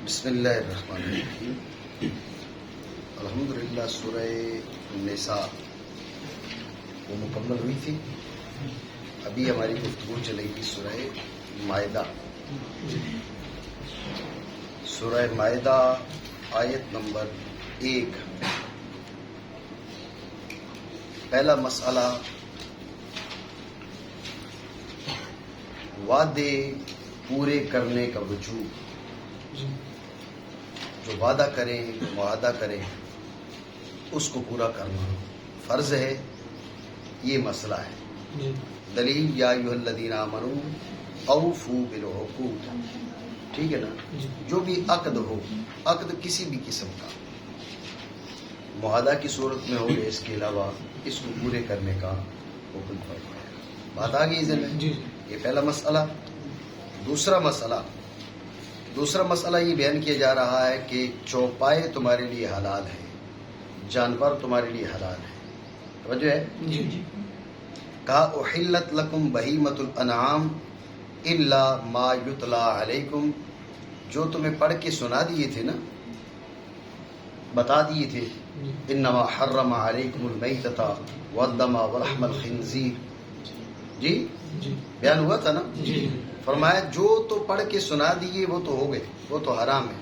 بسم اللہ الرحمن الرحیم۔ الحمدللہ سورہ نساء وہ مکمل ہوئی تھی۔ ابھی ہماری گفتگو چلے گی سورہ مائدہ۔ سورہ مائدہ آیت نمبر 1۔ پہلا مسئلہ وعدے پورے کرنے کا وجوب۔ جو وعدہ کریں معاہدہ کریں اس کو پورا کرنا فرض ہے، یہ مسئلہ ہے۔ دلیل یا ایھا الذین آمنوا اوفوا بالعقود، ٹھیک ہے نا۔ جو بھی عقد ہو، عقد کسی بھی قسم کا معاہدہ کی صورت میں ہو یا اس کے علاوہ، اس کو پورے کرنے کا حکم فرمایا۔ بات آ گئی ذہن میں؟ یہ پہلا مسئلہ۔ دوسرا مسئلہ یہ بیان کیا جا رہا ہے کہ چوپائے تمہارے لیے حلال ہے، جانور تمہارے لیے حلال ہے۔ توجہ ہے؟ کہا احلت لکم بہیمۃ الانعام الا ما یتلی علیکم، جو تمہیں پڑھ کے سنا دیے تھے نا، بتا دیے تھے، انما حرم علیکم المیتۃ والدم ولحم الخنزیر، جی بیان ہوا تھا نا۔ فرمایا جو تو پڑھ کے سنا دیے وہ تو ہو گئے، وہ تو حرام ہے۔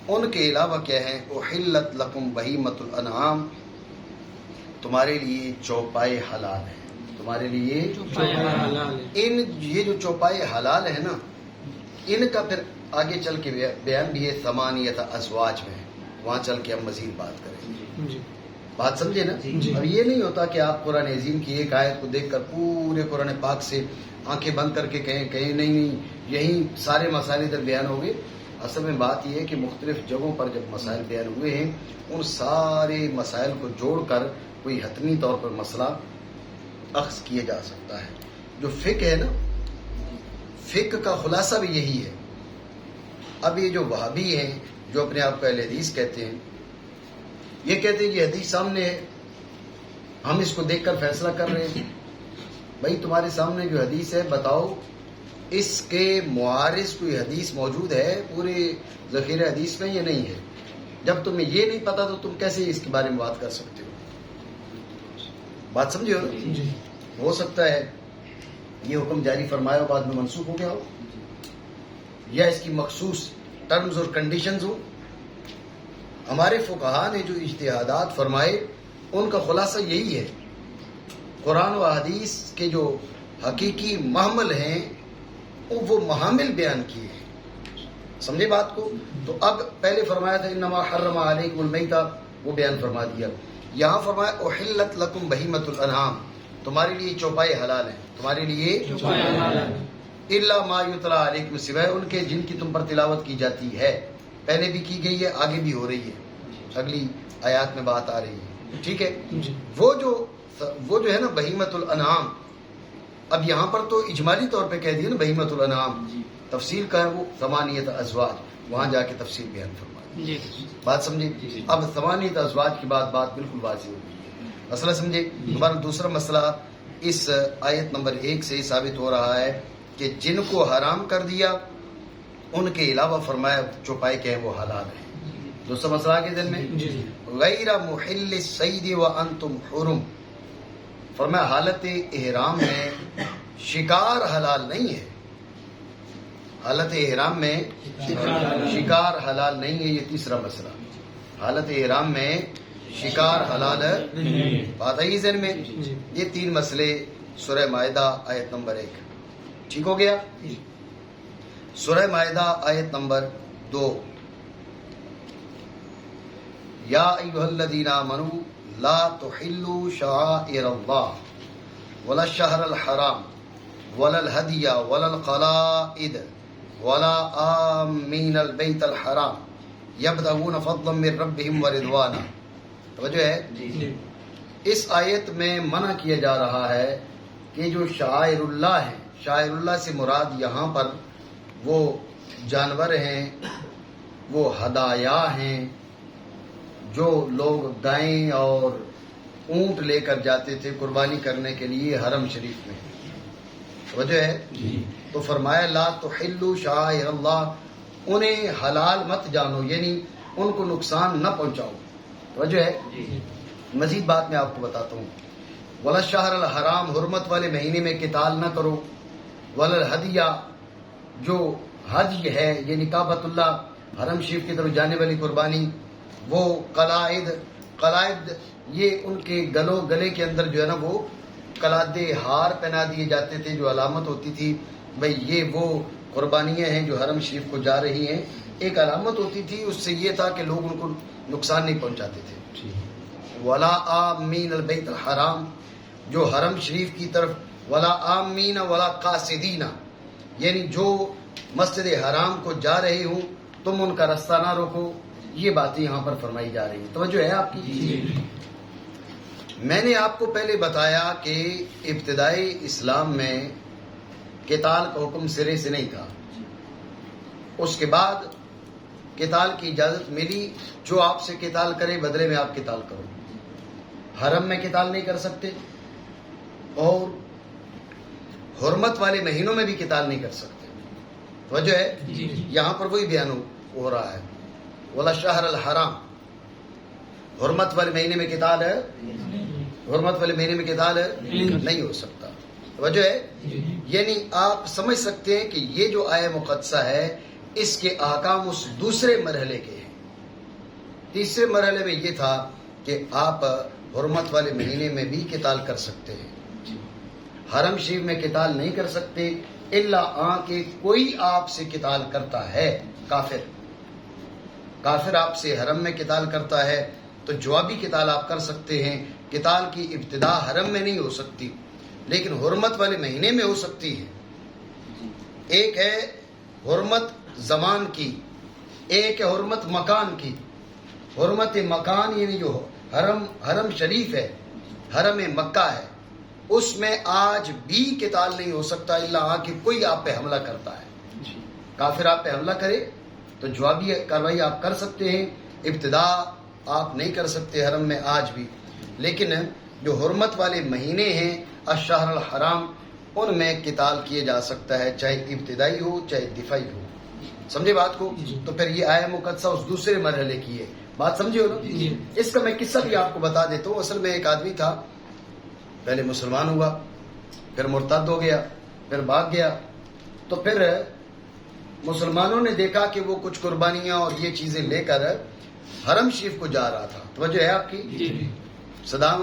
ان کے علاوہ کیا ہے؟ احلت لکم بہیمۃ الانعام، تمہارے لیے چوپائے حلال ہے، تمہارے لیے یہ جو چوپائے حلال ہے نا، ان کا پھر آگے چل کے بیان بھی ہے ثمانیۃ ازواج میں، وہاں چل کے ہم مزید بات کریں گے۔ بات سمجھے نا؟ اب یہ نہیں ہوتا کہ آپ قرآن عظیم کی ایک آیت کو دیکھ کر پورے قرآن پاک سے آنکھیں بند کر کے کہیں نہیں یہی سارے مسائل ادھر بیان ہو گئے۔ اصل میں بات یہ ہے کہ مختلف جگہوں پر جب مسائل بیان ہوئے ہیں، ان سارے مسائل کو جوڑ کر کوئی حتمی طور پر مسئلہ اخذ کیا جا سکتا ہے۔ جو فقہ ہے نا، فقہ کا خلاصہ بھی یہی ہے۔ اب یہ جو وہابی ہیں، جو اپنے آپ کو اہل حدیث کہتے ہیں، یہ کہتے ہیں کہ حدیث سامنے ہے، ہم اس کو دیکھ کر فیصلہ کر رہے ہیں۔ بھائی تمہارے سامنے جو حدیث ہے بتاؤ، اس کے معارض کوئی حدیث موجود ہے پورے ذخیرہ حدیث میں یا نہیں ہے؟ جب تمہیں یہ نہیں پتا تو تم کیسے اس کے بارے میں بات کر سکتے ہو؟ بات سمجھے ہو؟ ہو سکتا ہے یہ حکم جاری فرمایا ہو، بعد میں منسوخ ہو گیا ہو، یا اس کی مخصوص ٹرمز اور کنڈیشنز ہو۔ ہمارے فقہا نے جو اجتہادات فرمائے ان کا خلاصہ یہی ہے۔ قرآن و حدیث کے جو حقیقی محمل ہیں وہ محامل بیان کیے ہیں۔ سمجھے بات کو؟ تو اب پہلے فرمایا تھا انما حرم علیکم المیتۃ، وہ بیان فرما دیا۔ یہاں فرمایا احلت لکم بہیمۃ الانعام، تمہارے لیے چوپائے حلال ہیں، تمہارے لیے الا ما یتلی علیکم، سوائے ان کے جن کی تم پر تلاوت کی جاتی ہے۔ پہلے بھی کی گئی ہے، آگے بھی ہو رہی ہے، اگلی آیات میں بات آ رہی ہے، ٹھیک ہے۔ وہ جو ہے نا بہیمۃ الانعام، اب یہاں پر تو اجمالی طور پہ کہہ دیا نا بہیمۃ الانعام، تفصیل کا ہے وہ ثمانیۃ ازواج، وہاں جا کے تفصیل بیان فرمائی۔ بات سمجھے؟ اب ثمانیۃ ازواج کی بات بالکل واضح ہو گئی ہے، مسئلہ سمجھے؟ ہمارا دوسرا مسئلہ اس آیت نمبر 1 سے ثابت ہو رہا ہے کہ جن کو حرام کر دیا ان کے علاوہ فرمایا چوپائے کے ہیں وہ حلال ہیں۔ دوسرا مسئلہ آگے دن میں غیر محل الصید وانتم حرم، فرمایا حالت احرام میں شکار حلال نہیں ہے، حالت احرام میں شکار حلال نہیں ہے۔ یہ تیسرا مسئلہ، حالت احرام میں شکار حلال ہے۔ بات آئی ذہن میں؟ یہ 3 مسئلے سورہ مائدہ آیت نمبر 1، ٹھیک ہو گیا۔ سورہ مائدہ آیت نمبر 2، یا ایھا الذین آمنوا لا تحلوا شعائر اللہ ولا الشہر الحرام ولا الہدی ولا القلائد ولا آمین البیت الحرام یبتغون فضلا من ربہم ورضوانا۔ توجہ ہے؟ اس آیت میں منع کیا جا رہا ہے کہ جو شعائر اللہ ہیں، شعائر اللہ سے مراد یہاں پر وہ جانور ہیں، وہ ہدایا ہیں جو لوگ گائیں اور اونٹ لے کر جاتے تھے قربانی کرنے کے لیے حرم شریف میں۔ وجہ ہے تو فرمایا لا تحلوا شعائر اللہ، انہیں حلال مت جانو، یعنی ان کو نقصان نہ پہنچاؤ. توجہ ہے. مزید بات میں آپ کو بتاتا ہوں. ولا الشہر الحرام، حرمت والے مہینے میں قتال نہ کرو. ولا الہدیہ، جو حج ہے یعنی کعبۃ اللہ حرم شریف کی طرف جانے والی قربانی. وہ قلائد یہ ان کے گلے کے اندر جو ہے نا وہ قلادے ہار پہنا دیے جاتے تھے، جو علامت ہوتی تھی بھئی یہ وہ قربانیاں ہیں جو حرم شریف کو جا رہی ہیں. ایک علامت ہوتی تھی، اس سے یہ تھا کہ لوگ ان کو نقصان نہیں پہنچاتے تھے. ولا آمین البیت الحرام، جو حرم شریف کی طرف ولا آمین ولا قاصدین، یعنی جو مسجد حرام کو جا رہے ہوں تم ان کا راستہ نہ روکو. یہ باتیں یہاں پر فرمائی جا رہی ہیں. توجہ ہے آپ کی. میں نے آپ کو پہلے بتایا کہ ابتدائی اسلام میں قتال کا حکم سرے سے نہیں تھا. اس کے بعد قتال کی اجازت ملی، جو آپ سے قتال کرے بدلے میں آپ قتال کرو. حرم میں قتال نہیں کر سکتے اور حرمت والے مہینوں میں بھی قتال نہیں کر سکتے. توجہ ہے. یہاں پر وہی بیان ہو رہا ہے. ولا شہر الحرام، حرمت والے مہینے میں قتال ہے، حرمت والے مہینے میں قتال نہیں ہو سکتا. وجہ ہے یعنی آپ سمجھ سکتے ہیں کہ یہ جو آیہ مقدسہ ہے اس کے احکام اس دوسرے مرحلے کے ہیں. تیسرے مرحلے میں یہ تھا کہ آپ حرمت والے مہینے میں بھی قتال کر سکتے ہیں. حرم شریف میں قتال نہیں کر سکتے الا کہ کوئی آپ سے قتال کرتا ہے کافر آپ سے حرم میں قتال کرتا ہے تو جوابی قتال آپ کر سکتے ہیں. قتال کی ابتدا حرم میں نہیں ہو سکتی لیکن حرمت والے مہینے میں ہو سکتی ہے. ایک ہے حرمت زمان کی، ایک ہے حرمت مکان کی. حرمت مکان یعنی جو حرم شریف ہے، حرم مکہ ہے، اس میں آج بھی قتال نہیں ہو سکتا الا کہ کوئی آپ پہ حملہ کرتا ہے. کافر آپ پہ حملہ کرے تو جوابی کارروائی آپ کر سکتے ہیں. ابتدا آپ نہیں کر سکتے حرم میں آج بھی. لیکن جو حرمت والے مہینے ہیں الشہر الحرام، ان میں قتال کیے جا سکتا ہے، چاہے ابتدائی ہو چاہے دفاعی ہو. سمجھے بات کو؟ تو پھر یہ آیہ مقدسہ اس دوسرے مرحلے کی ہے. بات سمجھے ہو نا؟ اس کا میں قصہ بھی آپ کو بتا دیتا ہوں. اصل میں ایک آدمی تھا، پہلے مسلمان ہوا، پھر مرتد ہو گیا، پھر بھاگ گیا. تو پھر مسلمانوں نے دیکھا کہ وہ کچھ قربانیاں اور یہ چیزیں لے کر حرم شریف کو جا رہا تھا. توجہ ہے آپ کی؟ صدام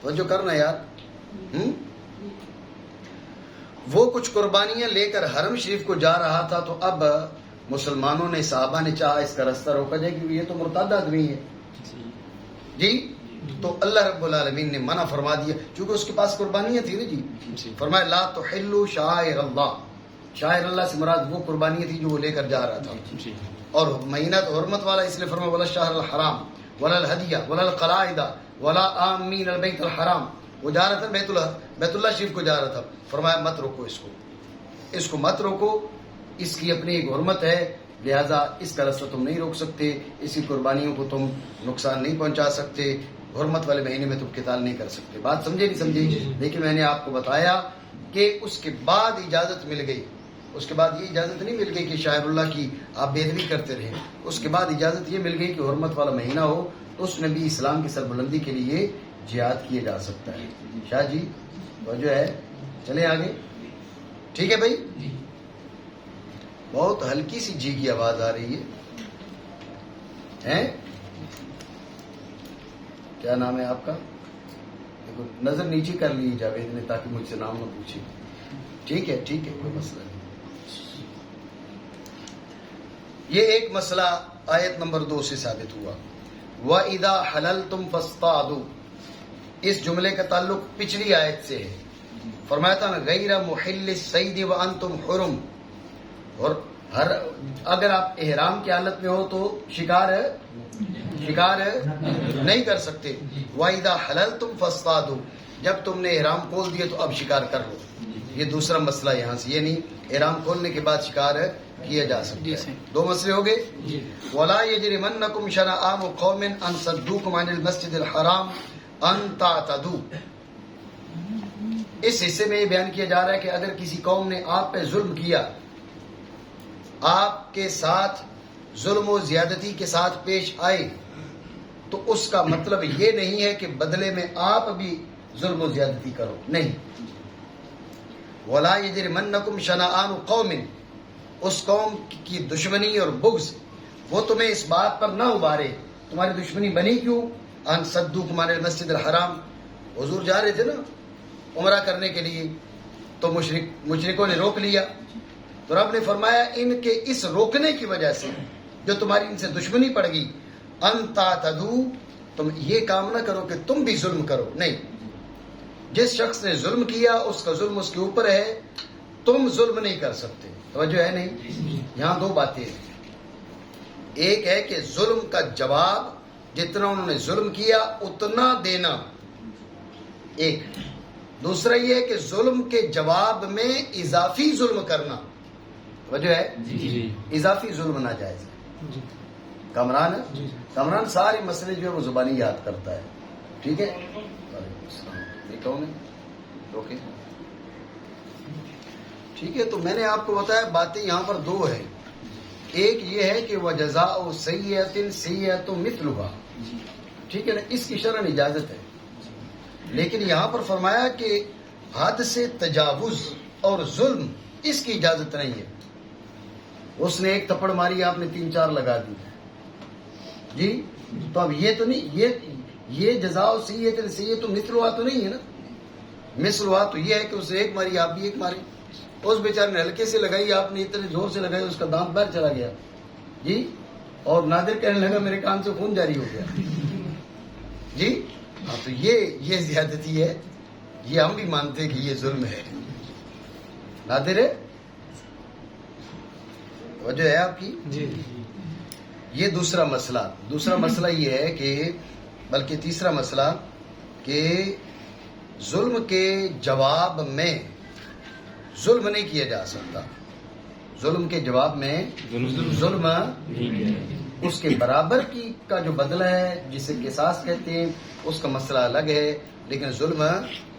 توجہ کرنا یار. وہ کچھ قربانیاں لے کر حرم شریف کو جا رہا تھا. تو اب مسلمانوں نے، صحابہ نے چاہا اس کا راستہ روکا جائے کیونکہ یہ تو مرتد آدمی ہے جی. تو اللہ رب العالمین نے منع فرما دیا چونکہ اس کے پاس قربانیاں تھیں نا جی. فرمایا لا تحلوا شعائر اللہ. شاعر اللہ سے مراد وہ قربانیاں تھی جو وہ لے کر جا رہا تھا. اور مہینہ تو حرمت والا، اس لیے فرمایا ولا الشہر الحرام ولا الہدیہ ولا القلائد ولا آمین البیت الحرام. وہ جا رہا تھا بیت اللہ شریف کو جا رہا تھا. فرمایا مت روکو اس کو مت روکو، اس کی اپنی ایک حرمت ہے، لہذا اس کا راستہ تم نہیں روک سکتے، اس کی قربانیوں کو تم نقصان نہیں پہنچا سکتے، حرمت والے مہینے میں تم قتال نہیں کر سکتے. بات سمجھے نہیں سمجھے؟ لیکن میں نے آپ کو بتایا کہ اس کے بعد اجازت مل گئی. اس کے بعد یہ اجازت نہیں مل گئی کہ شاعر اللہ کی آپ بے ادبی کرتے رہیں. اس کے بعد اجازت یہ مل گئی کہ حرمت والا مہینہ ہو تو اس میں بھی اسلام کی سربلندی کے لیے جہاد کیے جا سکتا ہے. شاہ جی وہ جو ہے چلیں آگے. ٹھیک ہے بھائی. بہت ہلکی سی جی کی آواز آ رہی ہے. کیا نام ہے آپ کا؟ دیکھو نظر نیچے کر لی جاوید نے تاکہ مجھ سے نام نہ پوچھے. ٹھیک ہے کوئی مسئلہ نہیں. یہ ایک مسئلہ آیت نمبر 2 سے ثابت ہوا. وَإِذَا حَلَلْتُمْ فَاصْطَادُوا. اس جملے کا تعلق پچھلی آیت سے ہے. فرمایا تھا غیر محل الصید وانتم حرم. اور اگر آپ احرام کی حالت میں ہو تو شکار نہیں کر سکتے. وَإِذَا حَلَلْتُمْ فَاصْطَادُوا. جب تم نے احرام کھول دیا تو اب شکار کر لو. یہ دوسرا مسئلہ یہاں سے، یعنی احرام کھولنے کے بعد شکار کیا جا سکتا ہے. 2 مسئلے ہو گئے. وَلَا يَجْرِمَنَّكُمْ شَنَآنُ قَوْمٍ أَن صَدُّوكُمْ عَنِ الْمَسْجِدِ الْحَرَامِ أَن تَعْتَدُوا. اس حصے میں یہ بیان کیا جا رہا ہے کہ اگر کسی قوم نے آپ پہ ظلم کیا آپ کے ساتھ ظلم و زیادتی کے ساتھ پیش آئے تو اس کا مطلب یہ نہیں ہے کہ بدلے میں آپ بھی ظلم و زیادتی کرو، نہیں. وَلَا يَجْرِمَنَّكُمْ شَنَآنُ قَوْمٍ، اس قوم کی دشمنی اور بغض وہ تمہیں اس بات پر نہ ابھارے. تمہاری دشمنی بنی کیوں؟ ان صدوکم عن المسجد الحرام، حضور جا رہے تھے نا عمرہ کرنے کے لیے، تو مشرکوں نے روک لیا، تو رب نے فرمایا ان کے اس روکنے کی وجہ سے جو تمہاری ان سے دشمنی پڑ گئی، ان تعتدوا، تم یہ کام نہ کرو کہ تم بھی ظلم کرو، نہیں. جس شخص نے ظلم کیا اس کا ظلم اس کے اوپر ہے، تم ظلم نہیں کر سکتے. توجہ ہے نہیں؟ یہاں دو باتیں ہیں. ایک ہے کہ ظلم کا جواب جتنا انہوں نے ظلم کیا اتنا دینا، ایک. دوسرا یہ ہے کہ ظلم کے جواب میں اضافی ظلم کرنا. وجہ ہے اضافی ظلم ناجائز ہے. کامران ہے، کامران سارے مسئلے جو ہے وہ زبانی یاد کرتا ہے. ٹھیک ہے، یہ کون ہے؟ اوکے ٹھیک ہے. تو میں نے آپ کو بتایا باتیں یہاں پر دو ہیں. ایک یہ ہے کہ وَجَزَاءُ سَیِّئَةٍ سَیِّئَةٌ مِثْلُهَا، ٹھیک ہے نا، اس کی شرعاً اجازت ہے. لیکن یہاں پر فرمایا کہ حد سے تجاوز اور ظلم اس کی اجازت نہیں ہے. اس نے ایک تھپڑ ماری، آپ نے 3-4 لگا دی جی. تو اب یہ تو نہیں، یہ جزاء سیئۃ سیئۃ مثلھا تو نہیں ہے نا. مثلھا تو یہ ہے کہ اسے ایک ماری، آپ بھی ایک مارے. اس بیچارے نے ہلکے سے لگائی، آپ نے اتنے زور سے لگائی اس کا دانت باہر چلا گیا جی، اور نادر کہنے لگا میرے کان سے خون جاری ہو گیا جی. ہاں تو یہ زیادتی ہے، یہ ہم بھی مانتے ہیں کہ یہ ظلم ہے. نادر ہے، وجہ ہے آپ کی جی. یہ دوسرا مسئلہ یہ ہے کہ بلکہ تیسرا مسئلہ کہ ظلم کے جواب میں ظلم نہیں کیا جا سکتا. ظلم کے جواب میں ظلم اس کے برابر کی کا جو بدلہ ہے جسے قصاص کہتے ہیں اس کا مسئلہ الگ ہے، لیکن ظلم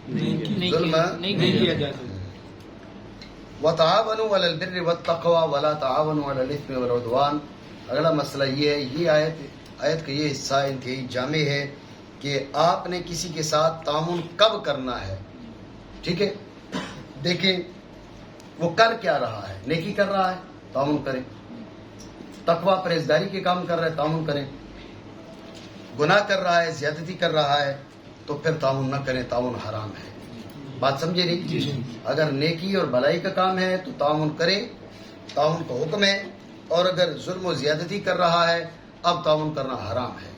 نہیں کیا جا سکتا. وَتَعَاوَنُوا عَلَى الْبِرِّ وَالتَّقْوَى وَلَا تَعَاوَنُوا عَلَى الْإِثْمِ وَالْعُدْوَانِ. اگلا مسئلہ یہ ہے، یہ آیت کا یہ حصہ انتہائی جامع ہے کہ آپ نے کسی کے ساتھ تعاون کب کرنا ہے. ٹھیک ہے، دیکھیں وہ کر کیا رہا ہے، نیکی کر رہا ہے تعاون کریں، تقوی پرہیزگاری کے کام کر رہا ہے تعاون کریں، گناہ کر رہا ہے زیادتی کر رہا ہے تو پھر تعاون نہ کریں، تعاون حرام ہے. بات سمجھے نہیں؟ اگر نیکی اور بھلائی کا کام ہے تو تعاون کریں، تعاون کا حکم ہے. اور اگر ظلم و زیادتی کر رہا ہے اب تعاون کرنا حرام ہے.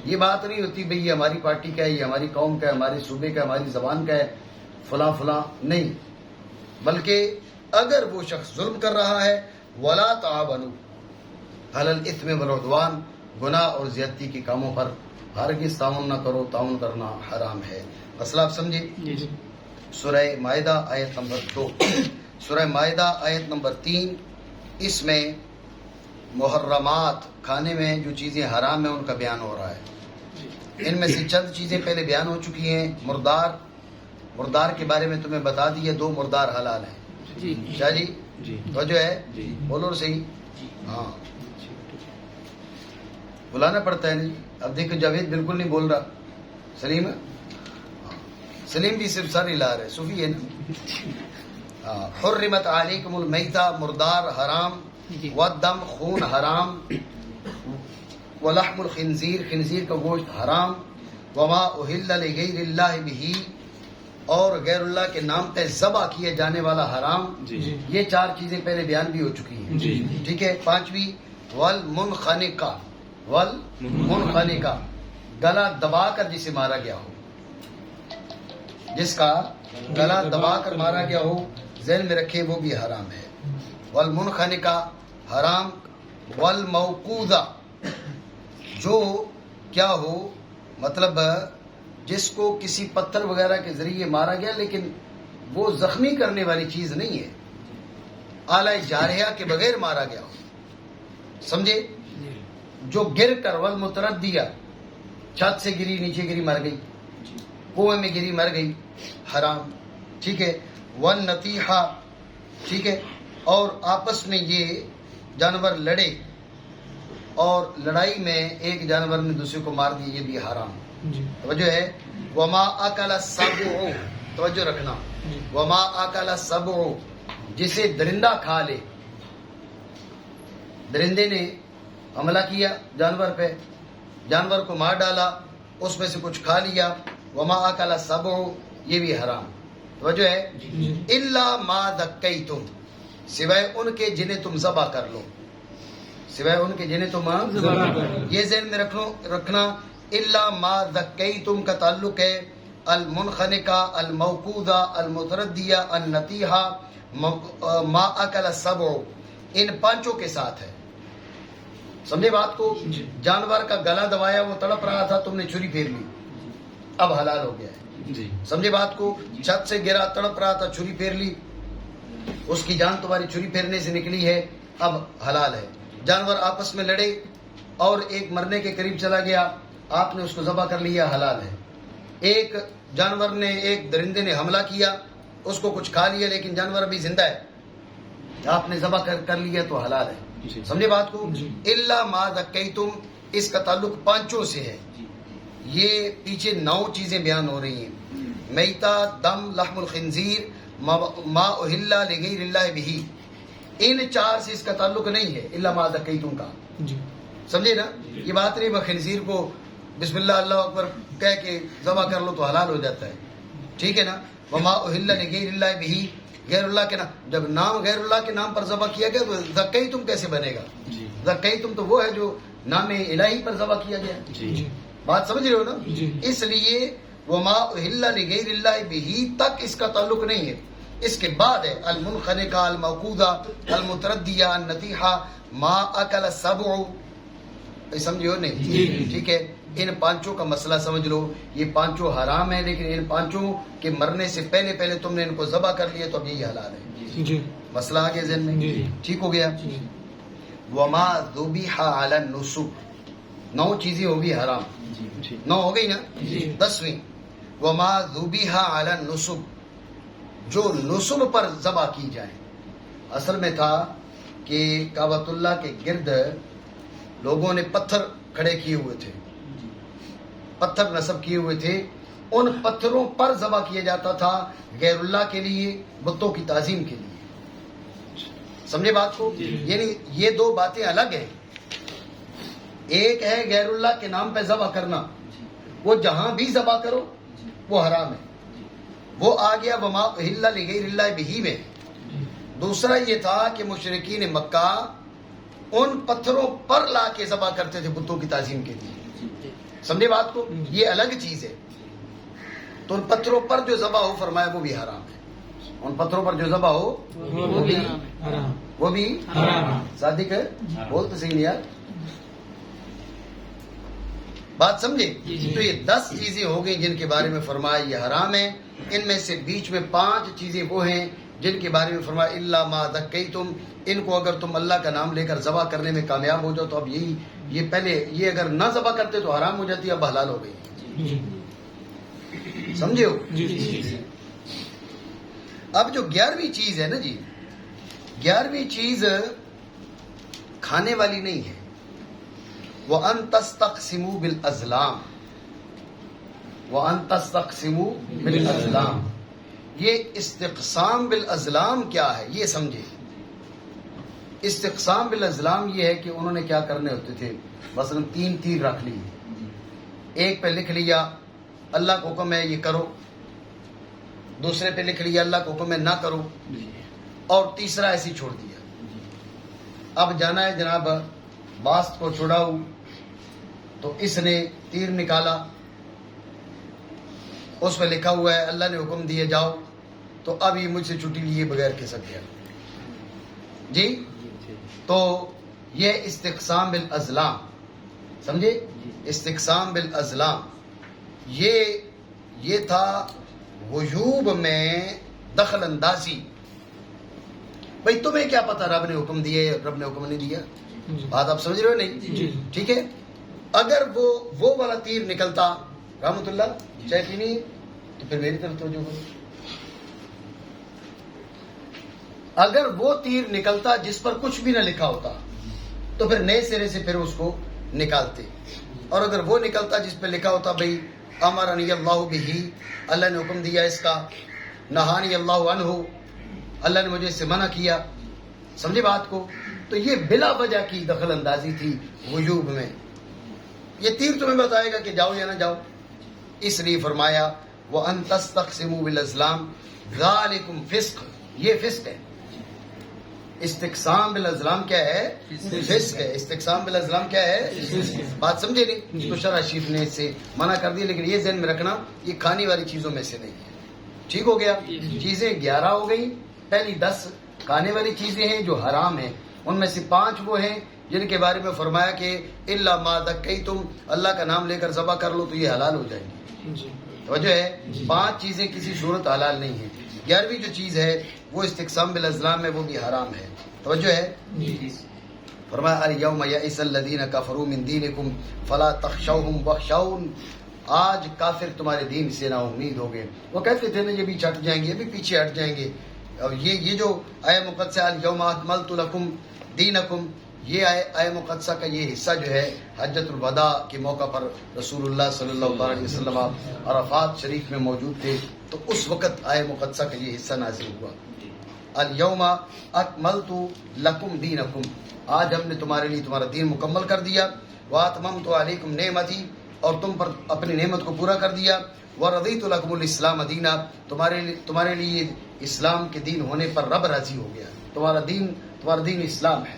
یہ بات نہیں ہوتی بھئی یہ ہماری پارٹی کا ہے، یہ ہماری قوم کا ہے، ہمارے صوبے کا ہے، ہماری زبان کا ہے، فلاں فلاں نہیں. بلکہ اگر وہ شخص ظلم کر رہا ہے وَلَا تَعَاوَنُوا عَلَى الْإِثْمِ وَالْعُدْوَانِ، گناہ اور زیادتی کے کاموں پر ہرگز تعاون نہ کرو، تعاون کرنا حرام ہے. مسئلہ آپ سمجھے؟ سورہ مائدہ آیت نمبر 2، سورہ مائدہ آیت نمبر 3، اس میں محرمات کھانے میں جو چیزیں حرام ہیں ان کا بیان ہو رہا ہے. ان میں سے چند چیزیں پہلے بیان ہو چکی ہیں. مردار کے بارے میں تمہیں بتا دیے 2 مردار حلال ہیں. کیا جی وجہ ہے؟ بولو صحیح. ہاں بلانا پڑتا ہے نہیں. اب دیکھو جاوید بالکل نہیں بول رہا. سلیم بھی صرف سر ہلا رہے، صوفی ہے نا. حرمت علیکم المیتہ، مردار حرام، والدم خون حرام، ولحم الخنزیر، خنزیر کا گوشت حرام، وما اہل لغیر اللہ بہ، اور غیر اللہ کے نام پہ ذبح کیے جانے والا حرام. یہ 4 چیزیں پہلے بیان بھی ہو چکی ہیں. ٹھیک ہے. 5ویں والمنخنقہ، گلا دبا کر جسے مارا گیا ہو، جس کا گلا دبا کر مارا گیا ہو، ذہن میں رکھے وہ بھی حرام ہے. والمنخنقہ حرام. والموقوذہ، جو کیا ہو مطلب جس کو کسی پتھر وغیرہ کے ذریعے مارا گیا لیکن وہ زخمی کرنے والی چیز نہیں ہے، آلہ جارحہ کے بغیر مارا گیا ہو، سمجھے؟ جو گر کر، والمتردیہ، چھت سے گری، نیچے گری مر گئی، کنویں میں گری مر گئی، حرام. ٹھیک ہے. والنطیحہ، ٹھیک ہے. اور آپس میں یہ جانور لڑے اور لڑائی میں ایک جانور نے دوسرے کو مار دیا، یہ بھی حرام. توجہ ہے. وما اکل السبع، توجہ رکھنا، وما اکل السبع، جسے درندہ کھا لے. درندے نے حملہ کیا جانور پہ، جانور کو مار ڈالا، اس میں سے کچھ کھا لیا. وما اکل السبع، یہ بھی حرام. توجہ ہے. الا ما ذکیتم، سوائے ان کے جنہیں تم ذبح کر لو، سوائے ان کے جنہیں تم یہ ذہن میں رکھنا. الا ما ذکیتم کا تعلق ہے المنخنقہ، الموقوذہ، المتردیہ، النطیحہ، ما اکل السبع، ان پانچوں کے ساتھ ہے. سمجھے بات کو؟ جانور کا گلا دبایا، وہ تڑپ رہا تھا، تم نے چھری پھیر لی، اب حلال ہو گیا ہے. سمجھے بات کو؟ چھت سے گرا، تڑپ رہا تھا، چھری پھیر لی، اس کی جان تمہاری چھری پھیرنے سے نکلی ہے، اب حلال ہے. جانور آپس میں لڑے اور ایک مرنے کے قریب چلا گیا، آپ نے اس کو ذبح کر لیا، حلال ہے. ایک جانور نے، ایک درندے نے حملہ کیا، اس کو کچھ کھا لیا لیکن جانور ابھی زندہ ہے، آپ نے ذبح کر لیا تو حلال ہے. سمجھے بات کو؟ الا ما ذکیتم، اس کا تعلق پانچوں سے ہے. یہ پیچھے 9 چیزیں بیان ہو رہی ہیں. میتا، دم، لحم الخنزیر، ما اہل لغیر اللہ بہ، ان 4 سے اس کا تعلق نہیں ہے الا ما ذکیتم کا. سمجھے نا؟ یہ بات نہیں خنزیر کو بسم اللہ اللہ اکبر کہہ کے ذبح کر لو تو حلال ہو جاتا ہے، ٹھیک ہے نا. وما اہل لغیر اللہ بہ، غیر اللہ کے نام، جب نام غیر اللہ کے نام پر ذبح کیا گیا تو ذکیتم کیسے بنے گا؟ ذکیتم تو وہ ہے جو نام الہی پر ذبح کیا گیا. بات سمجھ رہے ہو نا؟ اس لیے وما اہل لغیر اللہ بہ تک اس کا تعلق نہیں ہے. اس کے بعد ہے المنخنقہ، الموقوذہ، المتردیہ، النطیحہ، ما اکل السبع. سمجھو نہیں؟ ٹھیک ہے. ان پانچوں کا مسئلہ سمجھ لو. یہ پانچوں حرام ہیں، لیکن ان پانچوں کے مرنے سے پہلے تم نے ان کو ذبح کر لیا تو اب یہی حلال ہے. مسئلہ آ گیا ذہن میں؟ ٹھیک ہو گیا. وما ذبح علی النصب، 9 چیزیں ہوگی حرام. 9 ہو گئی نا؟ 10ویں وما ذبح علی النصب، جو نصب پر ذبح کی جائے. اصل میں تھا کہ کعبۃ اللہ کے گرد لوگوں نے پتھر کھڑے کیے ہوئے تھے، پتھر نصب کیے ہوئے تھے، ان پتھروں پر ذبح کیا جاتا تھا غیر اللہ کے لیے، بتوں کی تعظیم کے لیے. سمجھے بات کو؟ یعنی یہ 2 باتیں الگ ہیں. ایک ہے غیر اللہ کے نام پہ ذبح کرنا، وہ جہاں بھی ذبح کرو وہ حرام ہے، وہ آ گیا وما اہل لغیر اللہ بہ میں. دوسرا یہ تھا کہ مشرکین مکہ ان پتھروں پر لا کے ذبح کرتے تھے بتوں کی تعظیم کے لیے. سمجھے بات کو؟ یہ الگ چیز ہے. تو ان پتھروں پر جو ذبح ہو فرمایا وہ بھی حرام ہے. ان پتھروں پر جو ذبح ہو وہ بھی حرام. صادق ہے؟ بول تو صحیح نہیں یار. بات سمجھے؟ تو یہ 10 چیزیں ہو گئی جن کے بارے میں فرمایا یہ حرام ہے. ان میں سے بیچ میں 5 چیزیں وہ ہیں جن کے بارے میں فرمایا الا ما ذکیتم، ان کو اگر تم اللہ کا نام لے کر ذبح کرنے میں کامیاب ہو جاؤ تو اب یہ پہلے یہ اگر نہ ذبح کرتے تو حرام ہو جاتی، اب حلال ہو گئی. سمجھے ہو؟ اب جو 11ویں چیز ہے نا جی، 11ویں چیز کھانے والی نہیں ہے. وَأَن تَسْتَقْسِمُوا بِالْأَزْلَامِ، وَأَن تَسْتَقْسِمُوا بِالْأَزْلَامِ. یہ استقسام بالازلام کیا ہے یہ سمجھے. استقسام بالازلام یہ ہے کہ انہوں نے کیا کرنے ہوتے تھے، مثلا 3 تیر رکھ لی، ایک پہ لکھ لیا اللہ کا حکم ہے یہ کرو، دوسرے پہ لکھ لیا اللہ کا حکم ہے نہ کرو، اور تیسرا ایسے ہی چھوڑ دیا. اب جانا ہے جناب باست کو چھڑاؤ، تو اس نے تیر نکالا، اس پہ لکھا ہوا ہے اللہ نے حکم دیے جاؤ، تو اب یہ مجھ سے چھٹی لیے بغیر کھسک گیا جی. تو یہ استقسام بالازلام، سمجھے؟ استقسام بالازلام یہ تھا وجوب میں دخل اندازی. بھئی تمہیں کیا پتا رب نے حکم دیے رب نے حکم نہیں دیا؟ بات آپ سمجھ رہے ہو نہیں؟ ٹھیک ہے. اگر وہ والا تیر نکلتا رحمت اللہ چائے پینی تو پھر میری طرف توجہ کرو. اگر وہ تیر نکلتا جس پر کچھ بھی نہ لکھا ہوتا تو پھر نئے سرے سے پھر اس کو نکالتے، اور اگر وہ نکلتا جس پہ لکھا ہوتا بھئی امرنی اللہ بہ، اللہ نے حکم دیا اس کا، نہانی اللہ عنہ، اللہ نے مجھے اس سے منع کیا، سمجھے بات کو؟ تو یہ بلا وجہ کی دخل اندازی تھی وجوب میں. یہ تیر تمہیں بتائے گا کہ جاؤ یا نہ جاؤ، اس لیے فرمایا وَأَن تَسْتَقْسِمُوا بِالْأَزْلَامِ ذَلِكُمْ فِسْقٌ، یہ فسق ہے. استقسام بالازلام کیا ہے؟ فسق ہے. استقسام بالازلام کیا ہے؟ بات سمجھے نہیں؟ تو شرع شریف نے اس سے منع کر دی، لیکن یہ ذہن میں رکھنا یہ کھانے والی چیزوں میں سے نہیں ہے. ٹھیک ہو گیا؟ چیزیں 11 ہو گئی، پہلی 10 کھانے والی چیزیں ہیں جو حرام ہیں، ان میں سے 5 وہ ہیں جن کے بارے میں فرمایا کہ الا ما ذکیتم، اللہ کا نام لے کر ذبح کر لو تو یہ حلال ہو جائیں گے. توجہ ہے؟ 5 چیزیں کسی صورت حلال نہیں ہیں. 11ویں جو چیز ہے وہ استقسام بالازلام میں، وہ بھی حرام ہے. توجہ ہے؟ فرمایا الیوم یئس الذین کفروا من دینکم فلا تخشوہم واخشون، آج کافر تمہارے دین سے نا امید ہو گئے. وہ کہتے تھے نا یہ بھی ہٹ جائیں گے، یہ بھی پیچھے ہٹ جائیں گے. اور یہ جو آیہ مقدسہ الیوم اکملت لکم دینکم، یہ آیہ مقدسہ کا یہ حصہ جو ہے حجۃ الوداع کے موقع پر رسول اللہ صلی اللہ علیہ وسلم عرفات شریف میں موجود تھے، تو اس وقت آیہ مقدسہ کا یہ حصہ نازل ہوا. الیوم اکملت لکم دینکم، آج ہم نے تمہارے لیے تمہارا دین مکمل کر دیا. واتممت علیکم نعمتی، اور تم پر اپنی نعمت کو پورا کر دیا. ورضیت لکم الاسلام دینا، تمہارے لیے اسلام کے دین ہونے پر رب راضی ہو گیا. تمہارا دین اسلام ہے،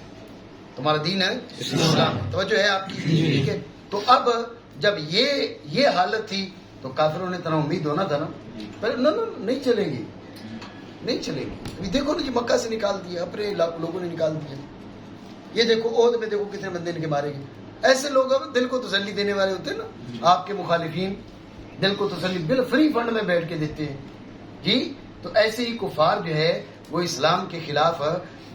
تمہارا دین ہے اسلام. توجہ ہے آپ کی؟ ٹھیک ہے. تو اب جب یہ حالت تھی تو کافروں نے تنا امید ہونا تھا نا، پر نہیں چلیں گے، نہیں چلیں گے. ابھی دیکھو نا جی، مکہ سے نکال دیا، اپنے لوگوں نے نکال دیا. یہ دیکھو عہد میں دیکھو کتنے بندے ان کے مارے گئے. ایسے لوگ اب دل کو تسلی دینے والے ہوتے ہیں نا، آپ کے مخالفین دل کو تسلی بل فری فنڈ میں بیٹھ کے دیتے ہیں جی. تو ایسے ہی کفار جو ہے وہ اسلام کے خلاف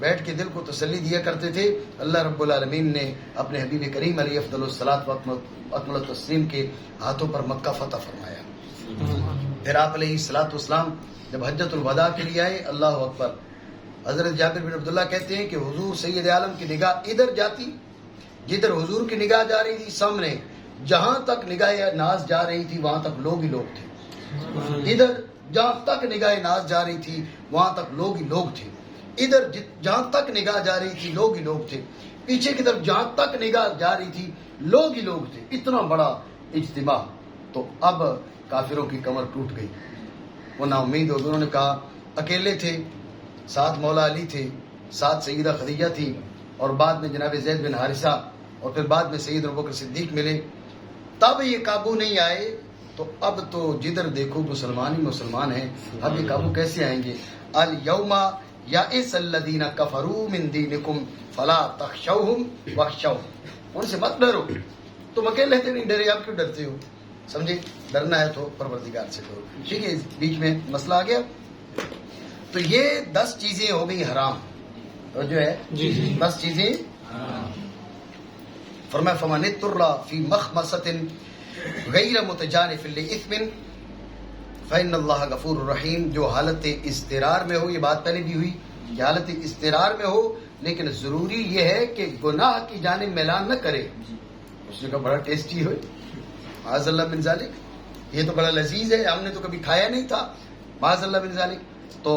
بیٹھ کے دل کو تسلی دیا کرتے تھے. اللہ رب العالمین نے اپنے حبیب کریم علیہ افضل الصلاۃ واکمل التسلیم کے ہاتھوں پر مکہ فتح فرمایا. پھر آپ علیہ الصلاۃ والسلام جب حجۃ الوداع کے لیے آئے، اللہ اکبر، حضرت جابر بن عبداللہ کہتے ہیں کہ حضور سید عالم کی نگاہ ادھر جاتی جدھر حضور کی نگاہ جا رہی تھی، سامنے جہاں تک نگاہ ناز جا رہی تھی وہاں تک لوگ ہی لوگ تھے. ادھر جہاں تک نگاہ ناز جا رہی تھی وہاں تک لوگ ہی لوگ تھے. ادھر جہاں تک نگاہ جا رہی تھی لوگ ہی لوگ تھے. پیچھے کی طرف جہاں تک نگاہ جا رہی تھی لوگ ہی لوگ تھے. اتنا بڑا اجتماع. تو اب کافروں کی کمر ٹوٹ گئی، وہ نا امید ہو گئے. انہوں نے کہا، اکیلے تھے، ساتھ مولا علی تھے، ساتھ سیدہ خدیجہ تھی، اور بعد میں جناب زید بن حارثہ، اور پھر بعد میں سید ابوبکر صدیق ملے. تب یہ قابو نہیں آئے. تو اب تو جدھر دیکھو مسلمان ہی مسلمان ہیں، اب یہ قابو کیسے آئیں گے؟ الیوم یئس الذین کفروا من دینکم فلا تخشوہم واخشون، ان سے مت ڈرو. تم اکیلے تھے، نہیں ڈرے، آپ کیوں ڈرتے ہو؟ سمجھے؟ ڈرنا ہے تو پروردگار سے کرو. ٹھیک ہے، بیچ میں مسئلہ آ گیا. تو یہ 10 چیزیں ہو گئی حرام، اور جو ہے 10 چیزیں. فرمایا فمن اضطر فی مخمصۃ غیر متجانف لإثم فإن اللہ غفور رحیم. جو حالت اضطرار میں ہو، یہ بات پہلے بھی ہوئی کہ حالت اضطرار میں ہو، لیکن ضروری یہ ہے کہ گناہ کی جانب میلان نہ کرے. اس نے کہا بڑا ٹیسٹی ہے، معاذ اللہ من ذالک، یہ تو بڑا لذیذ ہے، ہم نے تو کبھی کھایا نہیں تھا، معاذ اللہ من ذالک. تو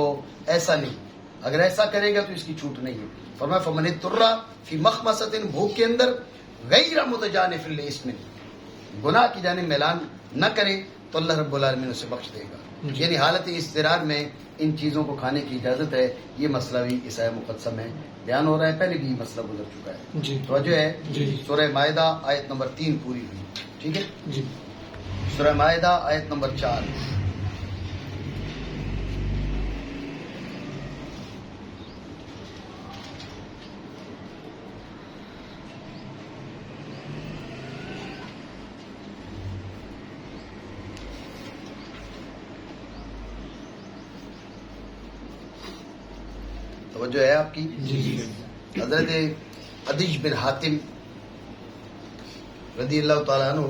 ایسا نہیں، اگر ایسا کرے گا تو اس کی چھوٹ نہیں ہے. فرمایا فمن اضطر فی مخمصۃ، بھوک کے اندر، غیر متجانف لإثم، گناہ کی جانب میلان نہ کرے، تو اللہ رب العالمین اسے بخش دے گا. یعنی حالت اضطرار میں ان چیزوں کو کھانے کی اجازت ہے. یہ مسئلہ بھی اس آیہ مقدسہ میں بیان ہو رہا ہے، پہلے بھی یہ مسئلہ گزر چکا ہے. توجہ ہے؟ سورہ مائدہ آیت نمبر 3 پوری ہوئی. ٹھیک ہے، سورہ مائدہ آیت نمبر 4. توجہ ہے آپ کی؟ حضرت عدی بن حاتم رضی اللہ تعالیٰ عنہ،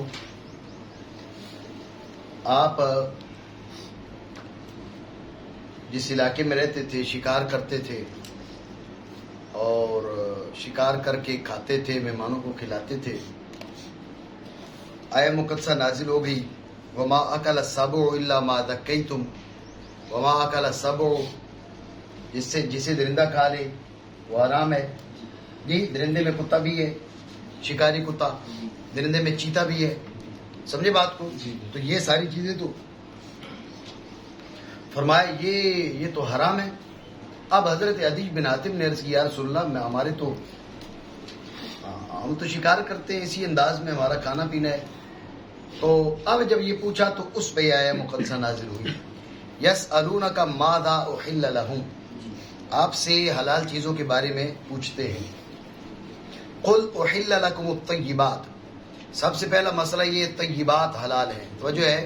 آپ جس علاقے میں رہتے تھے، شکار کرتے تھے، اور شکار کر کے کھاتے تھے، مہمانوں کو کھلاتے تھے. آیت مقدسہ نازل ہو گئی وما اکل السبع الا ما ذکیتم، وما اکل السبع، جسے درندہ کھا لے وہ حرام ہے. جی درندے میں کتا بھی ہے، شکاری کتا، درندے میں چیتا بھی ہے. سمجھے بات کو؟ تو یہ ساری چیزیں تو فرمائے یہ تو حرام ہے. اب حضرت عدی بن حاتم نے عرض کی یا رسول اللہ، ہمارے تو ہم تو شکار کرتے ہیں، اسی انداز میں ہمارا کھانا پینا ہے. تو اب جب یہ پوچھا تو اس پہ آیا مقدسہ نازل ہوئی یسألونک ماذا احل لہم، آپ سے حلال چیزوں کے بارے میں پوچھتے ہیں. قل احل لکم الطیبات، سب سے پہلا مسئلہ یہ طیبات حلال ہیں. توجہ ہے،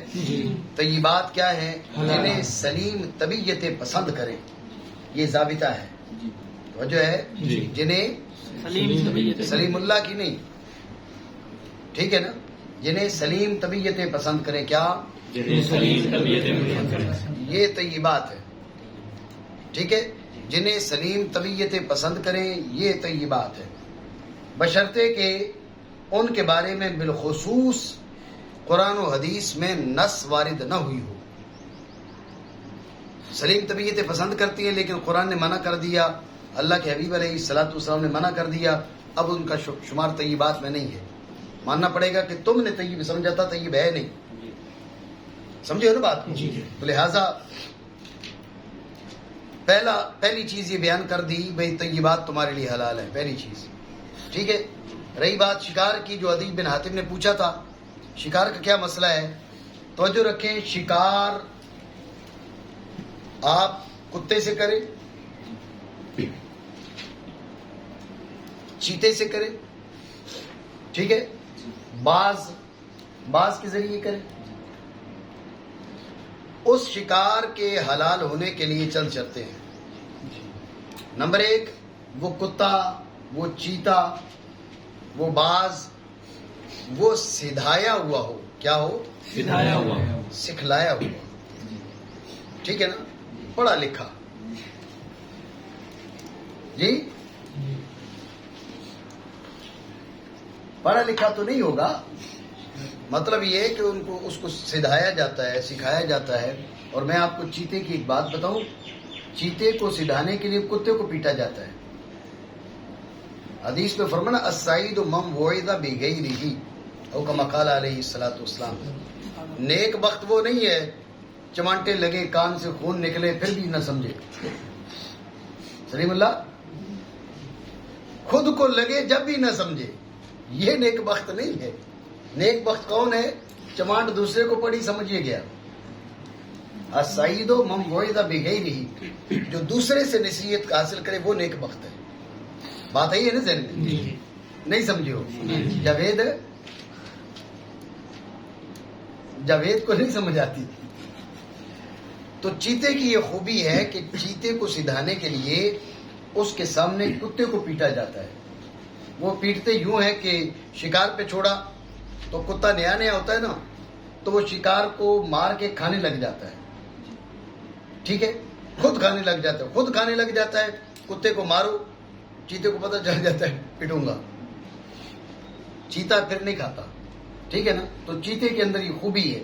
طیبات کیا ہیں؟ جنہیں سلیم طبیعتیں پسند کریں، یہ ضابطہ ہے. توجہ ہے، جنہیں سلیم اللہ کی نہیں، ٹھیک ہے نا، جنہیں سلیم طبیعتیں پسند کریں. کیا؟ یہ طیبات ہے. ٹھیک ہے، جنہیں سلیم طبیعتیں پسند کریں یہ طیبات ہے، بشرطے کہ ان کے بارے میں بالخصوص قرآن و حدیث میں نص وارد نہ ہوئی ہو. سلیم طبیعتیں پسند کرتی ہیں لیکن قرآن نے منع کر دیا، اللہ کے حبیب علیہ الصلوۃ والسلام نے منع کر دیا، اب ان کا شمار طیبات میں نہیں ہے. ماننا پڑے گا کہ تم نے طیب سمجھا تھا، طیب ہے نہیں. سمجھے نا بات؟ تو لہذا پہلی چیز یہ بیان کر دی بھئی طیبات تمہارے لیے حلال ہے، پہلی چیز. ٹھیک ہے، رہی بات شکار کی جو عدی بن حاتم نے پوچھا تھا، شکار کا کیا مسئلہ ہے؟ توجہ رکھیں، شکار آپ کتے سے کریں، چیتے سے کریں، ٹھیک ہے، باز کے ذریعے کریں. اس شکار کے حلال ہونے کے لیے چند شرطیں ہیں. نمبر 1، وہ کتا، وہ چیتا، وہ باز، وہ سدھایا ہوا ہو. کیا ہو؟ سدھایا ہوا، سکھلایا ہوا. ٹھیک ہے نا، پڑھا لکھا. جی پڑھا لکھا تو نہیں ہوگا، مطلب یہ ہے کہ ان کو اس کو سدھایا جاتا ہے، سکھایا جاتا ہے. اور میں آپ کو چیتے کی ایک بات بتاؤں، چیتے کو سدھانے کے لیے کتے کو پیٹا جاتا ہے. حدیث میں فرمانا السعید من وعظ بغیرہ او کما قال علیہ الصلوۃ والسلام. نیک بخت وہ نہیں ہے چمانٹے لگے، کان سے خون نکلے پھر بھی نہ سمجھے. سلیم اللہ، خود کو لگے جب بھی نہ سمجھے، یہ نیک بخت نہیں ہے. نیک بخت کون ہے؟ چمانٹ دوسرے کو پڑی سمجھے گیا. السعید من وعظ بغیرہ، جو دوسرے سے نصیحت حاصل کرے وہ نیک بخت ہے. بات ہے نا ذہن میں؟ نہیں سمجھے ہو؟ جاوید کو نہیں سمجھ آتی. تو چیتے کی یہ خوبی ہے کہ چیتے کو سدھانے کے لیے اس کے سامنے کتے کو پیٹا جاتا ہے. وہ پیٹتے یوں ہے کہ شکار پہ چھوڑا تو کتا نیا ہوتا ہے نا، تو وہ شکار کو مار کے کھانے لگ جاتا ہے. ٹھیک ہے، خود کھانے لگ جاتا ہے، خود کھانے لگ جاتا ہے. کتے کو مارو، چیتے کو پتہ چل جاتا ہے پیٹوں گا، چیتا پھر نہیں کھاتا. ٹھیک ہے نا. تو چیتے کے اندر یہ خوبی ہے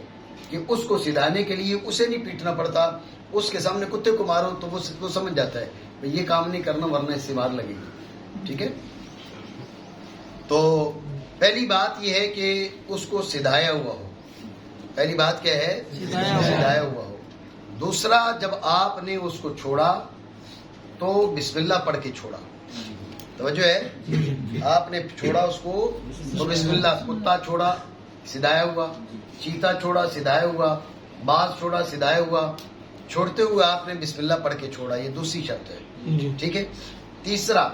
کہ اس کو سدھانے کے لیے اسے نہیں پیٹنا پڑتا. اس کے سامنے کتے کو مارو تو وہ سمجھ جاتا ہے یہ کام نہیں کرنا ورنہ اس سے مار لگے گی. ٹھیک ہے، تو پہلی بات یہ ہے کہ اس کو سدھایا ہوا ہو. پہلی بات کیا ہے؟ سدھایا ہوا ہو. دوسرا، جب آپ نے اس کو چھوڑا تو بسم اللہ پڑھ کے چھوڑا. توجہ ہے، آپ نے چھوڑا اس کو تو بسم اللہ. کتا چھوڑا سدھایا ہوا، چیتا چھوڑا سدھایا ہوا، باز چھوڑا سدھایا ہوا. چھوڑتے ہوئے آپ نے بسم اللہ پڑھ کے چھوڑا، یہ دوسری شرط ہے. ٹھیک ہے. تیسرا،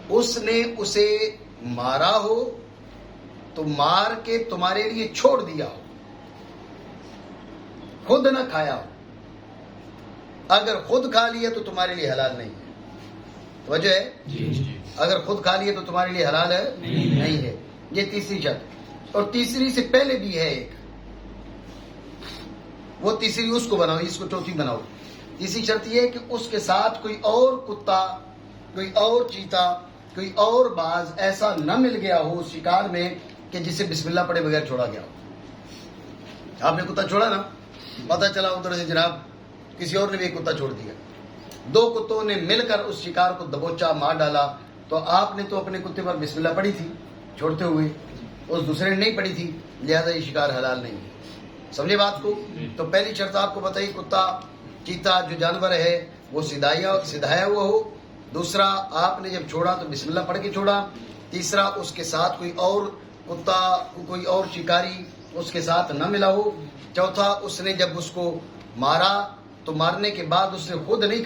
اس نے اسے مارا ہو تو مار کے تمہارے لیے چھوڑ دیا ہو، خود نہ کھایا ہو. اگر خود کھا لیا تو تمہارے لیے حلال نہیں ہے. وجہ ہے، اگر خود کھا لیا تو تمہارے لیے حلال ہے نہیں ہے. یہ تیسری شرط. اور تیسری سے پہلے بھی ہے ایک، وہ تیسری اس کو بناؤ، اس کو چوتھی بناؤ. تیسری شرط یہ ہے کہ اس کے ساتھ کوئی اور کتا کوئی اور چیتا کوئی اور باز ایسا نہ مل گیا ہو اس شکار میں کہ جسے بسم اللہ پڑے بغیر چھوڑا گیا ہو. آپ نے کتا چھوڑا نا, پتہ چلا ادھر سے جناب کسی اور نے بھی ایک کتا چھوڑ دیا, 2 کتوں نے مل کر اس شکار کو دبوچا مار ڈالا, تو آپ نے تو اپنے کتے پر بسم اللہ پڑھی تھی چھوڑتے ہوئے, اس دوسرے نے نہیں پڑھی تھی, لہذا یہ شکار حلال نہیں ہے. سمجھے بات کو؟ تو پہلی شرط آپ کو بتائی, کتا چیتا جو جانور ہے وہ سدھایا ہوا ہو. دوسرا, آپ نے جب چھوڑا تو بسم اللہ پڑھ کے چھوڑا. تیسرا, اس کے ساتھ کوئی اور کتا کوئی اور شکاری اس کے ساتھ نہ ملا ہو. چوتھا, اس نے جب اس کو مارا تو مارنے کے بعد اس نے خود نہیں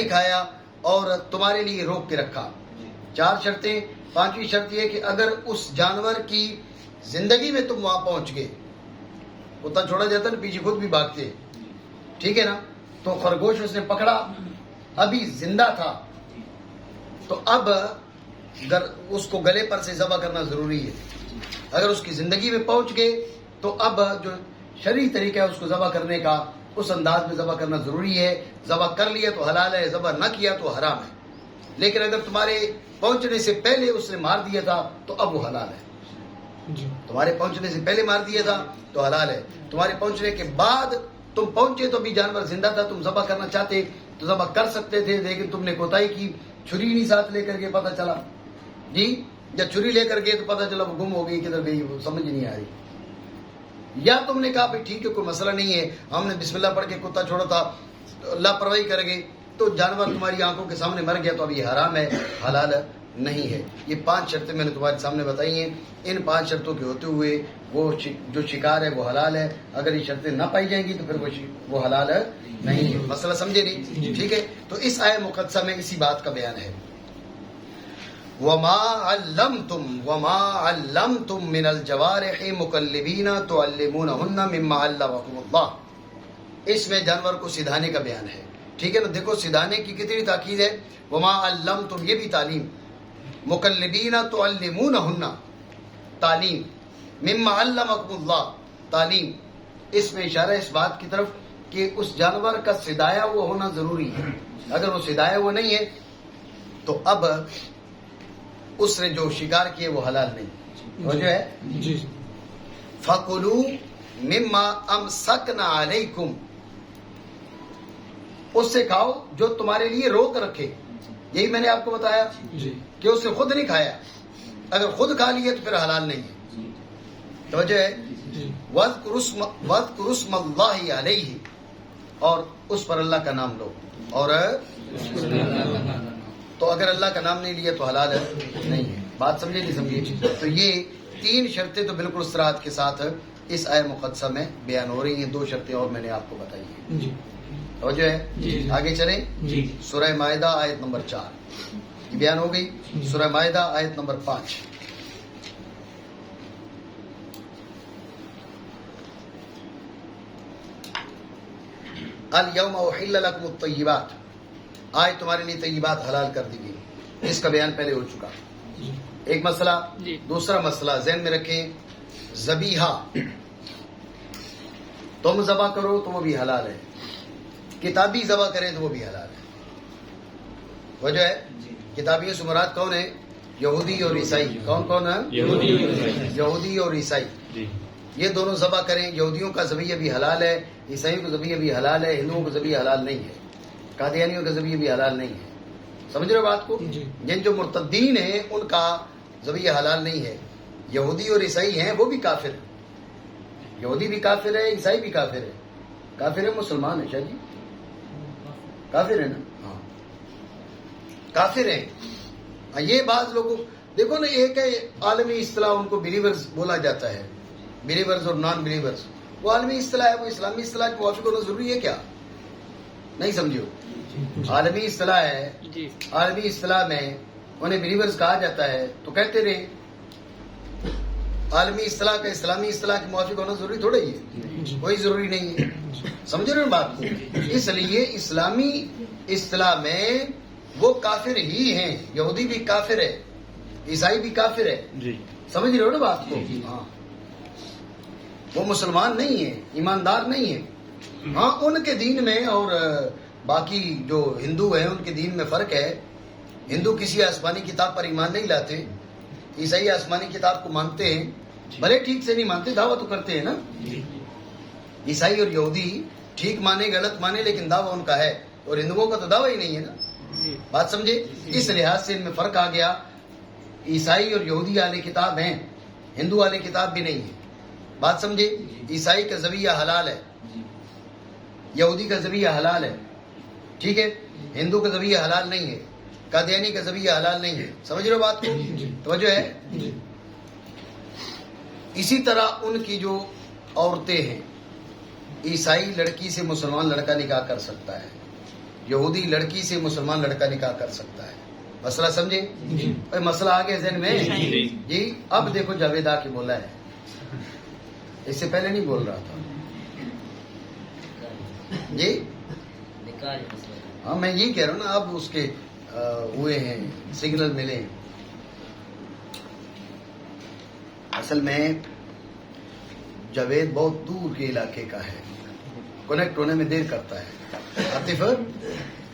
کھایا, اور تمہارے لیے روک کے رکھا. 4 شرطیں. 5ویں شرط یہ کہ اگر اس جانور کی زندگی میں تم وہاں پہنچ گئے, کتا چھوڑا جاتا نا پیچھے خود بھی بھاگتے, ٹھیک ہے نا, تو خرگوش اس نے پکڑا, ابھی زندہ تھا, تو اب اس کو گلے پر سے ذبح کرنا ضروری ہے. اگر اس کی زندگی میں پہنچ گئے تو اب جو شرعی طریقہ ہے اس کو ذبح کرنے کا, اس انداز میں ذبح کرنا ضروری ہے. ذبح کر لیا تو حلال ہے, ذبح نہ کیا تو حرام ہے. لیکن اگر تمہارے پہنچنے سے پہلے اس نے مار دیا تھا تو اب وہ حلال ہے. تمہارے پہنچنے سے پہلے مار دیا تھا تو حلال ہے. تمہارے پہنچنے کے بعد تم پہنچے تو بھی جانور زندہ تھا, تم ذبح کرنا چاہتے تو ذبح کر سکتے تھے, لیکن تم نے کوتاہی کی, چھری نہیں ساتھ لے کر کے, پتہ چلا جی جب چھری لے کر گئے تو پتہ چلا وہ گم ہو گئی, کدھر گئی وہ سمجھ نہیں آ رہی. یا تم نے کہا بھائی ٹھیک ہے کوئی مسئلہ نہیں ہے, ہم نے بسم اللہ پڑھ کے کتا چھوڑا تھا, لاپرواہی کر گئے تو جانور تمہاری آنکھوں کے سامنے مر گیا, تو اب یہ حرام ہے, حلال نہیں ہے. یہ 5 شرطیں میں نے تمہارے سامنے بتائی ہیں. ان 5 شرطوں کے ہوتے ہوئے وہ جو شکار ہے وہ حلال ہے. اگر یہ شرطیں نہ پائی جائیں گی تو پھر وہ حلال نہیں ہے. مسئلہ سمجھے نہیں؟ ٹھیک ہے. تو اس آیت مقدسہ میں اسی بات کا بیان ہے. وما علمتم من الجوارح مکلبین تعلمونہن مما علمکم اللہ. اس میں جانور کو سدھانے کا بیان ہے. ٹھیک ہے نا. دیکھو سدھانے کی کتنی تاکید ہے. وما علمتم, یہ بھی تعلیم. مکلبین تعلمونہن, تعلیم. مما علمکم اللہ, تعلیم. اس میں اشارہ اس بات کی طرف کہ اس جانور کا سدھایا ہوا ہونا ضروری ہے. اگر وہ سدھایا ہوا نہیں ہے تو اب اس نے جو شکار کیے وہ حلال نہیں. وہ جو ہے فَكُلُوا مِمَّا أَمْسَكْنَا عَلَيْكُمْ, اس سے کھاؤ جو تمہارے لیے روک رکھے. یہی میں نے آپ کو بتایا کہ اس نے خود نہیں کھایا. اگر خود کھا لیا تو پھر حلال نہیں ہے. توجہ ہے. وَاذْكُرُوا اسْمَ اللَّهِ عَلَيْهِ, اور اس پر اللہ کا نام لو. اور تو اگر اللہ کا نام نہیں لیا تو حلال نہیں ہے. بات سمجھے نہیں سمجھے؟ تو یہ 3 شرطیں تو بالکل صراحت کے ساتھ اس آیت مقدسہ میں بیان ہو رہی ہیں. 2 شرطیں اور میں نے آپ کو بتائی ہیں. توجہ ہے. آگے چلیں. سورہ مائدہ آیت نمبر 4 یہ بیان ہو گئی. سورہ مائدہ آیت نمبر 5. اليوم احل لكم الطیبات, آج تمہارے لیے طیبات حلال کر دی گئی. اس کا بیان پہلے ہو چکا. ایک مسئلہ. دوسرا مسئلہ ذہن میں رکھیں, ذبیحہ تم ذبح کرو تو وہ بھی حلال ہے, کتابی ذبح کریں تو وہ بھی حلال ہے. وجہ ہے کتابیوں سے مراد کون ہے؟ یہودی اور عیسائی. کون ہے؟ یہودی اور عیسائی. یہ دونوں ذبح کریں. یہودیوں کا ذبیحہ بھی حلال ہے, عیسائیوں کا ذبیحہ بھی حلال ہے, ہندوؤں کا ذبیحہ حلال نہیں ہے, قادیانیوں کا ذبیحہ بھی حلال نہیں ہے. سمجھ رہے ہو بات کو؟ جن جو مرتدین ہیں ان کا ذبیحہ حلال نہیں ہے. یہودی اور عیسائی ہیں وہ بھی کافر ہیں. یہودی بھی کافر ہے, عیسائی بھی کافر ہے. کافر ہے مسلمان ہے. شاہ جی کافر ہے نا؟ ہاں کافر ہیں. یہ بعض لوگوں دیکھو نا, ایک ہے عالمی اصطلاح, ان کو بلیورز بولا جاتا ہے, بلیورز اور نان بلیورز. وہ عالمی اصطلاح ہے, وہ اسلامی اصطلاح کے موافق ہونا ضروری ہے کیا؟ نہیں سمجھو. عالمی اصطلاح ہے, عالمی اصطلاح میں انہیں بلیورز کہا جاتا ہے تو کہتے رہے. عالمی اصطلاح کا اسلامی اصطلاح کے موافق ہونا ضروری تھوڑا ہی ہے, کوئی ضروری نہیں ہے. سمجھ رہے ہیں بات کو؟ اس لیے اسلامی اصطلاح میں وہ کافر ہی ہیں. یہودی بھی کافر ہے, عیسائی بھی کافر ہے. سمجھ رہے ہو نا بات کو؟ ہاں وہ مسلمان نہیں ہے, ایماندار نہیں ہے. ہاں ان کے دین میں اور باقی جو ہندو ہیں ان کے دین میں فرق ہے. ہندو کسی آسمانی کتاب پر ایمان نہیں لاتے, عیسائی آسمانی کتاب کو مانتے ہیں, بھلے ٹھیک سے نہیں مانتے, دعویٰ تو کرتے ہیں نا. عیسائی اور یہودی ٹھیک مانے غلط مانے لیکن دعویٰ ان کا ہے, اور ہندوؤں کا تو دعویٰ ہی نہیں ہے نا. بات سمجھے؟ اس لحاظ سے ان میں فرق آ گیا. عیسائی اور یہودی اہل کتاب ہیں, ہندو اہل کتاب بھی نہیں ہے. بات سمجھے؟ عیسائی کا ذبیحہ حلال ہے, یہودی کا ذبیحہ حلال ہے, ٹھیک ہے. ہندو کا ذبیحہ حلال نہیں ہے, قادیانی کا ذبیحہ حلال نہیں ہے. سمجھ رہے ہو بات کو؟ توجہ ہے. اسی طرح ان کی جو عورتیں ہیں, عیسائی لڑکی سے مسلمان لڑکا نکاح کر سکتا ہے, یہودی لڑکی سے مسلمان لڑکا نکاح کر سکتا ہے. مسئلہ سمجھے؟ مسئلہ آگے ذہن میں جی. اب دیکھو جاوید آ کے بولا ہے, اس سے پہلے نہیں بول رہا تھا جی. ہاں میں یہی کہہ رہا ہوں نا, اب اس کے ہوئے ہیں سگنل ملے. اصل میں جاوید بہت دور کے علاقے کا ہے, کنیکٹ ہونے میں دیر کرتا ہے. عاطف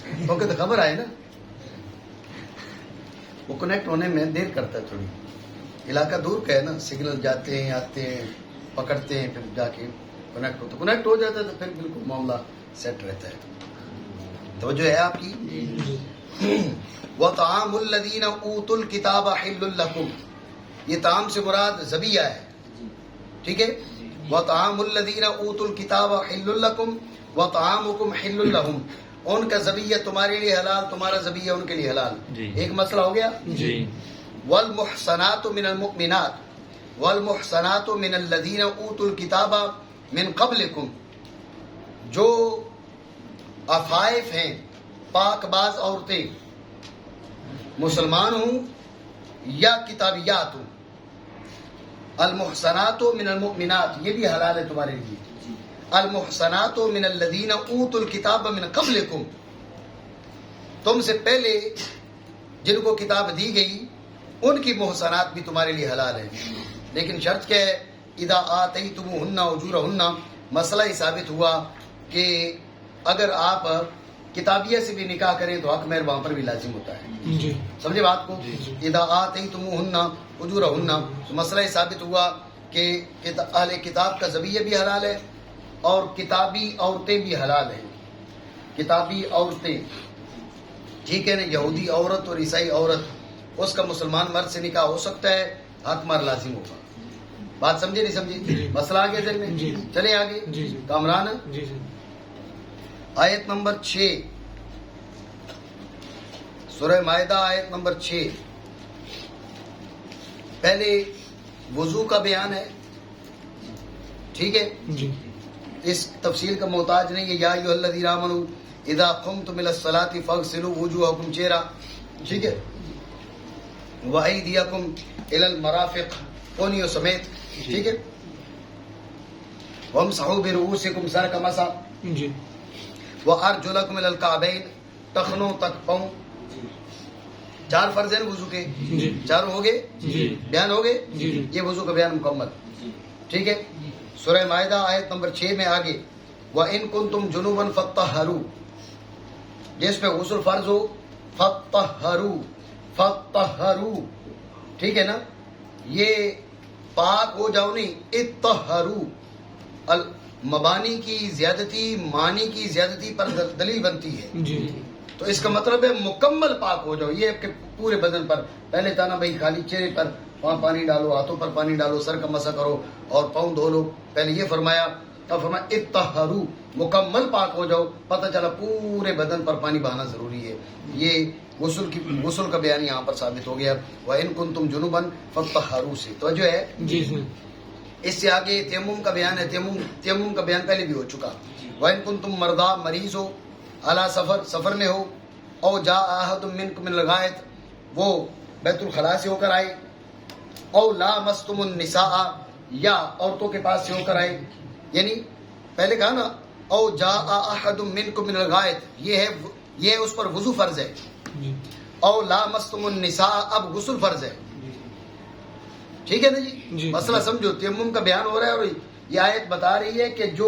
کیونکہ تو خبر آئے نا, وہ کنیکٹ ہونے میں دیر کرتا ہے تھوڑی. علاقہ دور کا ہے نا, سگنل جاتے ہیں آتے ہیں پکڑتے ہیں, پھر جا کے کنیکٹ ہو جاتا ہے تو پھر بالکل معاملہ سیٹ رہتا ہے. توجہ ہے آپ کی؟ وَطَعَامُ الَّذِينَ أُوتُوا الْكِتَابَ حِلٌّ لَكُمْ, یہ طعام سے مراد ذبیحہ ہے, ٹھیک ہے. وَطَعَامُ الَّذِينَ أُوتُوا الْكِتَابَ حِلٌّ لَكُمْ وَطَعَامُكُمْ حِلٌّ لَهُمْ, ان کا ذبیحہ تمہارے لیے حلال, تمہارا ذبیحہ ان کے لیے حلال. ایک مسئلہ ہو گیا. وَالْمُحْصَنَاتُ مِنَ الْمُؤْمِنَاتِ وَالْمُحْصَنَاتُ مِنَ الَّذِينَ أُوتُوا الْكِتَابَ مِنْ قَبْلِكُمْ, جو عفائف ہیں, پاک باز عورتیں, مسلمان ہوں یا کتابیات ہوں. المحصنات من المؤمنات, یہ بھی حلال ہے تمہارے لیے. المحصنات من الذین اوتوا الکتاب من قبلکم, تم سے پہلے جن کو کتاب دی گئی ان کی محصنات بھی تمہارے لیے حلال ہے. لیکن شرط کیا ہے؟ اذا آتیتموہن اجورہن, مسئلہ ہی ثابت ہوا کہ اگر آپ کتابیہ سے بھی نکاح کریں تو حق مہر وہاں پر بھی لازم ہوتا ہے. سمجھے بات کو؟ اذا آتیتموہن اجورہن, تو مسئلہ ہی ثابت ہوا کہ اہل کتاب کا ذبیحہ بھی حلال ہے اور کتابی عورتیں بھی حلال ہیں. کتابی عورتیں, ٹھیک ہے نا, یہودی عورت اور عیسائی عورت, اس کا مسلمان مرد سے نکاح ہو سکتا ہے, حق مہر لازم ہوگا. بات سمجھے نہیں سمجھے؟ مسئلہ آگے ذہن میں. چلے آگے. کامران آیت نمبر 6, سورہ مائدہ آیت نمبر 6. پہلے وضو کا بیان ہے, ٹھیک ہے, اس تفصیل کا محتاج نہیں ہے. یا ایھا الذین آمنوا اذا قمتم الى الصلاۃ فاغسلوا وجوہکم, چہرہ, ٹھیک ہے, وایدیکم الى المرافق, کونیوں سمیت, ٹھیک ہے, وامسحوا برؤوسکم, سر کا مسح, وارجلکم الى الکعبین, ٹخنوں تک پاؤں. 4 فرض ہیں وضو کے, چاروں ہو گئے, بیان ہو گئے. یہ وضو کا بیان مکمل, ٹھیک ہے. سورہ مائدہ آیت نمبر 6 میں آگے وَإِن كُنتُمْ جُنُوبًا فَطَّهَّرُوا, جس پہ غسل فرض ہو, فَطَّهَّرُوا, ٹھیک ہے نا, یہ پاک ہو جاؤ نہیں, اطہروا, مبانی کی زیادتی معنی کی زیادتی پر دلیل بنتی ہے. تو اس کا مطلب ہے مکمل پاک ہو جاؤ, یہ کہ پورے بدن پر. پہلے تھا نا بھائی خالی چہرے پر وہاں پانی ڈالو, ہاتھوں پر پانی ڈالو, سر کا مسح کرو اور پاؤں دھو لو. پہلے یہ فرمایا, تب فرمایا اطہروا, مکمل پاک ہو جاؤ. پتہ چلا پورے بدن پر پانی بہانا ضروری ہے. یہ غسل کا بیان یہاں پر ثابت ہو گیا. وَإِن كُنتُمْ جُنُوبًا فَطَّهَّرُوا سے توجہ ہے. اس سے آگے تیمم کا بیان ہے. تیمم کا بیان پہلے بھی ہو چکا. وَإِن كُنتُمْ مَرْضَىٰ, مریض ہو, علی سفر میں ہو, او جاء احد منکم من الغائط, وہ بیت الخلاء سے ہو کر آئے, او لامستم النساء, یا عورتوں کے پاس سے ہو کر آئے. یعنی پہلے کہا نا او جاء احد منکم من الغائط, یہ اس پر وضو فرض ہے. او لامستم النساء, اب غسل فرض ہے. ٹھیک ہے نا جی؟ مسئلہ سمجھو, تیمم کا بیان ہو رہا ہے اور یہ آیت بتا رہی ہے کہ جو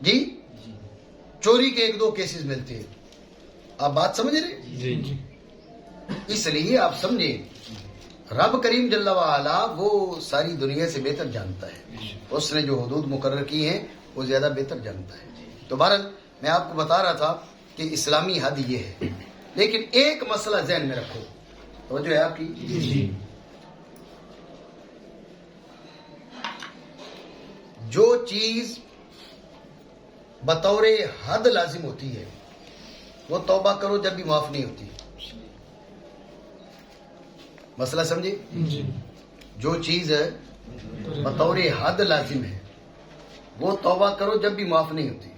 جی چوری کے 1-2 کیسز ملتے ہیں. آپ بات سمجھ رہے؟ جی اس لیے آپ سمجھیں رب کریم جل وعلا وہ ساری دنیا سے بہتر جانتا ہے. اس نے جو حدود مقرر کی ہیں وہ زیادہ بہتر جانتا ہے. تو بہرحال میں آپ کو بتا رہا تھا کہ اسلامی حد یہ ہے. لیکن ایک مسئلہ ذہن میں رکھو، توجہ ہے آپ کی. جی جو چیز بطور حد لازم ہوتی ہے وہ توبہ کرو جب بھی معاف نہیں ہوتی. مسئلہ سمجھے؟ جی جو چیز بطور حد لازم ہے وہ توبہ کرو جب بھی معاف نہیں ہوتی.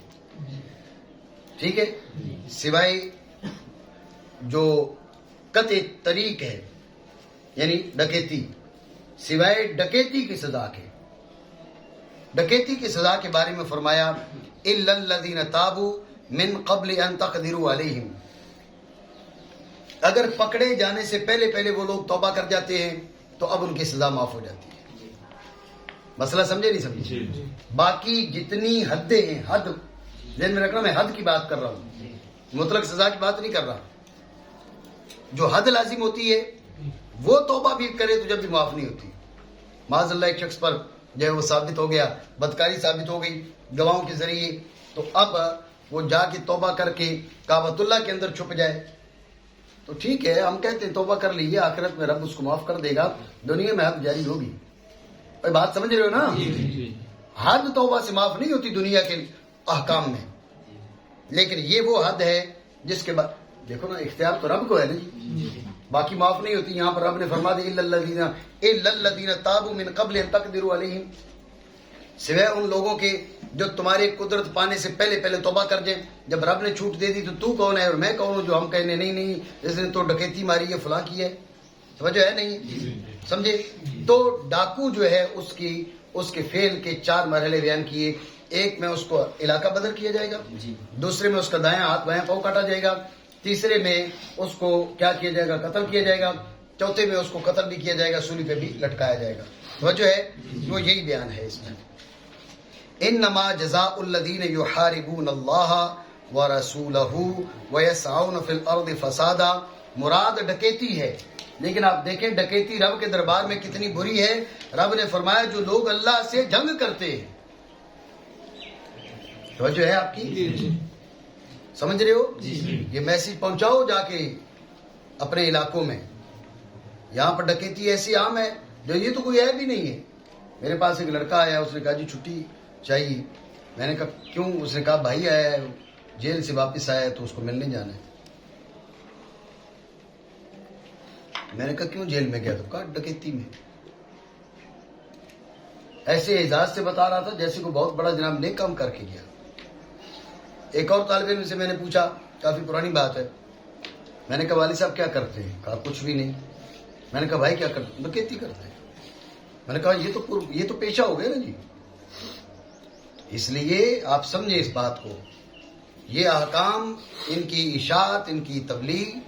ٹھیک ہے؟ سوائے جو قطع طریق ہے یعنی ڈکیتی، سوائے ڈکیتی کی سزا کے. ڈکیتی کی سزا کے بارے میں فرمایا الا الذین تابوا من قبل ان تقدروا علیہم. اگر پکڑے جانے سے پہلے پہلے وہ لوگ توبہ کر جاتے ہیں تو اب ان کی سزا معاف ہو جاتی ہے. مسئلہ سمجھے نہیں سمجھے؟ باقی جتنی حدیں ہیں، حد ذہن میں رکھنا، میں حد کی بات کر رہا ہوں، مطلق سزا کی بات نہیں کر رہا. جو حد لازم ہوتی ہے وہ توبہ بھی کرے تو جب بھی معاف نہیں ہوتی. معاذ اللہ ایک شخص پر جو ہے وہ ثابت ہو گیا، بدکاری ثابت ہو گئی گواہوں کے ذریعے، تو اب وہ جا کے توبہ کر کے کعبۃ اللہ کے اندر چھپ جائے تو ٹھیک ہے، ہم کہتے ہیں توبہ کر لیجیے، آخرت میں رب اس کو معاف کر دے گا، دنیا میں حد جاری ہوگی. بھائی بات سمجھ رہے ہو نا؟ حد توبہ سے معاف نہیں ہوتی دنیا کے احکام میں، لیکن یہ وہ حد ہے جس کے بعد دیکھو نا اختیار تو رب کو ہے نا جی، باقی معاف نہیں ہوتی. یہاں پر رب نے فرما دی الا الذین تابوا من قبل ان تقدروا علیہم، سوائے ان لوگوں کے جو تمہاری قدرت پانے سے پہلے پہلے توبہ کر جائیں. جب رب نے چھوٹ دے دی تو کون ہے اور میں کون ہوں جو ہم کہنے نہیں اس نے تو ڈکیتی ماری ہے، فلاں کی ہے. توجہ ہے نہیں؟ سمجھے؟ تو ڈاکو جو ہے اس کے فعل کے 4 مرحلے بیان کیے. ایک میں اس کو علاقہ بدل کیا جائے گا، دوسرے میں اس کا دایاں ہاتھ بایاں پاؤں کاٹا جائے گا، تیسرے میں اس کو کیا کیا جائے گا؟ قتل کیا جائے گا، چوتھے میں اس کو قتل بھی کیا جائے گا، سولی پہ بھی لٹکایا جائے گا. توجہ ہے؟ وہ یہی بیان ہے اس میں. انما جزاء الذین یحاربون اللہ ورسولہ ویسعون فی الارض فسادا. مراد ڈکیتی ہے، لیکن آپ دیکھیں ڈکیتی رب کے دربار میں کتنی بری ہے. رب نے فرمایا جو لوگ اللہ سے جنگ کرتے ہیں. توجہ ہے آپ کی؟ سمجھ رہے ہو؟ یہ میسج پہنچاؤ جا کے اپنے علاقوں میں. یہاں پر ڈکیتی ایسی عام ہے جو یہ تو کوئی عیب بھی نہیں ہے. میرے پاس ایک لڑکا آیا، اس نے کہا جی چھٹی چاہیے. میں نے کہا کیوں؟ اس نے کہا بھائی آیا ہے، جیل سے واپس آیا ہے تو اس کو ملنے جانا ہے. میں نے کہا کیوں جیل میں گیا؟ تو کہا ڈکیتی میں. ایسے اعزاز سے بتا رہا تھا جیسے کوئی بہت بڑا جناب نیک کام کر کے گیا. ایک اور طالب علم سے میں نے پوچھا، کافی پرانی بات ہے، میں نے کہا والد صاحب کیا کرتے ہیں؟ کہا کچھ بھی نہیں. میں نے کہا بھائی کیا کرتے ہیں؟ ڈکیتی کرتے ہیں. میں نے کہا یہ تو پیشہ ہو گیا نا جی. اس لیے آپ سمجھیں اس بات کو، یہ احکام، ان کی اشاعت، ان کی تبلیغ،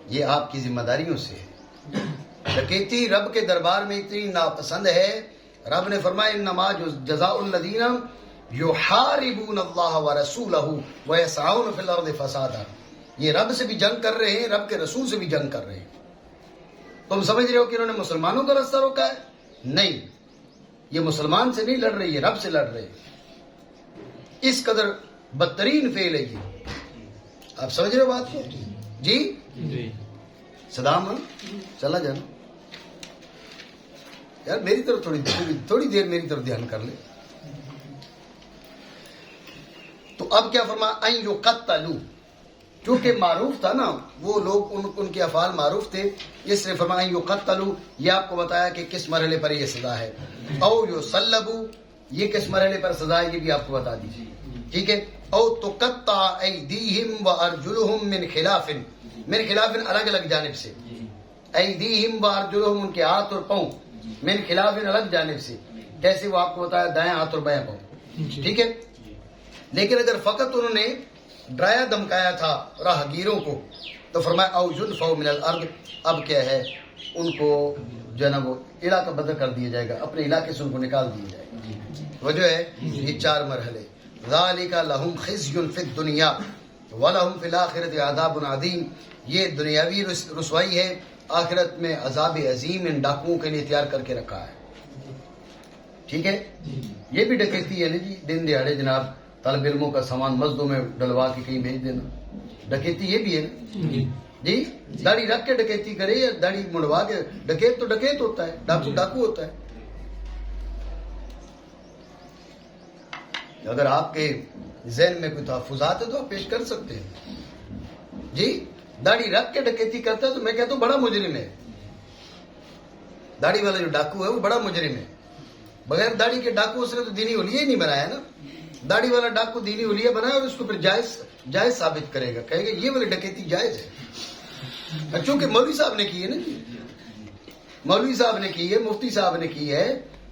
یہ آپ کی ذمہ داریوں سے ہے. ڈکیتی رب کے دربار میں اتنی ناپسند ہے. رب نے فرمایا انما جزاء الذین یحاربون اللہ ورسولہ ویسعون فی الارض فسادا. یہ رب سے بھی جنگ کر رہے ہیں، رب کے رسول سے بھی جنگ کر رہے ہیں. تم سمجھ رہے ہو کہ انہوں نے مسلمانوں کا راستہ روکا ہے؟ نہیں، یہ مسلمان سے نہیں لڑ رہی ہے، رب سے لڑ رہے ہیں. اس قدر بدترین فعل ہے یہ. آپ سمجھ رہے ہو بات کو؟ جی صدام چلا جانا یار، میری طرف تھوڑی دیر میری طرف دھیان کر لے. تو اب کیا فرما ان یقتلوا، چونکہ معروف تھا نا وہ لوگ، ان کے افعال معروف تھے، اس لیے فرما ان یقتلوا. یہ آپ کو بتایا کہ کس مرحلے پر یہ سزا ہے. او یصلبوا، یہ کس مرحلے پر سزا ہے یہ بھی آپ کو بتا دیجیے. ٹھیک ہے. او تقطع ایدیہم وارجلہم من خلاف الگ الگ جانب سے. ایدیہم وارجلہم، ان کے ہاتھ اور پاؤں، من خلاف الگ جانب سے. جیسے وہ آپ کو بتایا دایاں ہاتھ اور بایاں پاؤں. ٹھیک ہے. لیکن اگر فقط انہوں نے ڈرایا دمکایا تھا راہگیروں کو تو فرمایا او ينفوا من الارض. اب کیا ہے، ان کو جو ہے نا وہ علاقہ بدل کر دیا جائے گا، اپنے علاقے سے ان کو نکال دیا جائے گا. وجہ ہے یہ 4 مرحلے. ذالک لہم خزی فی الدنیا ولہم فی الآخرۃ عذاب عظیم. یہ دنیاوی رسوائی ہے، آخرت میں عذاب عظیم ان ڈاکوؤں کے لیے تیار کر کے رکھا ہے. ٹھیک ہے، یہ بھی ڈکیتی ہے نا جی، دن دیہڑے جناب طالب علموں کا سامان مسجدوں میں ڈلوا کے کہیں بھیج دینا، ڈکیتی یہ بھی ہے نا جی. داڑھی رکھ کے ڈکیتی کرے یا داڑھی منڈوا کے، ڈکیت تو ڈکیت ہوتا ہے، ڈاکو ڈاکو ہوتا ہے. اگر آپ کے ذہن میں کوئی تحفظات ہے تو آپ پیش کر سکتے ہیں جی. داڑھی رکھ کے ڈکیتی کرتا ہے تو میں کہتا ہوں بڑا مجرم ہے. داڑھی والا جو ڈاکو ہے وہ بڑا مجرم ہے. بغیر داڑھی کے ڈاکو اس نے تو دینی حلیہ ہی نہیں بنایا نا. داڑھی والا ڈاکو دینی حلیہ بنایا اور اس کو پھر جائز ثابت کرے گا، کہے گا یہ والی ڈکیتی جائز ہے. چونکہ مولوی صاحب نے کی ہے نا جی، مولوی صاحب نے کی ہے، مفتی صاحب نے کی ہے،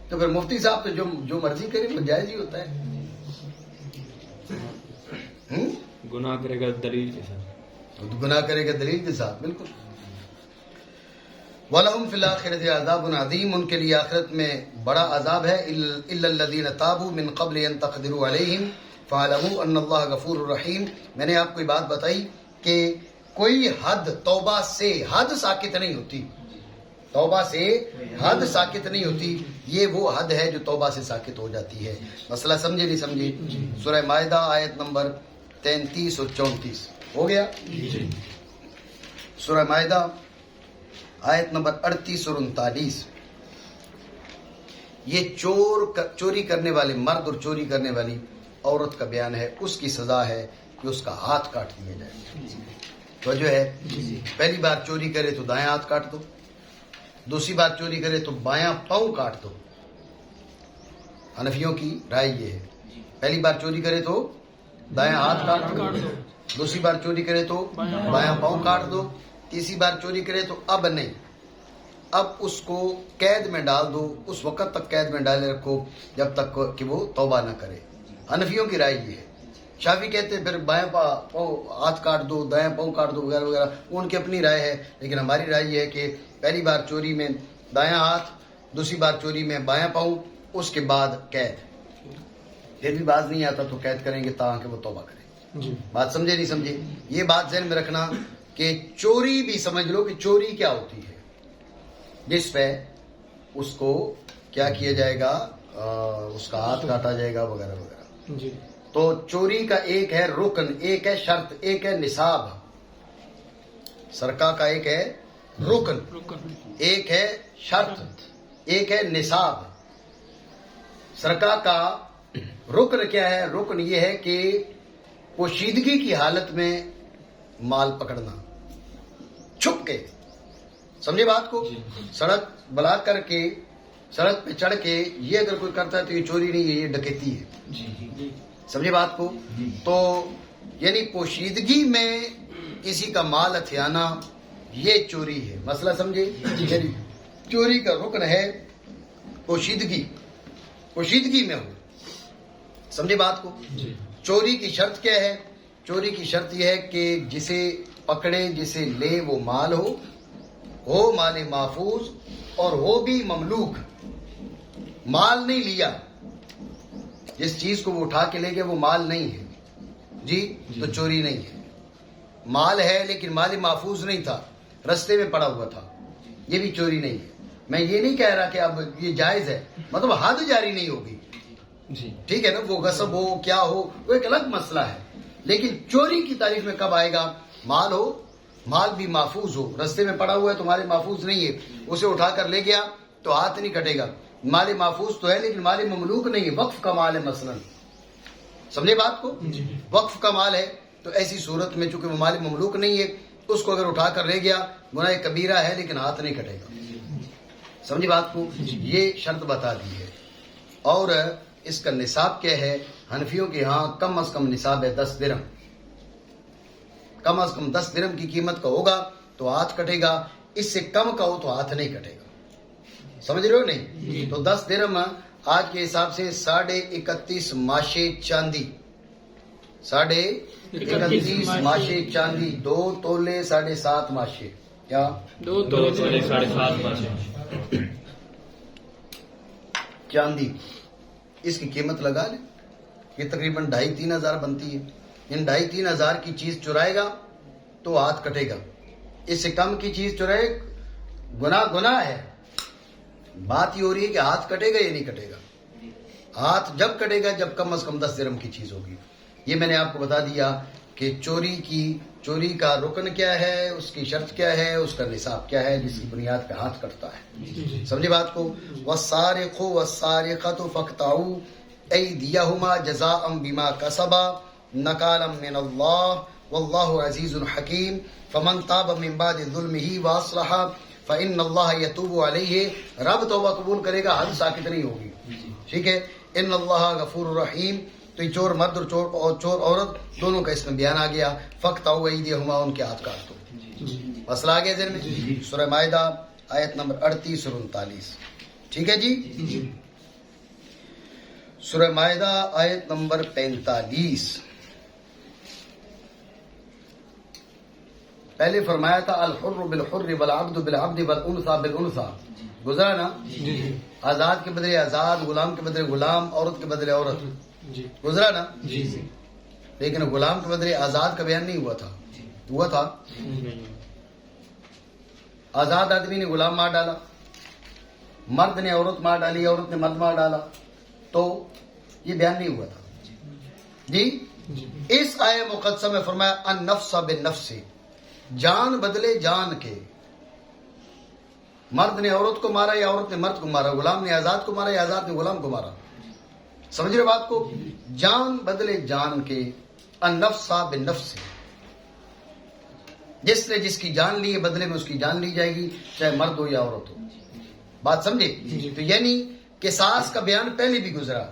تو پھر مفتی صاحب تو جو مرضی کرے وہ جائز ہی ہوتا ہے. گناہ کرے گا دلیل کے ساتھ، گناہ کرے گا دلیل کے ساتھ، بالکل. وَلَهُمْ فِي الْآخِرَةِ عَذَابٌ عَظِيمٌ، ان کے لیے آخرت میں بڑا عذاب ہے. إِلَّا الَّذِينَ تَابُوا مِن قَبْلِ أَن تَقْدِرُوا عَلَيْهِمْ فَاعْلَمُوا أَنَّ اللَّهَ غَفُورٌ رَحِيمٌ. میں نے آپ کو یہ بات بتائی کہ کوئی حد توبہ سے حد ساکت نہیں ہوتی، توبہ سے حد ساکت نہیں ہوتی. یہ وہ حد ہے جو توبہ سے ساکت ہو جاتی ہے. مسئلہ سمجھے نہیں سمجھے؟ سورہ مائدہ آیت نمبر 33 اور 34 ہو گیا. سورہ مائدہ آیت نمبر 38 اور 39. یہ چوری کرنے والے مرد اور چوری کرنے والی عورت کا بیان ہے. اس کی سزا ہے کہ اس کا ہاتھ کاٹ دیا جائے. تو جو ہے پہلی بار چوری کرے تو دائیں ہاتھ کاٹ دو، دوسری بار چوری کرے تو بایاں پاؤں کاٹ دو. حنفیوں کی رائے یہ ہے، پہلی بار چوری کرے تو دائیں ہاتھ کاٹ دو، دوسری بار چوری کرے تو بایاں پاؤں کاٹ دو، تیسری بار چوری کرے تو اب نہیں، اب اس کو قید میں ڈال دو. اس وقت تک قید میں ڈالے رکھو جب تک کہ وہ توبہ نہ کرے. حنفیوں کی رائے یہ ہے. شافعی کہتے ہیں پھر بایاں پاؤں ہاتھ کاٹ دو، دائیں پاؤں کاٹ دو وغیرہ وغیرہ. ان کی اپنی رائے ہے، لیکن ہماری رائے یہ ہے کہ پہلی بار چوری میں دایاں ہاتھ، دوسری بار چوری میں بایاں پاؤں، اس کے بعد قید. پھر بھی باز نہیں آتا تو قید کریں گے تاکہ وہ توبہ کرے. بات سمجھے نہیں سمجھے؟ یہ بات ذہن میں رکھنا کہ چوری بھی سمجھ لو کہ چوری کیا ہوتی ہے، جس پہ اس کو کیا کیا جائے گا، اس کا ہاتھ کاٹا جائے گا وغیرہ وغیرہ. تو چوری کا ایک ہے رکن، ایک ہے شرط، ایک ہے نصاب. سرقہ کا ایک ہے رکن، ایک ہے شرط، ایک ہے نصاب. سرقہ کا رکن کیا ہے؟ رکن یہ ہے کہ پوشیدگی کی حالت میں مال پکڑنا، چھپ کے. سمجھے بات کو؟ سڑک بلاک کر کے، سڑک پہ چڑھ کے یہ اگر کوئی کرتا ہے تو یہ چوری نہیں ہے، یہ ڈکیتی ہے. سمجھے بات کو؟ تو یعنی پوشیدگی میں کسی کا مال ہتھیانا یہ چوری ہے. مسئلہ سمجھے؟ یعنی چوری کا رکن ہے پوشیدگی میں ہو. سمجھے بات کو؟ چوری کی شرط کیا ہے؟ چوری کی شرط یہ ہے کہ جسے پکڑے، جسے لے وہ مال ہو مال محفوظ اور ہو بھی مملوک. مال نہیں لیا، جس چیز کو وہ اٹھا کے لے گئے وہ مال نہیں ہے جی، تو چوری نہیں ہے. مال ہے لیکن مال محفوظ نہیں تھا، رستے میں پڑا ہوا تھا، یہ بھی چوری نہیں ہے. میں یہ نہیں کہہ رہا کہ اب یہ جائز ہے، مطلب حد جاری نہیں ہوگی. ٹھیک ہے نا، وہ غصب ہو کیا ہو وہ ایک الگ مسئلہ ہے. لیکن چوری کی تعریف میں کب آئے گا؟ مال ہو، مال بھی محفوظ ہو، رستے میں پڑا ہوا ہے تمہارے محفوظ نہیں ہے، اسے اٹھا کر لے گیا تو ہاتھ نہیں کٹے گا. مال محفوظ تو ہے لیکن مال مملوک نہیں ہے، وقف کا مال ہے مثلا. سمجھے بات کو؟ وقف کا مال ہے تو ایسی صورت میں چونکہ وہ مال مملوک نہیں ہے، اس کو اگر اٹھا کر لے گیا گناہ کبیرہ ہے لیکن ہاتھ نہیں کٹے گا. سمجھے بات کو؟ یہ شرط بتا دی ہے. اور اس کا نصاب کیا ہے؟ حنفیوں کے ہاں کم از کم نصاب ہے 10 درہم. کم از کم 10 درہم کی قیمت کا ہوگا تو ہاتھ کٹے گا، اس سے کم کا ہو تو ہاتھ نہیں کٹے گا. سمجھ رہے ہو نہیں؟ تو 10 درہم آج کے حساب سے 31.5 ماشے چاندی، 31.5 ماشے چاندی، 2 تولے 7.5 ماشے، کیا 2 تولے 7.5 ماشے چاندی. اس کی قیمت لگا لیں. یہ تقریباً 2,500-3 ہزار بنتی ہے. ان 2,500-3 ہزار کی چیز چرائے گا تو ہاتھ کٹے گا. اس سے کم کی چیز چرائے گناہ ہے. بات یہ ہو رہی ہے کہ ہاتھ کٹے گا یا نہیں کٹے گا. ہاتھ جب کٹے گا جب کم از کم 10 درہم کی چیز ہوگی. یہ میں نے آپ کو بتا دیا کہ چوری کا رکن کیا ہے, اس کی شرط کیا ہے, اس کا نصاب کیا ہے جس کی بنیاد پہ ہاتھ کٹتا ہے. سمجھے بات کو. والسارق والسارقۃ فاقطعوا ایدیہما جزاء بما کسبا نکالا من اللہ واللہ عزیز حکیم. فمن تاب من بعد ظلمہ واصلح فإن اللہ یتوب علیہ. رب توبہ قبول کرے گا, حد ساکت نہیں ہوگی. ٹھیک ہے. ان اللہ غفور رحیم. تو یہ چور مرد اور چور عورت دونوں کا اس میں بیان آ گیا. فاقطعوا ایدیہما, ان کے ہاتھ کاٹ دو. مسئلہ آ گیا ذہن میں. سورہ مائدہ آیت نمبر 38 اور 39. ٹھیک ہے جی. سورہ مائدہ آیت نمبر 45. پہلے فرمایا تھا الحر بالحر والعبد بالعبد والانثى بالانثى. گزرا نا. آزاد کے بدلے آزاد, غلام کے بدلے غلام, عورت کے بدلے عورت. گزرا نا. لیکن غلام کے بدلے آزاد کا بیان نہیں ہوا تھا. ہوا تھا آزاد آدمی نے غلام مار ڈالا, مرد نے عورت مار ڈالی, عورت نے مرد مار ڈالا, تو یہ بیان نہیں ہوا تھا جی. اس آیہ مقدسہ میں فرمایا النفس بالنفس, جان بدلے جان کے. مرد نے عورت کو مارا یا عورت نے مرد کو مارا, غلام نے آزاد کو مارا یا آزاد نے غلام کو مارا. سمجھ رہے بات کو. جان بدلے جان کے. النفس بالنفس, جس نے جس کی جان لی ہے بدلے میں اس کی جان لی جائے گی, چاہے مرد ہو یا عورت ہو. بات سمجھے. تو یعنی قصاص کا بیان پہلے بھی گزرا,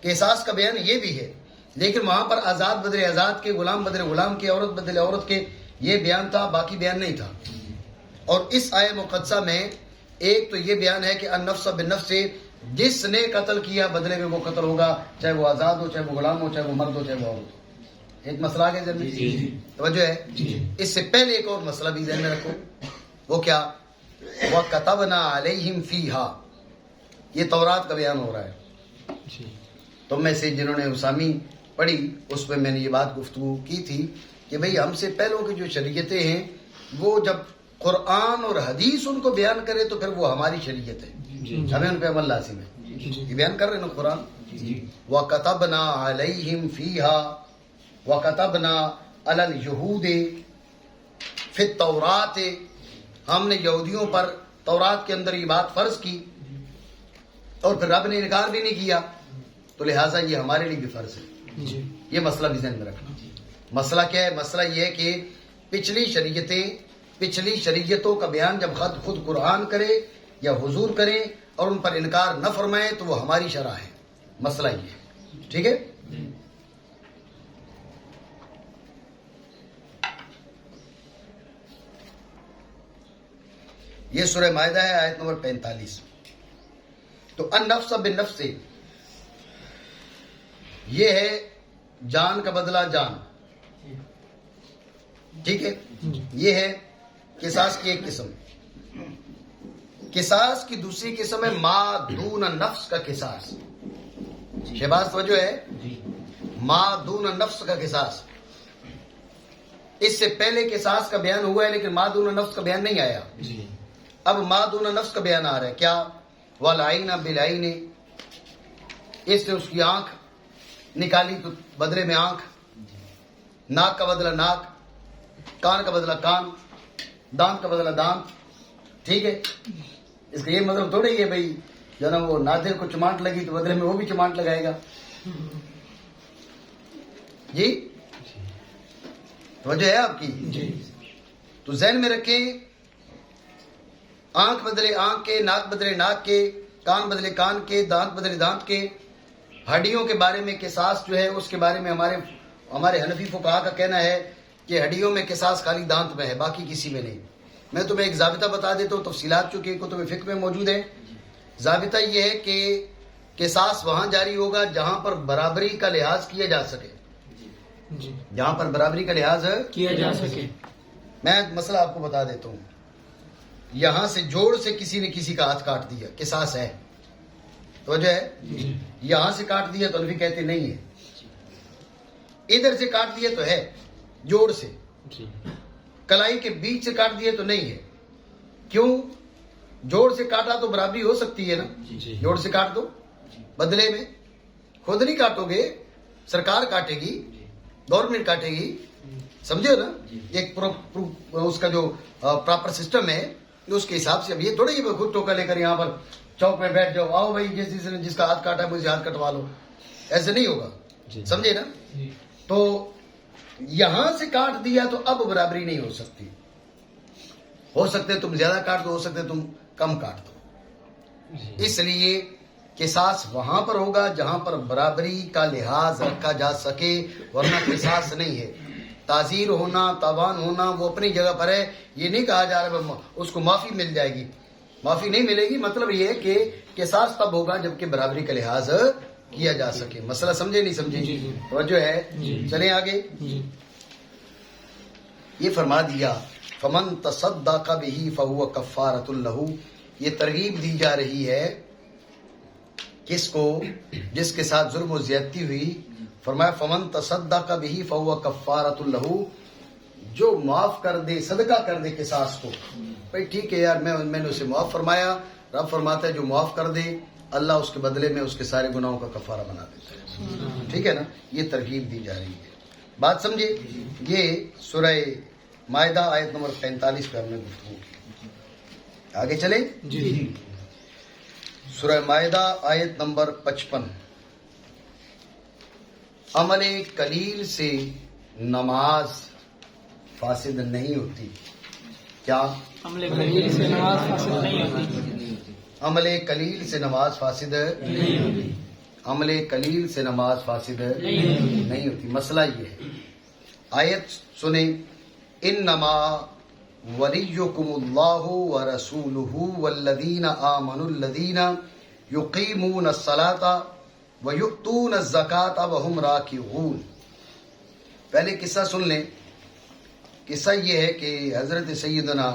قصاص کا بیان یہ بھی ہے, لیکن وہاں پر آزاد بدلے آزاد کے, غلام بدلے غلام کے, عورت بدلے عورت کے, یہ بیان تھا, باقی بیان نہیں تھا. اور اس آیہ مقدسہ میں ایک تو یہ بیان ہے کہ النفس بالنفس, جس نے قتل کیا بدلے میں وہ قتل ہوگا, چاہے وہ آزاد ہو, چاہے وہ غلام ہو, چاہے وہ مرد ہو, چاہے وہ عورت ہو. ایک مسئلہ آگے ذہن میں توجہ ہے. اس سے پہلے ایک اور مسئلہ بھی ذہن میں رکھو. وہ کیا؟ وَكَتَبْنَا عَلَيْهِمْ فِيهَا, یہ تورات کا بیان ہو رہا ہے. تم میں سے جنہوں نے اسامی پڑھی اس میں نے یہ بات گفتگو کی تھی کہ بھئی ہم سے پہلوں کی جو شریعتیں ہیں وہ جب قرآن اور حدیث ان کو بیان کرے تو پھر وہ ہماری شریعت ہے, ہمیں ان پہ عمل لازم ہے. یہ بیان کر رہے ہیں نا قرآن. وَكَتَبْنَا عَلَيْهِمْ فِيهَا وَكَتَبْنَا عَلَى الْيَهُودِ فِي التَّوْرَاتِ, ہم نے یہودیوں پر تورات کے اندر یہ بات فرض کی اور پھر رب نے انکار بھی نہیں کیا, تو لہٰذا یہ ہمارے لیے بھی فرض ہے. یہ مسئلہ بھی ذہن میں رکھنا. مسئلہ کیا ہے؟ مسئلہ یہ ہے کہ پچھلی شریعتوں کا بیان جب خود قرآن کرے یا حضور کریں اور ان پر انکار نہ فرمائیں تو وہ ہماری شرع ہے. مسئلہ یہ ہے. ٹھیک ہے. یہ سورہ مائدہ ہے آیت نمبر 45. تو النفس بالنفس یہ ہے جان کا بدلہ جان. ٹھیک ہے. یہ ہے قصاص کی ایک قسم. قصاص کی دوسری قسم ہے ما دون نفس کا قصاص. شہباز توجہ ہے. ما دون نفس کا قصاص, اس سے پہلے قصاص کا بیان ہوا ہے لیکن ما دون نفس کا بیان نہیں آیا. اب ما دون نفس کا بیان آ رہا ہے. کیا؟ والعین بالعین, اس نے اس کی آنکھ نکالی تو بدلے میں آنکھ, ناک کا بدلہ ناک, کان کا بدلہ کان, دانت کا بدلہ دانت. ٹھیک ہے. اس کا یہ مطلب تھوڑی ہے بھائی جو نا وہ نادر کو چمانٹ لگی تو بدلے میں وہ بھی چمانٹ لگائے گا. جی توجہ ہے آپ کی. تو ذہن میں رکھیں, آنکھ بدلے آنکھ کے, ناک بدلے ناک کے, کان بدلے کان کے, دانت بدلے دانت کے. ہڈیوں کے بارے میں قصاص جو ہے اس کے بارے میں ہمارے حنفی فقہا کا کہنا ہے کہ ہڈیوں میں قصاص خالی دانت میں ہے, باقی کسی میں نہیں. میں تمہیں ایک ضابطہ بتا دیتا ہوں, تفصیلات چونکہ کتب فقہ میں موجود ہیں. ضابطہ یہ ہے کہ قصاص وہاں جاری ہوگا جہاں پر برابری کا لحاظ کیا جا سکے. جہاں پر برابری کا لحاظ کیا جا سکے. میں مسئلہ آپ کو بتا دیتا ہوں. یہاں سے جوڑ سے کسی نے کسی کا ہاتھ کاٹ دیا, قصاص ہے. توجہ ہے. یہاں سے کاٹ دیا تو حنفی کہتے نہیں ہے. ادھر سے کاٹ دیے تو ہے جوڑ سے, جی کلائی کے بیچ سے کاٹ دیے تو نہیں ہے. کیوں؟ جوڑ سے کاٹا تو برابری ہو سکتی ہے نا, جی جوڑ سے کاٹ دو. بدلے میں خود نہیں کاٹو گے, سرکار کاٹے گی, گورنمنٹ کاٹے گی, سمجھے نا. ایک اس کا جو پراپر سسٹم ہے اس کے حساب سے. اب یہ تھوڑا ہی خود ٹوکا لے کر یہاں پر چوک میں بیٹھ جاؤ, آؤ بھائی جس کا ہاتھ کاٹا ہے مجھے ہاتھ کٹوا لو, ایسے نہیں ہوگا. سمجھے نا. تو یہاں سے کاٹ دیا تو اب برابری نہیں ہو سکتی. ہو سکتے تم زیادہ کاٹ دو, ہو سکتے تم کم کاٹ دو. اس لیے قصاص وہاں پر ہوگا جہاں پر برابری کا لحاظ رکھا جا سکے, ورنہ قصاص نہیں ہے. تعزیر ہونا, تاوان ہونا وہ اپنی جگہ پر ہے. یہ نہیں کہا جا رہا اس کو معافی مل جائے گی, معافی نہیں ملے گی. مطلب یہ ہے کہ قصاص تب ہوگا جبکہ برابری کا لحاظ کیا جا سکے. مسئلہ سمجھے نہیں سمجھے؟ توجہ ہے. چلیں آگے. یہ فرما دیا فمن تصدق به فهو کفارۃ له. یہ ترغیب دی جا رہی ہے کس کو؟ جس کے ساتھ ظلم و زیادتی ہوئی. فرمایا فمن تصدق به فهو کفارۃ له, جو معاف کر دے, صدقہ کر دے قصاص کو. بھائی ٹھیک ہے یار, میں نے اسے معاف فرمایا. رب فرماتا ہے جو معاف کر دے اللہ اس کے بدلے میں اس کے سارے گناہوں کا کفارہ بنا دیتا ہے. ٹھیک ہے نا. یہ ترغیب دی جا رہی ہے. بات سمجھے؟ یہ سورہ مائدہ آیت نمبر 45 پہ ہم نے گفتگو کی. آگے چلیں. سورہ مائدہ آیت نمبر 55. عمل قلیل سے نماز فاسد نہیں ہوتی. کیا؟ عمل قلیل سے نماز فاسد نہیں ہوتی. عمل قلیل سے نماز فاسد نہیں ہوتی. عمل قلیل سے نماز فاسد نہیں ہوتی. مسئلہ یہ ہے, آیت سنیں. انما ولیکم اللہ ورسولہ والذین آمنوا الذین یقیمون الصلاۃ ویؤتون الزکاۃ وہم راکعون. پہلے قصہ سن لیں. قصہ یہ ہے کہ حضرت سیدنا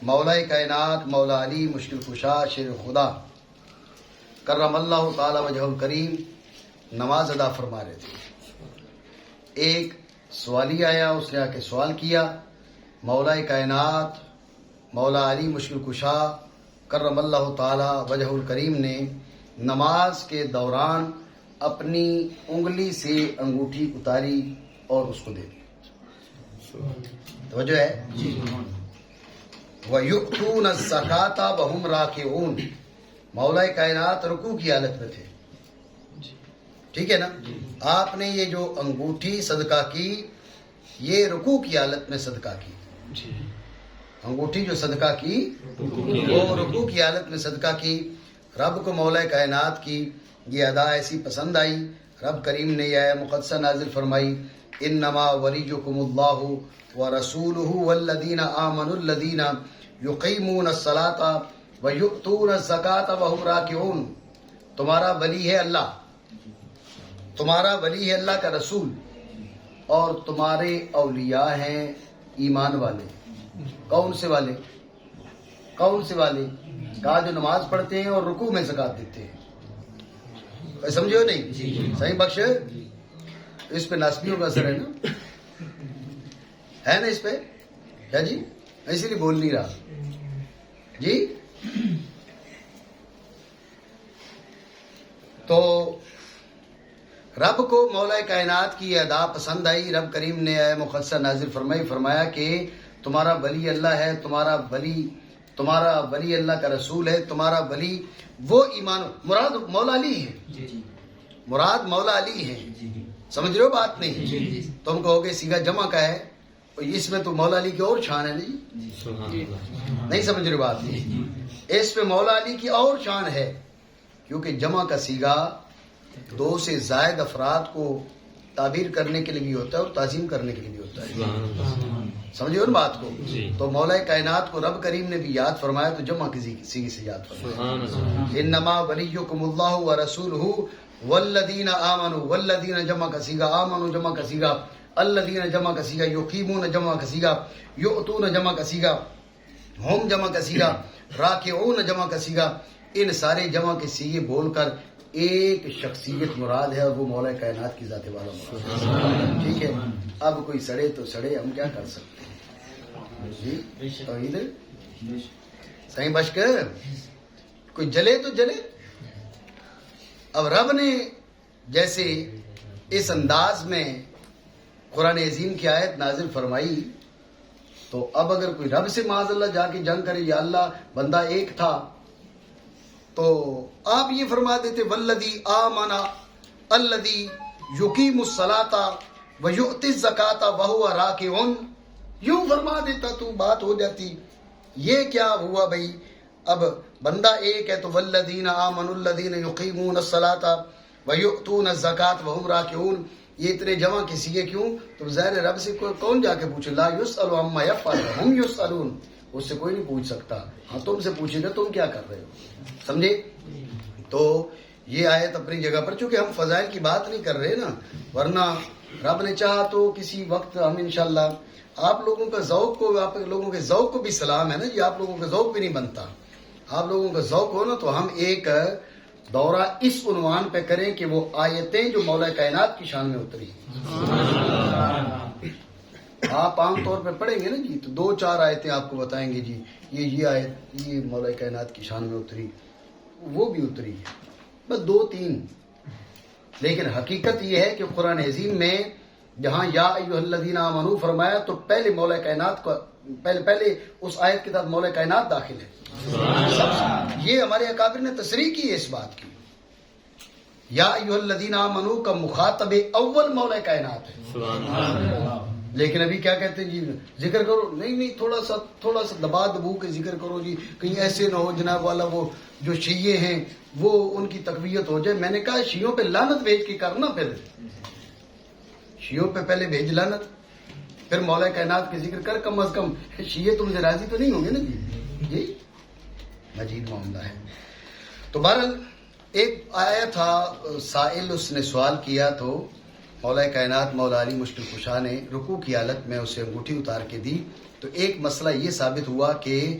مولا کائنات مولا علی مشکل کشا شیر خدا کرم اللہ تعالی وجہ الکریم نماز ادا فرما رہے تھے. ایک سوالی آیا, اس نے آ کے سوال کیا. مولا کائنات مولا علی مشکل کشا کرم اللہ تعالی وجہ الکریم نے نماز کے دوران اپنی انگلی سے انگوٹھی اتاری اور اس کو دے دی. توجہ ہے. وَيُؤْتُونَ الزَّكَاةَ وَهُمْ رَاكِعُونَ. مولا کائنات رکوع کی حالت میں تھے. ٹھیک ہے نا. آپ نے یہ جو انگوٹھی صدقہ کی, یہ رکوع کی حالت میں صدقہ کی. انگوٹھی جو صدقہ کی وہ رکوع کی حالت میں صدقہ کی. رب کو مولا کائنات کی یہ ادا ایسی پسند آئی, رب کریم نے یہ مقدسہ نازل فرمائی. انما ولیکم اللہ ورسولہ والذین آمنوا الذین یقیمون الصلاۃ ویؤتون الزکاۃ وہم راکعون. تمہارا ولی ہے اللہ, تمہارا ولی ہے اللہ کا رسول, اور تمہارے اولیاء ہیں ایمان والے. کون سے والے؟ کون سے والے؟ کہا جو نماز پڑھتے ہیں اور رکوع میں زکات دیتے ہیں. سمجھو نہیں؟ صحیح بخش. اس پہ ناسبیوں کا اثر ہے نا, ہے نا اس پہ. کیا جی؟ اسی لیے بول نہیں رہا جی. تو رب کو مولا کائنات کی ادا پسند آئی. رب کریم نے مقدسہ نازل فرمایا کہ تمہارا ولی اللہ ہے, تمہارا ولی اللہ کا رسول ہے, تمہارا ولی وہ ایمان. مراد مولا علی ہے, مراد مولا علی ہے. سمجھ رہے ہو بات نہیں؟ تم کہو گے سیگا جمع کا ہے, اس میں تو مولا علی کی اور شان ہے. نہیں سمجھ رہے بات نہیں. اس پہ مولا علی کی اور شان ہے, کیونکہ جمع کا سیگا دو سے زائد افراد کو تعبیر کرنے کے لیے بھی ہوتا ہے اور تعظیم کرنے کے لیے بھی ہوتا ہے. سمجھے ان بات کو؟ تو مولا کائنات کو رب کریم نے بھی یاد فرمایا تو جمع کی سیگے سے یاد فرمایا. انما ولیکم اللہ ورسولہ والذین آمنوا. والذین جمع کا سیگا, آمنوا جمع کا سیگا, الذین جمع کا سیگا, یقیمون جمع کا سیگا, یؤتون جمع کا سیگا, ہم جمع کا سیگا, راکعون جمع کا سیگا. ان سارے جمع کے سیگے بول کر ایک شخصیت مراد ہے اور وہ مولا کائنات کی ذات والا مراد ہے. ٹھیک ہے. اب کوئی سڑے تو سڑے, ہم کیا کر سکتے ہیں جی. توحید صحیح بش کر, کوئی جلے تو جلے. اب رب نے جیسے اس انداز میں قرآن عظیم کی آیت نازل فرمائی, تو اب اگر کوئی رب سے معاذ اللہ جا کے جنگ کرے, یا اللہ بندہ ایک تھا, تو آپ یہ فرما دیتے والذی آمنا الذی یقیم الصلاۃ ویؤتی الزکاۃ وہو راکع, یوں فرما دیتا تو بات ہو جاتی. یہ کیا ہوا بھائی؟ اب بندہ ایک ہے تو والذین آمنوا الذین یقیمون الصلاۃ ویؤتون الزکاۃ وہم راکعون, یہ اتنے جمع کسی ہے کیوں؟ تو ظاہر رب سے کون جا کے پوچھے؟ لا یسأل عما یفعل ہم یسألون, اس سے کوئی نہیں پوچھ سکتا. ہاں تم سے پوچھے گا تم کیا کر رہے ہو, سمجھے؟ تو یہ آیت اپنی جگہ پر, چونکہ ہم فضائل کی بات نہیں کر رہے نا, ورنہ رب نے چاہا تو کسی وقت ہم انشاءاللہ آپ لوگوں کا ذوق کو, آپ لوگوں کے ذوق کو بھی سلام ہے نا جی, آپ لوگوں کا ذوق بھی نہیں بنتا. آپ لوگوں کا ذوق ہو نا تو ہم ایک دورہ اس عنوان پہ کریں کہ وہ آیتیں جو مولا کائنات کی شان میں اتری. آپ عام طور پہ پڑھیں گے نا جی, تو 2-4 آیتیں آپ کو بتائیں گے جی, یہ آیت یہ مولا کائنات کی شان میں اتری, وہ بھی اتری ہے, بس 2-3. لیکن حقیقت یہ ہے کہ قرآن عظیم میں جہاں یا ایھا الذین آمنوا فرمایا تو پہلے مولا کائنات کو پہلے اس آیت کے ساتھ مولا کائنات داخل ہے. یہ ہمارے اکابر نے تصریح کی ہے اس بات کی. یا ایھا الذین آمنوا کا مخاطب اول مولا کائنات ہے. لیکن ابھی کیا کہتے ہیں جی, ذکر کرو, نہیں تھوڑا سا دبا دبو کے ذکر کرو جی, کہیں ایسے نہ ہو جناب والا وہ جو شیعے ہیں وہ ان کی تقویت ہو جائے. میں نے کہا شیعوں پہ لعنت بھیج کے کرنا, پھر شیعوں پہ پہلے بھیج لعنت, پھر مولا کائنات کے ذکر کر. کم از کم شیعے تم سے راضی تو نہیں ہوں گے نا جی, یہ عجیب معاملہ ہے. تو بہرحال ایک آیا تھا سائل, اس نے سوال کیا تو مولا کائنات مولا علی مشکل کشا نے رکوع کی حالت میں اسے انگوٹھی اتار کے دی. تو ایک مسئلہ یہ ثابت ہوا کہ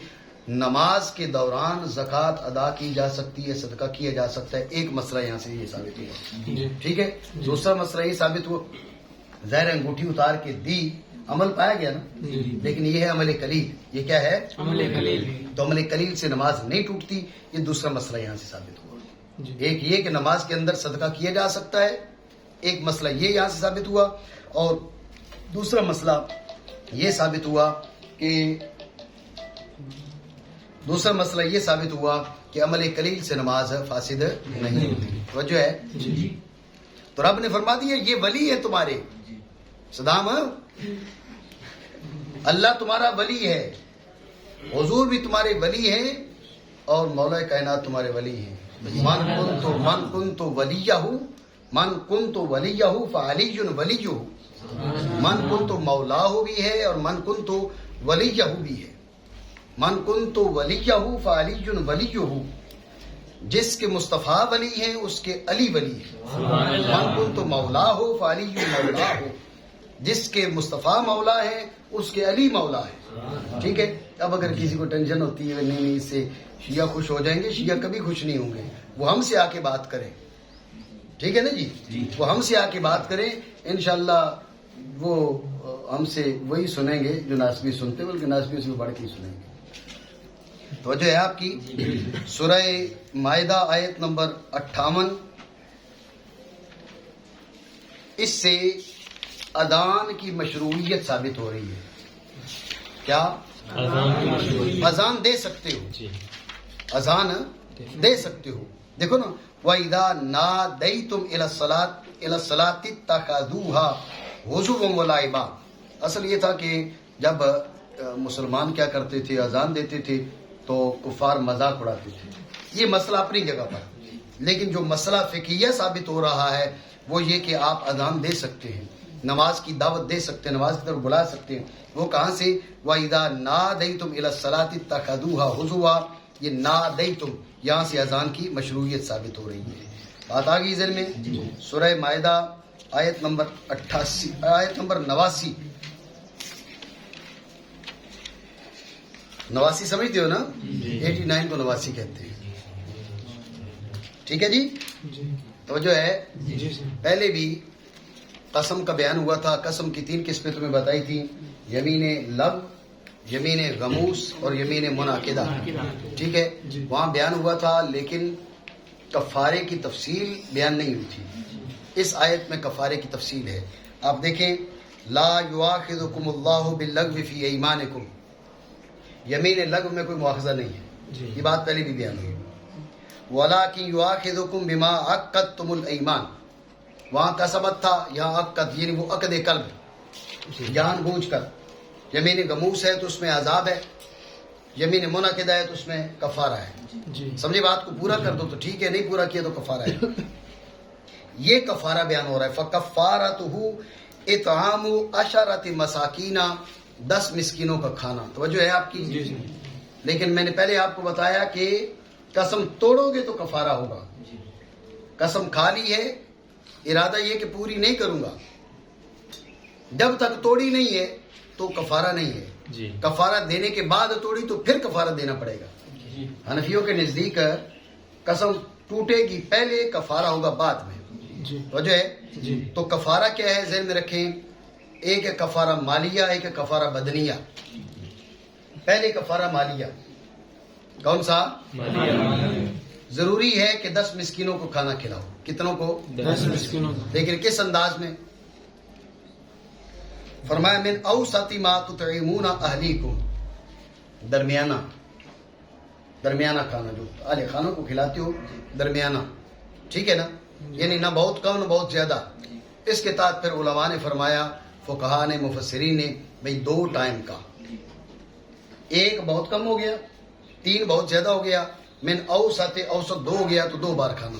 نماز کے دوران زکوٰۃ ادا کی جا سکتی ہے, صدقہ کیا جا سکتا ہے. ایک مسئلہ یہاں سے یہ ثابت ہوا, ٹھیک ہے. دوسرا مسئلہ یہ ثابت ہوا, ظاہر انگوٹھی اتار کے دی, عمل پایا گیا نا, لیکن یہ ہے عمل قلیل. یہ کیا ہے؟ عمل قلیل. تو عمل قلیل سے نماز نہیں ٹوٹتی. یہ دوسرا مسئلہ یہاں سے ثابت ہوا. ایک یہ کہ نماز کے اندر صدقہ کیا جا سکتا ہے, ایک مسئلہ یہ یہاں سے ثابت ہوا, اور دوسرا مسئلہ یہ ثابت ہوا کہ عمل قلیل سے نماز فاسد نہیں ہوتی. توجہ ہے؟ تو رب نے فرما دیا یہ ولی ہے تمہارے. صدام, اللہ تمہارا ولی ہے, حضور بھی تمہارے ولی ہیں, اور مولا کائنات تمہارے ولی ہیں. من کنت ولیہ فعلی ولیہ, من کنت مولاہ بھی ہے اور من کنت ولیہ بھی ہے. من کنت ولیہ فعلی ولیہ, جس کے مصطفیٰ ولی ہیں اس کے علی ولی ہیں. من کنت مولاہ فعلی مولاہ, جس کے مصطفیٰ مولا ہیں اس کے علی مولا ہے. ٹھیک ہے. اب اگر کسی کو ٹینشن ہوتی ہے نہیں اس سے شیعہ خوش ہو جائیں گے, شیعہ کبھی خوش نہیں ہوں گے. وہ ہم سے آ کے بات کریں, ٹھیک ہے نا جی, وہ ہم سے آ کے بات کریں, انشاءاللہ وہ ہم سے وہی سنیں گے جو ناسبی سنتے, بلکہ ناسبی سے بڑھ کے سنیں گے. توجہ ہے آپ کی. سورہ مائدہ آیت نمبر 58, اس سے اذان کی مشروعیت ثابت ہو رہی ہے. کیا اذان دے سکتے ہو, اذان دے سکتے ہو. دیکھو نا, وَإِذَا نَادَيْتُمْ إِلَى الصَّلَاةِ اتَّخَذُوهَا هُزُوًا وَلَعِبًا. اصل یہ تھا کہ جب مسلمان کیا کرتے تھے, اذان دیتے تھے تو کفار مذاق اڑاتے تھے. یہ مسئلہ اپنی جگہ پر, لیکن جو مسئلہ فقہیہ ثابت ہو رہا ہے وہ یہ کہ آپ اذان دے سکتے ہیں, نماز کی دعوت دے سکتے ہیں, نماز کی طرف بلا سکتے ہیں. وہ کہاں سے؟ وَإِذَا نَادَيْتُمْ إِلَى الصَّلَاةِ اتَّخَذُوهَا هُزُوًا, یہ نادیتم یہاں سے اذان کی مشروعیت ثابت ہو رہی ہے. بات آ گئی ذہن میں. سورہ مائدہ آیت نمبر 88, آیت نمبر 89. 89 سمجھتے ہو نا, 89 کو 89 کہتے ہیں. ٹھیک ہے جی. توجہ ہے. پہلے بھی قسم کا بیان ہوا تھا. قسم کی 3 قسمیں تمہیں بتائی تھی. یمین لغو، یمین غموس اور یمین منعقدہ. ٹھیک ہے. وہاں بیان ہوا تھا لیکن کفارے کی تفصیل بیان نہیں ہوئی تھی. اس آیت میں کفارے کی تفصیل ہے. آپ دیکھیں لا یؤاخذکم اللہ باللغو فی ایمانکم. یمین لغو میں کوئی مواخذہ نہیں ہے. یہ بات پہلے بھی بیان ہوئی. وَلَٰكِن يُؤَاخِذُكُم بِمَا عَقَّدتُّمُ الْأَيْمَانَ. وہاں قسمت تھا، یہاں عقد یعنی وہ عقد قلب جان بوجھ کر. یمین غموس ہے تو اس میں عذاب ہے، یمین منعقدہ ہے تو اس میں کفارہ ہے. سمجھے بات کو؟ پورا کر دو تو ٹھیک ہے، نہیں پورا کیا تو کفارہ ہے. یہ کفارہ بیان ہو رہا ہے. فَكَفَّارَتُهُ اطعام 10 مساکین، 10 مسکینوں کا کھانا. توجہ ہے آپ کی؟ لیکن میں نے پہلے آپ کو بتایا کہ قسم توڑو گے تو کفارہ ہوگا. قسم کھا لی ہے، ارادہ یہ کہ پوری نہیں کروں گا، جب تک توڑی نہیں ہے تو کفارہ نہیں ہے. کفارہ دینے کے بعد توڑی تو پھر کفارہ دینا پڑے گا. حنفیوں کے نزدیک قسم ٹوٹے گی پہلے، کفارہ ہوگا بعد میں. وجہ ہے تو کفارہ کیا ہے ذہن میں رکھیں. ایک ہے کفارہ مالیہ، ایک ہے کفارہ بدنیہ. پہلے کفارہ مالیہ کون سا؟ ضروری ہے کہ 10 مسکینوں کو کھانا کھلاؤ. کتنوں کو؟ 10 مسکینوں. لیکن کس انداز میں؟ فرمایا من اوسط ما تطعمون اہلیکم. درمیانہ کھانا جو اہل خانوں کو کھلاتے ہو، درمیانہ. ٹھیک ہے نا؟ یعنی نہ بہت کم نہ بہت زیادہ. اس کے تحت پھر علماء نے فرمایا، فقہاء نے، مفسرین نے، بھئی 2 ٹائم کا. ایک بہت کم ہو گیا، 3 بہت زیادہ ہو گیا. من اوسط 2 ہو گیا تو 2 بار کھانا.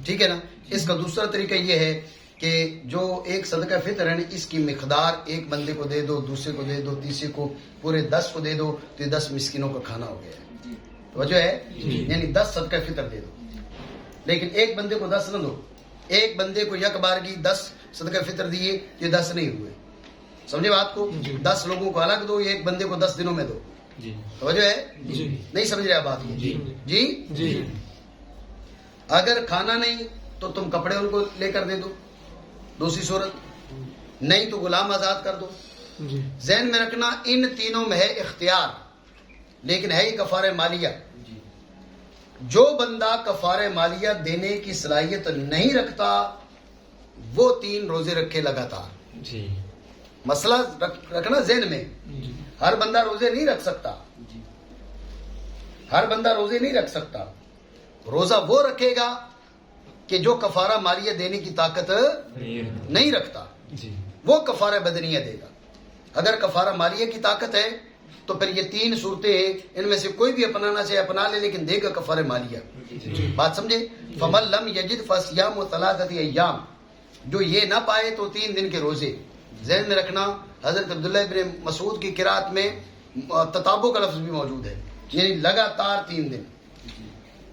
ٹھیک ہے نا؟ اس کا دوسرا طریقہ یہ ہے کہ جو ایک صدقہ فطر ہے اس کی مقدار ایک بندے کو دے دو، دوسرے کو دے دو، تیسرے کو، پورے 10 کو دے دو تو یہ 10 مسکینوں کا کھانا ہو گیا. توجہ ہے؟ یعنی 10 صدقہ فطر دے دو. لیکن ایک بندے کو 10 نہ دو. ایک بندے کو یک بارگی 10 صدقہ فطر دیے، یہ 10 نہیں ہوئے. سمجھے بات کو؟ 10 لوگوں کو الگ دو، ایک بندے کو 10 دنوں میں دو. توجہ ہے؟ نہیں سمجھ رہے آپ بات کو؟ جی. اگر کھانا نہیں تو تم کپڑے ان کو لے کر دے دو، دوسری صورت. نہیں تو غلام آزاد کر دو. ذہن میں رکھنا ان تینوں میں ہے اختیار، لیکن ہے ہی کفارہ مالیہ. جو بندہ کفارہ مالیہ دینے کی صلاحیت نہیں رکھتا وہ 3 روزے رکھے لگاتار. مسئلہ رکھنا ذہن میں. ہر بندہ روزے نہیں رکھ سکتا. ہر بندہ روزے نہیں رکھ سکتا. روزہ وہ رکھے گا کہ جو کفارہ مالیہ دینے کی طاقت نہیں رکھتا، وہ کفارہ بدنیہ دے گا. اگر کفارہ مالیہ کی طاقت ہے تو پھر یہ 3 صورتیں ہیں، ان میں سے کوئی بھی اپنانا چاہے اپنا لے، لیکن دے گا کفارہ مالیہ. بات سمجھے؟ فَمَن لَّمْ يَجِدْ فَصِيَامُ 3 أَيَّامٍ. جو یہ نہ پائے تو 3 دن کے روزے. ذہن میں رکھنا حضرت عبداللہ ابن مسعود کی قرات میں تتابع کا لفظ بھی موجود ہے، یعنی لگاتار 3 دن.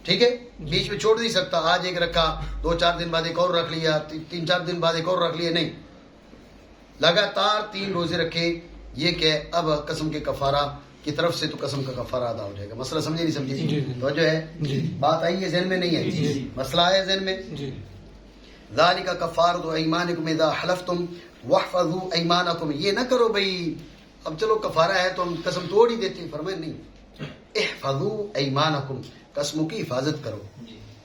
ٹھیک ہے؟ بیچ میں چھوڑ نہیں سکتا. آج ایک رکھا، 2-4 دن بعد ایک اور رکھ لیا، 3-4 دن بعد ایک اور رکھ لیا. نہیں، لگاتار 3 روزے رکھے. یہ کہ اب قسم کے کفارہ کی طرف سے تو قسم کا کفارہ ادا ہو جائے گا. مسئلہ سمجھے نہیں سمجھے؟ تو جو ہے بات آئی ہے ذہن میں؟ نہیں ہے؟ مسئلہ آیا ذہن میں؟ ذالک کفارۃ ایمانکم اذا حلفتم واحفظوا ایمانکم. یہ نہ کرو بھئی اب چلو کفارہ ہے تو ہم قسم توڑ ہی دیتے ہیں. فرمایا نہیں، احفظوا ایمانکم، قسموں کی حفاظت کرو.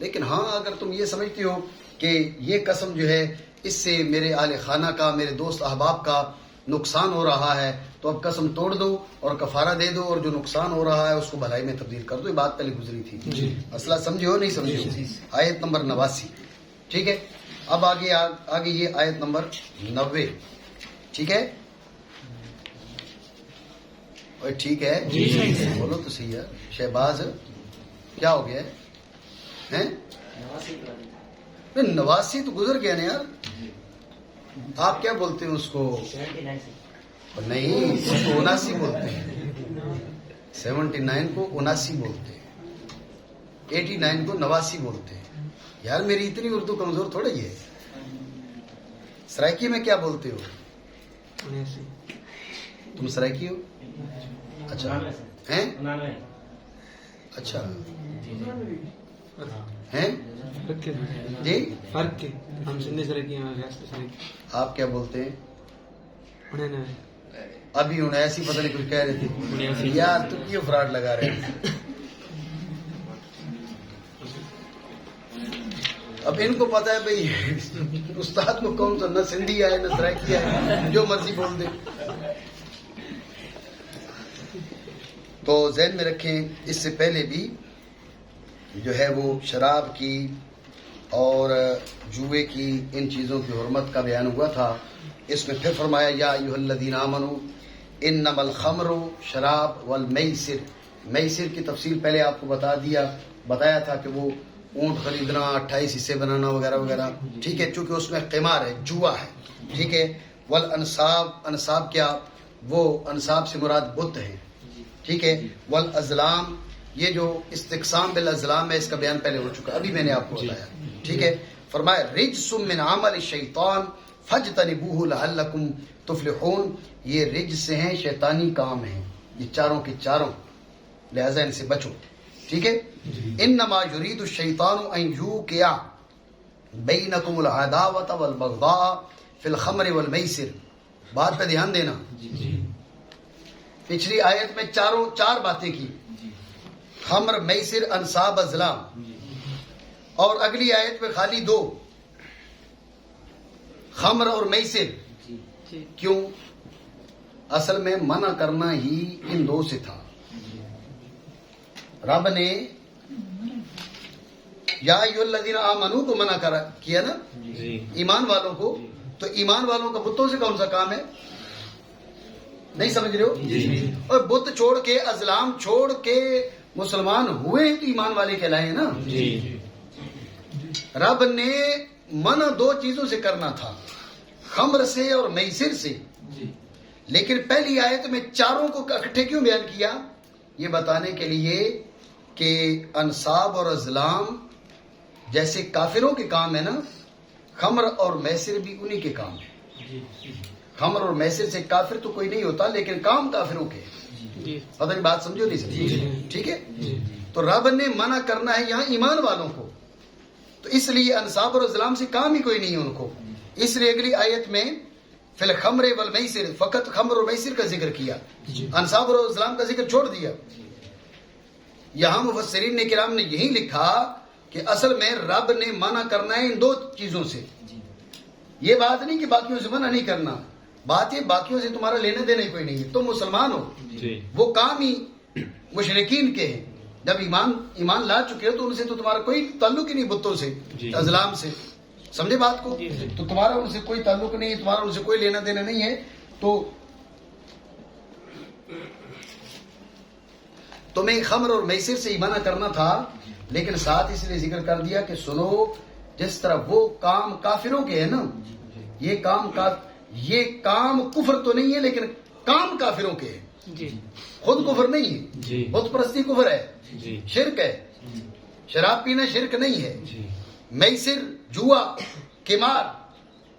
لیکن ہاں اگر تم یہ سمجھتے ہو کہ یہ قسم جو ہے اس سے میرے اہل خانہ کا، میرے دوست احباب کا نقصان ہو رہا ہے تو اب قسم توڑ دو اور کفارہ دے دو، اور جو نقصان ہو رہا ہے اس کو بھلائی میں تبدیل کر دو. یہ بات پہلے گزری تھی. مسئلہ سمجھے ہو نہیں سمجھے؟ آیت نمبر 89. ٹھیک ہے؟ اب آگے یہ آیت نمبر 90. ٹھیک ہے؟ اور ٹھیک ہے بولو تو صحیح ہے. شہباز کیا ہو گیا ہے؟ 89 تو گزر گیا نا یار. آپ کیا بولتے ہیں اس کو؟ نہیں، اس کو 79 بولتے ہیں. 79 کو 79 بولتے ہیں، 89 کو 89 بولتے ہیں. یار میری اتنی اردو کمزور تھوڑا ہی ہے. سرائکی میں کیا بولتے ہو تم؟ سرائکی ہو؟ اچھا ہیں؟ اچھا ہیں جی فرق کے ہم سندھی سرکی ہیں ریاست سرکی آپ کیا بولتے ہیں انہیں ابھی انہیں ایسی پتہ نہیں کچھ کہہ رہے تھے یار تو کیوں فراڈ لگا رہے ہیں اب ان کو پتا ہے بھائی استاد کو کون سا نہ سندھی ہے نہ سرائکی ہے جو مرضی بول دے تو ذہن میں رکھیں اس سے پہلے بھی جو ہے وہ شراب کی اور جوئے کی ان چیزوں کی حرمت کا بیان ہوا تھا اس میں پھر فرمایا یا ایھا الذین آمنوا انما الخمر شراب والمیسر میسر کی تفصیل پہلے آپ کو بتایا تھا کہ وہ اونٹ خریدنا 28 حصے بنانا وغیرہ وغیرہ ٹھیک ہے چونکہ اس میں قمار ہے جوا ہے ٹھیک ہے والانصاب انصاب کیا وہ انصاب سے مراد بت ہیں ٹھیک ہے والازلام یہ جو استقسام بالازلام ہے اس کا بیان پہلے ہو چکا ابھی میں نے آپ کو بتایا ٹھیک ہے فرمایا رجس من عمل الشیطان فاجتنبوه لعلکم تفلحون یہ رجس سے ہیں شیطانی کام ہیں یہ چاروں کے چاروں لہذا ان سے بچو ٹھیک ہے انما یرید الشیطان ان یوقع بینکم العداوۃ والبغضاء فی الخمر والمیسر بات پہ دھیان دینا پچھلی آیت میں چار باتیں کی خمر میسر انصاب ازلام اور اگلی آیت میں خالی 2 خمر اور میسر کیوں اصل میں منع کرنا ہی ان 2 سے تھا رب نے یا ایھا الذین آمنوا کو منع کیا نا ایمان والوں کو تو ایمان والوں کا بتوں سے کون سا کام ہے نہیں سمجھ رہے ہو اور بت چھوڑ کے ازلام چھوڑ کے مسلمان ہوئے تو ایمان والے کہلائے ہیں نا رب نے منع 2 چیزوں سے کرنا تھا خمر سے اور میسر سے لیکن پہلی آیت میں چاروں کو اکٹھے کیوں بیان کیا یہ بتانے کے لیے کہ انصاب اور ازلام جیسے کافروں کے کام ہے نا خمر اور میسر بھی انہی کے کام ہے خمر اور میسر سے کافر تو کوئی نہیں ہوتا لیکن کام کافروں کے پتہ نہیں بات سمجھو نہیں سمجھو ٹھیک ہے تو رب نے منع کرنا ہے یہاں ایمان والوں کو تو اس لیے انصاب اور ازلام سے کام ہی کوئی نہیں ہے ان کو اس لیے اگلی آیت میں فی الخمر والمیسر فقط خمر اور میسر کا ذکر کیا انصاب اور ازلام کا ذکر چھوڑ دیا یہاں مفسرین نے کرام نے یہی لکھا کہ اصل میں رب نے منع کرنا ہے ان 2 چیزوں سے یہ بات نہیں کہ باقیوں سے منع نہیں کرنا بات یہ باقیوں سے تمہارا لینا دینا ہی کوئی نہیں ہے تم مسلمان ہو وہ کام ہی مشرکین کے ہیں جب ایمان لا چکے ہو تو ان سے تو تمہارا کوئی تعلق ہی نہیں بتوں سے ازلام سے سمجھے بات کو تو تمہارا ان سے کوئی تعلق نہیں تمہارا ان سے کوئی لینا دینا نہیں ہے تو تمہیں خمر اور میسر سے ہی منع کرنا تھا لیکن ساتھ اس لیے ذکر کر دیا کہ سنو جس طرح وہ کام کافروں کے ہیں نا یہ کام کفر تو نہیں ہے لیکن کام کافروں کے ہیں خود کفر نہیں ہے بت پرستی کفر ہے شرک ہے شراب پینا شرک نہیں ہے میسر جوا قمار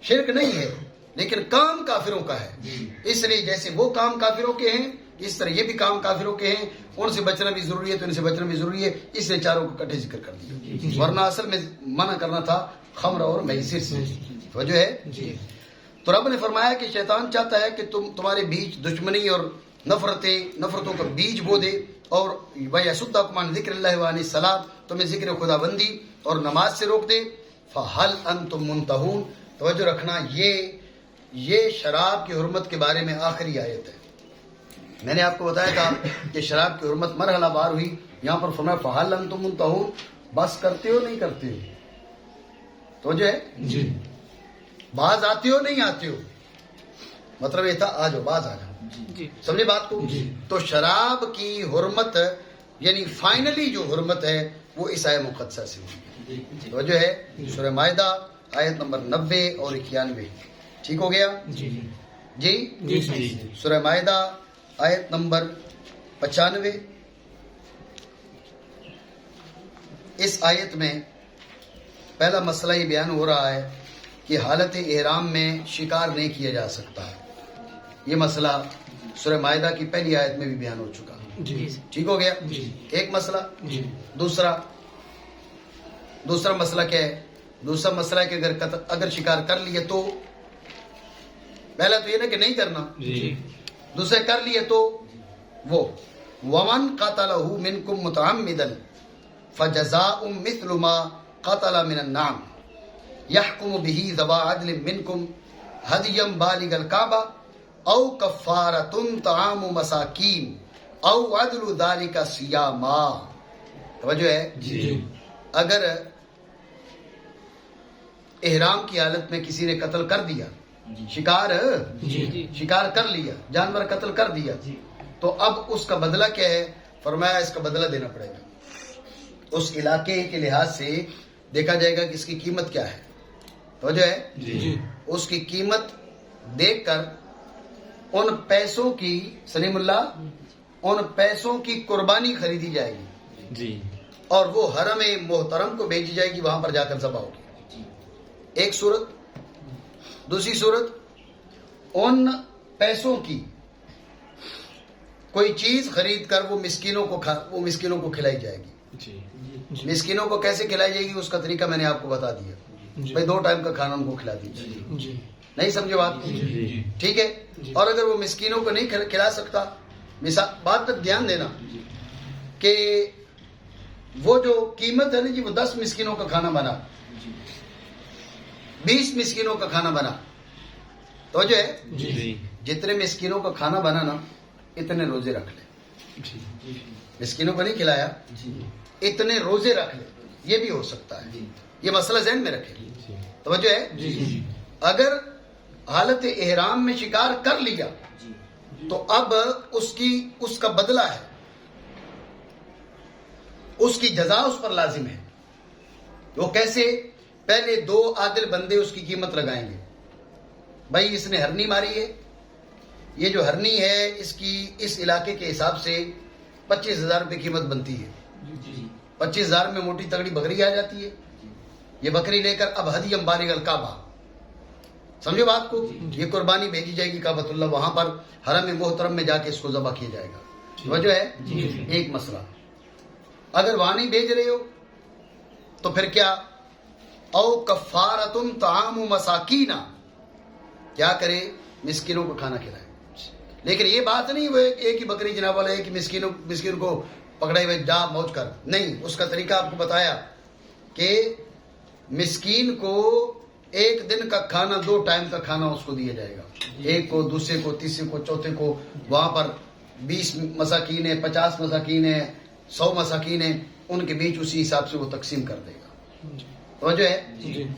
شرک نہیں ہے لیکن کام کافروں کا ہے اس لیے جیسے وہ کام کافروں کے ہیں اس طرح یہ بھی کام کافروں کے ہیں ان سے بچنا بھی ضروری ہے تو ان سے بچنا بھی ضروری ہے اس لیے چاروں کو اکٹھے ذکر کر دیا ورنہ اصل میں منع کرنا تھا خمر اور میسر سے وجہ ہے تو رب نے فرمایا کہ شیطان چاہتا ہے کہ تمہارے بیچ دشمنی اور نفرتوں کا بیج بو دے اور وَيَصُدَّكُمْ عَنْ ذِكْرِ اللَّهِ وَعَنِ الصَّلَاةِ تمہیں ذکر خدا بندی اور نماز سے روک دے فَهَلْ أَنْتُمْ مُنْتَهُونَ توجہ رکھنا یہ شراب کی حرمت کے بارے میں آخری آیت ہے میں نے آپ کو بتایا تھا کہ شراب کی حرمت مرحلہ وار ہوئی یہاں پر فرمایا فَهَلْ أَنْتُمْ مُنْتَهُونَ بس کرتے ہو نہیں کرتے ہو توجہ ہے باز آتے ہو نہیں آتے ہو مطلب یہ تھا آ جاؤ باز آ جاؤ سمجھے بات کو تو شراب کی حرمت یعنی فائنلی جو حرمت ہے وہ اس آیت مقدسہ سے ہوئی توجہ ہے سورہ مائدہ آیت نمبر 90 اور 91 ٹھیک ہو گیا جی سورہ مائدہ آیت نمبر 95 اس آیت میں پہلا مسئلہ یہ بیان ہو رہا ہے کہ حالت احرام میں شکار نہیں کیا جا سکتا یہ مسئلہ سورہ مائدہ کی پہلی آیت میں بھی بیان ہو چکا ٹھیک ہو گیا ایک مسئلہ دوسرا دوسرا مسئلہ کیا ہے؟ دوسرا مسئلہ ہے کہ اگر شکار کر لیے تو پہلا تو یہ نا کہ نہیں کرنا، جی دوسرا کر لیے تو وہ ومن قتلہ منکم متعمدا فجزاء مثل ما قتل من النعم يحكم به ذوى عدل منكم هديا بالغ الكعبة او كفارة طعام مساكين او عدل ذلك صياما. توجہ ہے؟ جی اگر احرام کی حالت میں کسی نے قتل کر دیا، شکار کر لیا، جانور قتل کر دیا، تو اب اس کا بدلہ کیا ہے؟ فرمایا اس کا بدلہ دینا پڑے گا. اس علاقے کے لحاظ سے دیکھا جائے گا کہ اس کی قیمت کیا ہے. تو جو ہے اس کی قیمت دیکھ کر ان پیسوں کی، سلیم اللہ، ان پیسوں کی قربانی خریدی جائے گی جی اور وہ حرم محترم کو بھیجی جائے گی، وہاں پر جا کر ذبح ہوگی. ایک صورت. دوسری صورت، ان پیسوں کی کوئی چیز خرید کر وہ مسکینوں کو کھلائی جائے گی. جی مسکینوں کو کیسے کھلائی جائے گی اس کا طریقہ میں نے آپ کو بتا دیا. بھائی 2 ٹائم کا کھانا ان کو کھلا دیجیے. نہیں سمجھے بات؟ ٹھیک ہے. اور اگر وہ مسکینوں کو نہیں کھلا سکتا، بات تک دھیان دینا کہ وہ جو قیمت ہے نا جی، وہ 10 مسکینوں کا کھانا بنا، 20 مسکینوں کا کھانا بنا، تو جو ہے جتنے مسکینوں کا کھانا بنا نا اتنے روزے رکھ لے. مسکینوں کو نہیں کھلایا، اتنے روزے رکھ لے. یہ بھی ہو سکتا ہے، یہ مسئلہ ذہن میں رکھے. توجہ ہے؟ اگر حالت احرام میں شکار کر لیا تو اب اس کا بدلہ ہے، اس کی جزا اس پر لازم ہے. وہ کیسے؟ پہلے 2 عادل بندے اس کی قیمت لگائیں گے. بھائی اس نے ہرنی ماری ہے، یہ جو ہرنی ہے اس کی اس علاقے کے حساب سے 25,000 روپے قیمت بنتی ہے. 25,000 میں موٹی تگڑی بکری آ جاتی ہے. یہ بکری لے کر اب ہدی بالغ الکعبہ، سمجھو بات کو، یہ قربانی بھیجی جائے گی کعبۃ اللہ، وہاں پر حرم محترم میں جا کے اس کو ذبح کیا جائے گا. وجہ ہے ایک مسئلہ. اگر وہاں نہیں بھیج رہے ہو تو پھر کیا؟ او کفارۃ طعام مساکین، کیا کرے؟ مسکینوں کو کھانا کھلائے. لیکن یہ بات نہیں وہ ایک ہی بکری جناب والا ہے کہ مسکین کو پکڑے ہوئے جا موج کر، نہیں. اس کا طریقہ آپ کو بتایا کہ مسکین کو ایک دن کا کھانا، 2 ٹائم کا کھانا اس کو دیا جائے گا. ایک کو، دوسرے کو، تیسرے کو، چوتھے کو. وہاں پر 20 مساکین ہیں، 50 مساکین ہیں، 100 مساکین ہیں، ان کے بیچ اسی حساب سے وہ تقسیم کر دے گا. توجہ ہے؟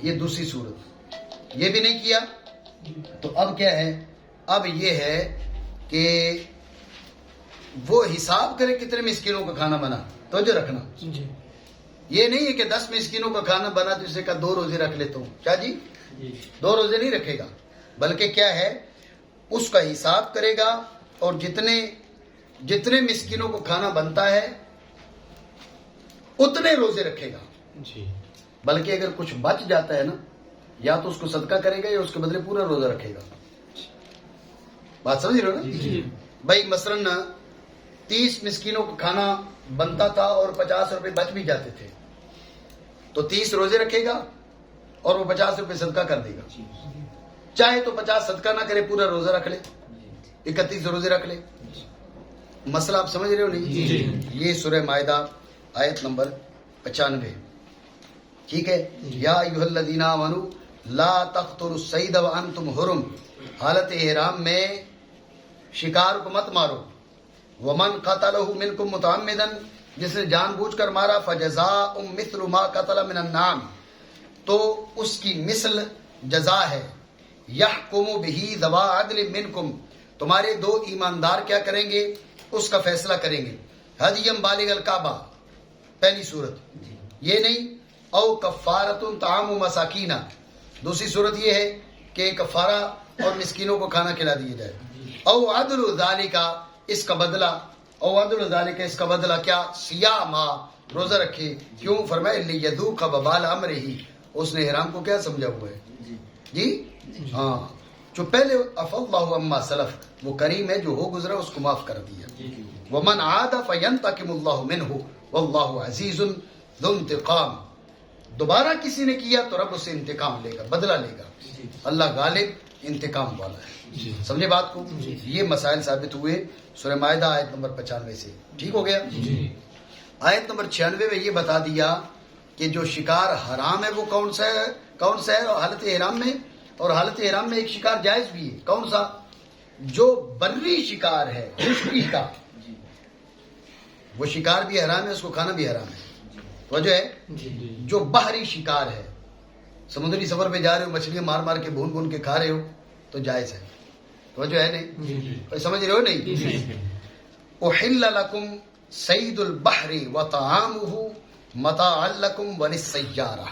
یہ دوسری صورت. یہ بھی نہیں کیا تو اب کیا ہے؟ اب یہ ہے کہ وہ حساب کرے کتنے مسکینوں کا کھانا بنا. توجہ رکھنا، یہ نہیں ہے کہ 10 مسکینوں کا کھانا بنا تو اسے کا 2 روزے رکھ لیتا ہوں. کیا جی؟ 2 روزے نہیں رکھے گا، بلکہ کیا ہے؟ اس کا حساب کرے گا اور جتنے مسکینوں کو کھانا بنتا ہے اتنے روزے رکھے گا. بلکہ اگر کچھ بچ جاتا ہے نا، یا تو اس کو صدقہ کرے گا یا اس کے بدلے پورا روزہ رکھے گا. بات سمجھ رہے ہو نا؟ بھائی مثلاً 30 مسکینوں کو کھانا بنتا تھا اور 50 روپے بچ بھی جاتے تھے، تو 30 روزے رکھے گا اور وہ 50 روپے صدقہ کر دے گا. چاہے تو 50 صدقہ نہ کرے، پورا روزہ رکھ لے، 31 روزے رکھ لے. مسئلہ آپ سمجھ رہے ہو نہیں؟ یہ سورہ مائدہ آیت نمبر 95. ٹھیک ہے. یا ایھا الذین آمنوا لا تقتلوا الصید وانتم حرم، حالت احرام میں شکار کو مت مارو. ومن قتلہ منکم متعمدا، جس نے جان بوجھ کر مارا، فجزاء مثل ما قتل من النعم، تو اس کی مثل جزا ہے. یحکم بہ ذوی عدل منکم، تمہارے 2 ایماندار کیا کریں گے؟ اس کا فیصلہ کریں گے. ہدیم بالغ الکعبہ، پہلی صورت. یہ نہیں. او کفارۃ طعام مساکین، دوسری صورت یہ ہے کہ کفارہ اور مسکینوں کو کھانا کھلا دیا جائے. او عدل ذالک، اس کا بدلہ، او عدل ذالک، اس کا بدلہ کیا؟ صیاما، روزہ رکھے. کیوں؟ فرمایا لیذوق وبال امرہ، اس نے حرام کو کیا سمجھا ہوا ہے جی؟ ہاں، جو پہلے عفا اللہ عما سلف، وہ کریم ہے، جو ہو گزرا اس کو معاف کر دیا. ومن عاد فینتقم اللہ منہ واللہ عزیز ذو انتقام، دوبارہ کسی نے کیا تو رب اسے انتقام لے گا, بدلہ لے گا. اللہ غالب انتقام والا ہے. سمجھے بات کو؟ یہ مسائل ثابت ہوئے سورہ مائدہ آیت نمبر 95 سے. ٹھیک ہو گیا؟ آیت نمبر 96 میں یہ بتا دیا کہ جو شکار حرام ہے وہ کون سا ہے اور حالت احرام میں, اور حالت احرام میں ایک شکار جائز بھی ہے. کون سا؟ جو بری شکار ہے, خشکی کا, وہ شکار بھی حرام ہے, اس کو کھانا بھی حرام ہے. وجہ ہے جو بحری شکار ہے, سمندری سفر پہ جا رہے ہو, مچھلیاں مار مار کے بھون بھون کے کھا رہے ہو تو جائز ہے. وجہ ہے نہیں؟ سمجھ رہے ہو نہیں؟ احل لکم صید البحر وطعامہ متاعا لکم وللسیارہ,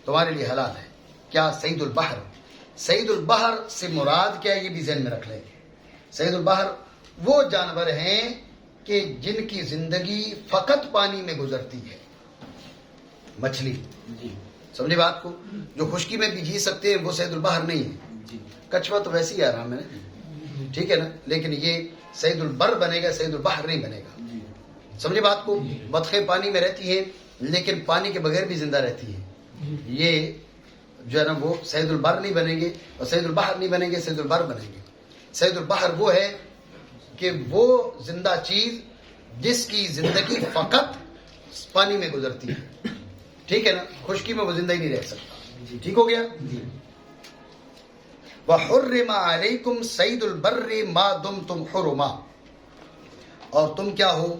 تمہارے لیے حلال ہے. کیا؟ صید البحر. صید البحر سے مراد کیا ہے یہ بھی ذہن میں رکھ لیں. صید البحر وہ جانور ہیں کہ جن کی زندگی فقط پانی میں گزرتی ہے. مچھلی, سمجھے بات کو؟ جو خشکی میں بھی جی سکتے ہیں وہ صید البحر نہیں ہے. کچھوا تو ویسے ہی آرام ہے نا, ٹھیک ہے نا, لیکن یہ صید البر بنے گا, صید البحر نہیں بنے گا. سمجھے بات کو؟ بطخیں پانی میں رہتی ہیں لیکن پانی کے بغیر بھی زندہ رہتی ہیں. یہ جو ہے نا وہ صید البر نہیں بنیں گے اور صید البحر نہیں بنیں گے, صید البر بنیں گے. صید البحر وہ ہے کہ وہ زندہ چیز جس کی زندگی فقط پانی میں گزرتی ہے. ٹھیک ہے نا, خشکی میں وہ زندہ ہی نہیں رہ سکتا. ٹھیک ہو گیا؟ وَحُرِّمَ عَلَيْكُمْ صَيْدُ الْبَرِّ مَا دُمْتُمْ حُرُمًا, اور تم کیا ہو,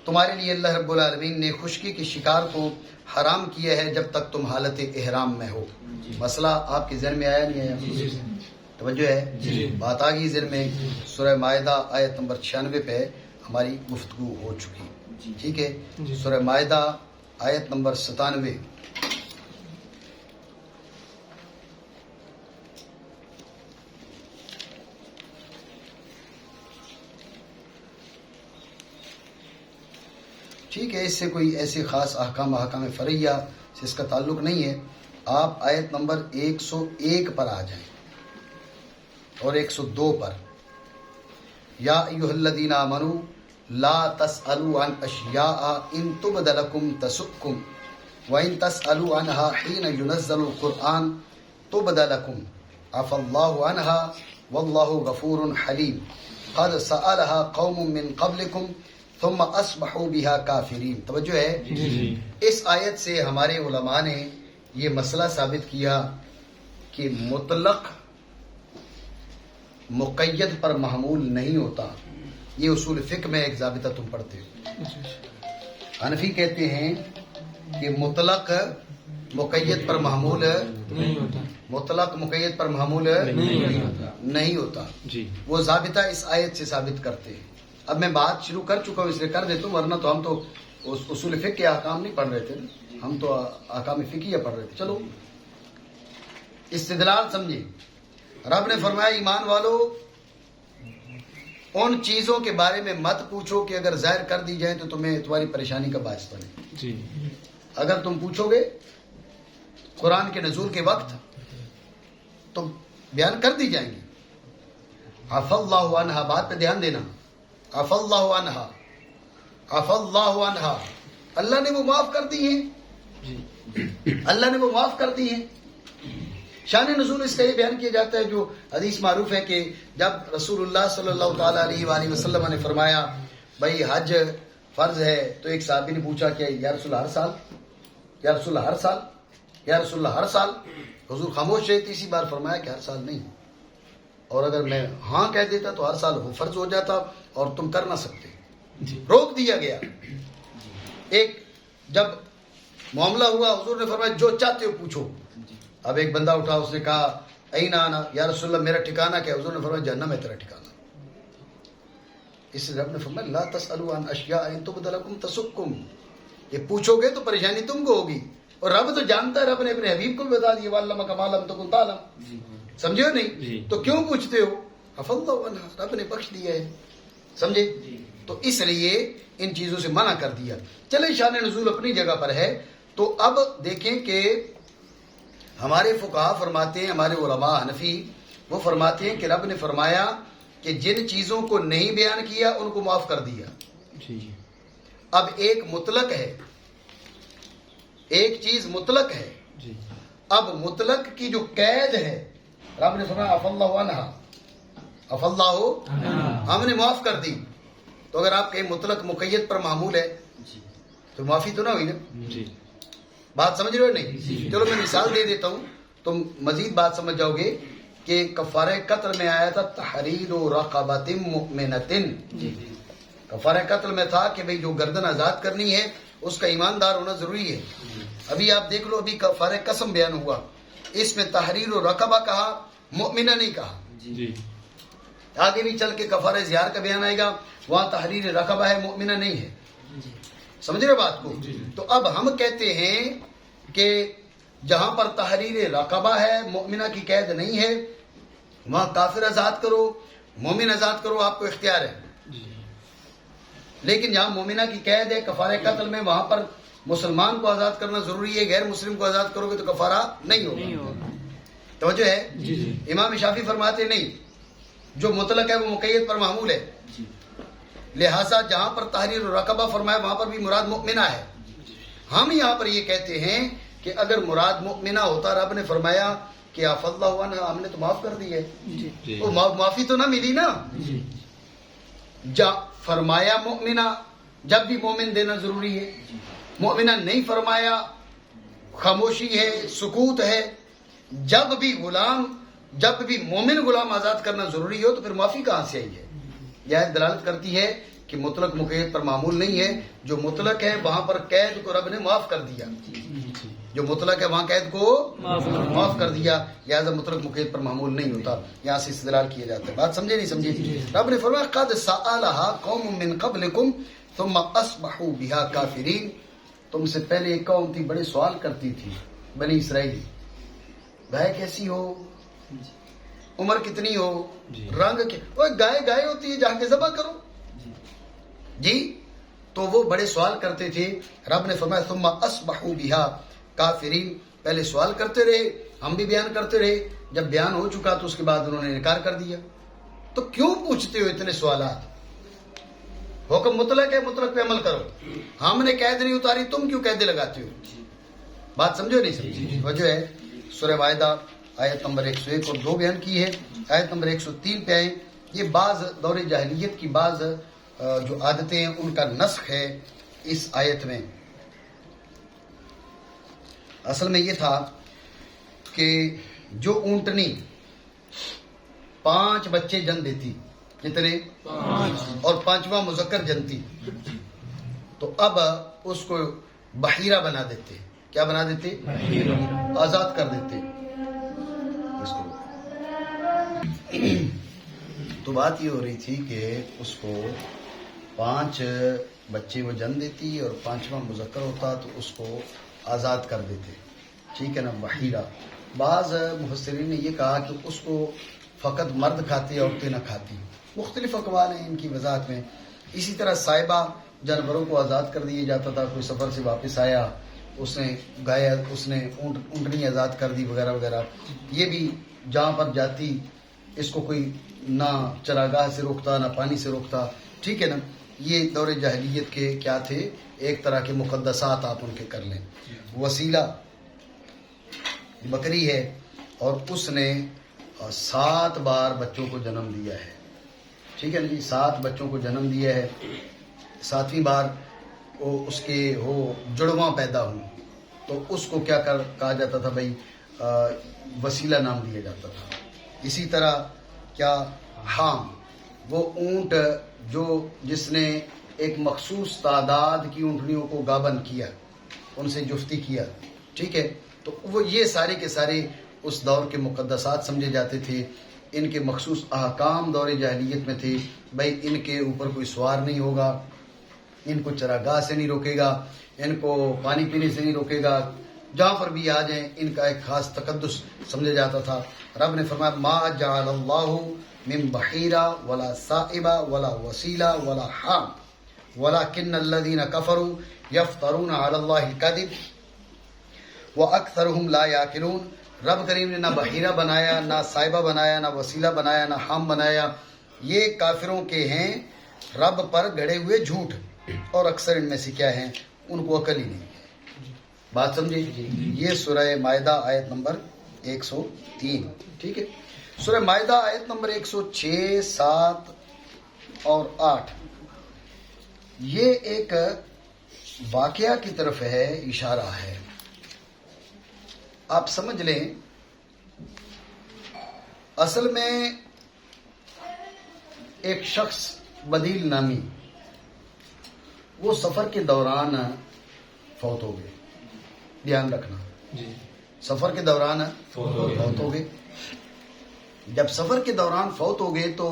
تمہارے لیے اللہ رب العالمین نے خشکی کے شکار کو حرام کیا ہے جب تک تم حالت احرام میں ہو. مسئلہ آپ کے ذہن میں آیا نہیں آیا؟ توجہ ہے؟ بات آ گئی ذہن میں. سورہ مائدہ آیت نمبر 96 پہ ہماری گفتگو ہو چکی. ٹھیک ہے, سورہ مائدہ آیت نمبر 97. ٹھیک ہے, اس سے کوئی ایسے خاص احکام فرعیہ سے اس کا تعلق نہیں ہے. آپ آیت نمبر 101 پر آ جائیں اور 102 پر. یا ایھا الذین آمنوا لا تسألوا عن اشیاء ان تبد لکم تسؤکم وان تسألوا عنها حین ينزل القرآن تبد لکم عفا اللہ عنها واللہ غفور حلیم قد سألها قوم من قبلکم ثم اصبحوا بها کافرین. توجہ ہے؟ اس آیت سے ہمارے علماء نے یہ مسئلہ ثابت کیا کہ مطلق مقید پر محمول نہیں ہوتا. یہ اصول فقہ میں ایک ضابطہ تم پڑھتے ہو. حنفی کہتے ہیں کہ مطلق مقید پر محمول نہیں ہوتا, مطلق مقید پر محمول نہیں ہوتا. وہ ضابطہ اس آیت سے ثابت کرتے ہیں. اب میں بات شروع کر چکا ہوں اس لیے کر دیتا ہوں, ورنہ تو ہم تو اصول فقہ کے احکام نہیں پڑھ رہے تھے, ہم تو احکام فقہیہ پڑھ رہے تھے. چلو استدلال سمجھے. رب نے فرمایا ایمان والو ان چیزوں کے بارے میں مت پوچھو کہ اگر ظاہر کر دی جائیں تو تمہاری پریشانی کا باعث بنے. اگر تم پوچھو گے قرآن کے نزول کے وقت تو بیان کر دی جائیں گی. عفا اللہ عنہا, بات پہ دھیان دینا. عفا اللہ عنہا, عفا اللہ عنہا, اللہ نے وہ معاف کر دی ہیں, اللہ نے وہ معاف کر دی ہیں. شان نزول اس کا یہ بیان کیا جاتا ہے جو حدیث معروف ہے کہ جب رسول اللہ صلی اللہ تعالیٰ علیہ وآلہ وسلم نے فرمایا بھائی حج فرض ہے, تو ایک صحابی نے پوچھا کہ یا رسول اللہ ہر سال, یا رسول اللہ ہر سال, یا رسول اللہ ہر سال. حضور خاموش رہے, تیسری بار فرمایا کہ ہر سال نہیں, اور اگر میں ہاں کہہ دیتا تو ہر سال وہ فرض ہو جاتا اور تم کر نہ سکتے. روک دیا گیا. ایک جب معاملہ ہوا حضور نے فرمایا جو چاہتے ہو پوچھو. اب ایک بندہ اٹھا, اس نے کہا این آنا, یا رسول اللہ میرا ٹھکانہ کیا؟ حضور نے فرمایا جہنم ہے تیرا ٹھکانہ. اس لیے رب نے فرمایا لا تسألوا عن اشیاء ان تبد لکم تسؤکم, یہ پوچھو گے تو پریشانی تم کو ہوگی. اور رب تو جانتا ہے, رب نے اپنے حبیب کو بھی بتا دیا وعلمک ما لم تکن تعلم. سمجھے ہو نہیں؟ تو کیوں پوچھتے ہو؟ عفا اللہ عنہا, رب نے بخش دیا ہے. سمجھے؟ تو اس لیے ان چیزوں سے منع کر دیا. چلے شان نزول اپنی جگہ پر ہے. تو اب دیکھیں کہ ہمارے فقہا فرماتے ہیں, ہمارے علماء حنفی وہ فرماتے ہیں کہ رب نے فرمایا کہ جن چیزوں کو نہیں بیان کیا ان کو معاف کر دیا. اب ایک مطلق ہے, ایک چیز مطلق ہے، جی اب مطلق کی جو قید ہے، رب نے فرمایا عفا اللہ عنہا، عفا اللہ ہم نے معاف کر دی. تو اگر آپ کہیں مطلق مقید پر معمول ہے تو معافی تو نہ ہوئی نا. جی بات سمجھ رہے ہو نہیں؟ چلو میں مثال دے دیتا ہوں، تم مزید بات سمجھ جاؤ گے کہ کفارہ قتل میں آیا تھا تحریر رقبۃ مؤمنۃ. کفارہ قتل میں تھا کہ بھئی جو گردن آزاد کرنی ہے اس کا ایماندار ہونا ضروری ہے. ابھی آپ دیکھ لو، ابھی کفارہ قسم بیان ہوا، اس میں تحریر رقبہ کہا، مؤمنہ نہیں کہا. جی آگے بھی چل کے کفارہ زیار کا بیان آئے گا، وہاں تحریر رقبہ ہے، مؤمنہ نہیں ہے. سمجھ رہے بات کو؟ تو اب ہم کہتے ہیں کہ جہاں پر تحریر رقبہ ہے، مؤمنہ کی قید نہیں ہے، وہاں کافر آزاد کرو، مومن آزاد کرو، آپ کو اختیار ہے. لیکن جہاں مومنہ کی قید ہے کفارہ قتل میں، وہاں پر مسلمان کو آزاد کرنا ضروری ہے. غیر مسلم کو آزاد کرو گے تو کفارہ نہیں ہوگا. توجہ ہے؟ امام شافعی فرماتے نہیں، جو مطلق ہے وہ مقید پر معمول ہے، لہذا جہاں پر تحریر رقبہ فرمایا وہاں پر بھی مراد مؤمنہ ہے. ہم یہاں پر یہ کہتے ہیں کہ اگر مراد مؤمنہ ہوتا، رب نے فرمایا کہ عفا اللہ عنہا، ہم نے تو معاف کر دی ہے، وہ معافی تو نہ ملی نا. فرمایا مؤمنہ، جب بھی مومن دینا ضروری ہے. مؤمنہ نہیں فرمایا، خاموشی ہے، سکوت ہے. جب بھی مومن غلام آزاد کرنا ضروری ہو تو پھر معافی کہاں سے آئی ہے؟ یہ دلالت کرتی ہے کہ مطلق مقید پر معمول نہیں ہے. جو مطلق ہے وہاں پر قید کو رب نے معاف کر دیا، جو مطلق ہے وہاں قید کو معاف کر دیا، لہذا مطلق مقید پر معمول نہیں ہوتا. یہاں سے استدلال کیا جاتا ہے. بات سمجھے نہیں سمجھے؟ رب نے فرمایا قد سألها قوم من قبلكم ثم اصبحوا بها کافرین. تم سے پہلے ایک قوم تھی، بڑے سوال کرتی تھی، بنی اسرائیل، گائے کیسی ہو، عمر کتنی ہو، رنگ کیا، گائے ہوتی ہے جا کے ذبح کرو. جی تو وہ بڑے سوال کرتے تھے. رب نے فرمایا ثم اصبحوا بها کافرین. پہلے سوال کرتے رہے، ہم بھی بیان کرتے رہے، جب بیان ہو چکا تو اس کے بعد انہوں نے انکار کر دیا. تو کیوں پوچھتے ہو اتنے سوالات؟ حکم مطلق ہے، مطلق پہ عمل کرو. ہم نے قید نہیں اتاری، تم کیوں قیدیں لگاتے ہو؟ بات سمجھو نہیں سمجھی؟ وجہ ہے سورہ مائدہ آیت نمبر 101 اور 2 بیان کی ہے. آیت نمبر 103 پہ آئیں. یہ بعض دور جاہلیت کی بعض جو عادتیں ہیں ان کا نسخ ہے اس آیت میں. اصل میں یہ تھا کہ جو اونٹنی 5 بچے جن دیتی، کتنے؟ 5، اور 5واں مذکر جنتی، تو اب اس کو بحیرہ بنا دیتے. کیا بنا دیتے؟ آزاد کر دیتے اس کو. تو بات یہ ہو رہی تھی کہ اس کو 5 بچے وہ جن دیتی اور 5واں مذکر ہوتا تو اس کو آزاد کر دیتے. ٹھیک ہے نا، بحیرہ. بعض مفسرین نے یہ کہا کہ اس کو فقط مرد کھاتے، عورتیں نہ کھاتی. مختلف اقوال ہیں ان کی وضاحت میں. اسی طرح صائبہ جانوروں کو آزاد کر دیا جاتا تھا. کوئی سفر سے واپس آیا، اس نے گائے، اس نے اونٹنی آزاد کر دی وغیرہ وغیرہ. یہ بھی جہاں پر جاتی اس کو کوئی نہ چراگاہ سے روکتا نہ پانی سے روکتا. ٹھیک ہے نا. یہ دور جاہلیت کے کیا تھے؟ ایک طرح کے مقدسات آپ ان کے کر لیں. وسیلہ بکری ہے اور اس نے 7 بار بچوں کو جنم دیا ہے. ٹھیک ہے نا جی، 7 بچوں کو جنم دیا ہے. 7ویں بار وہ اس کے جڑواں پیدا ہوں تو اس کو کیا کہا جاتا تھا بھائی؟ وسیلہ نام دیا جاتا تھا. اسی طرح کیا حام، وہ اونٹ جس نے ایک مخصوص تعداد کی اونٹنیوں کو گابن کیا، ان سے جفتی کیا. ٹھیک ہے، تو وہ یہ سارے کے سارے اس دور کے مقدسات سمجھے جاتے تھے. ان کے مخصوص احکام دور جاہلیت میں تھے. بھائی ان کے اوپر کوئی سوار نہیں ہوگا، ان کو چراگاہ سے نہیں روکے گا، ان کو پانی پینے سے نہیں روکے گا، جہاں پر بھی آ جائیں ان کا ایک خاص تقدس سمجھا جاتا تھا. رب نے فرمایا ما جعل اللہ من بحیرہ ولا صائبہ ولا وسیلہ ولا حام ولکن الذین کفروا یفترون علی اللہ الکذب واکثرهم لا یعقلون. رب کریم نے نہ بحیرہ بنایا، نہ صائبہ بنایا، نہ وسیلہ بنایا، نہ حام بنایا. یہ کافروں کے ہیں رب پر گڑے ہوئے جھوٹ، اور اکثر ان میں سے کیا ہیں؟ ان کو عقل ہی نہیں. بات سمجھے؟ یہ سورہ مائدہ آیت نمبر 103. ٹھیک ہے. سورہ مائدہ آیت نمبر 106, 7 اور 8 یہ ایک واقعہ کی طرف ہے، اشارہ ہے. آپ سمجھ لیں اصل میں ایک شخص بدیل نامی وہ سفر کے دوران فوت ہو گئے. دھیان رکھنا، جی سفر کے دوران فوت ہو گئے. جب سفر کے دوران فوت ہو گئے تو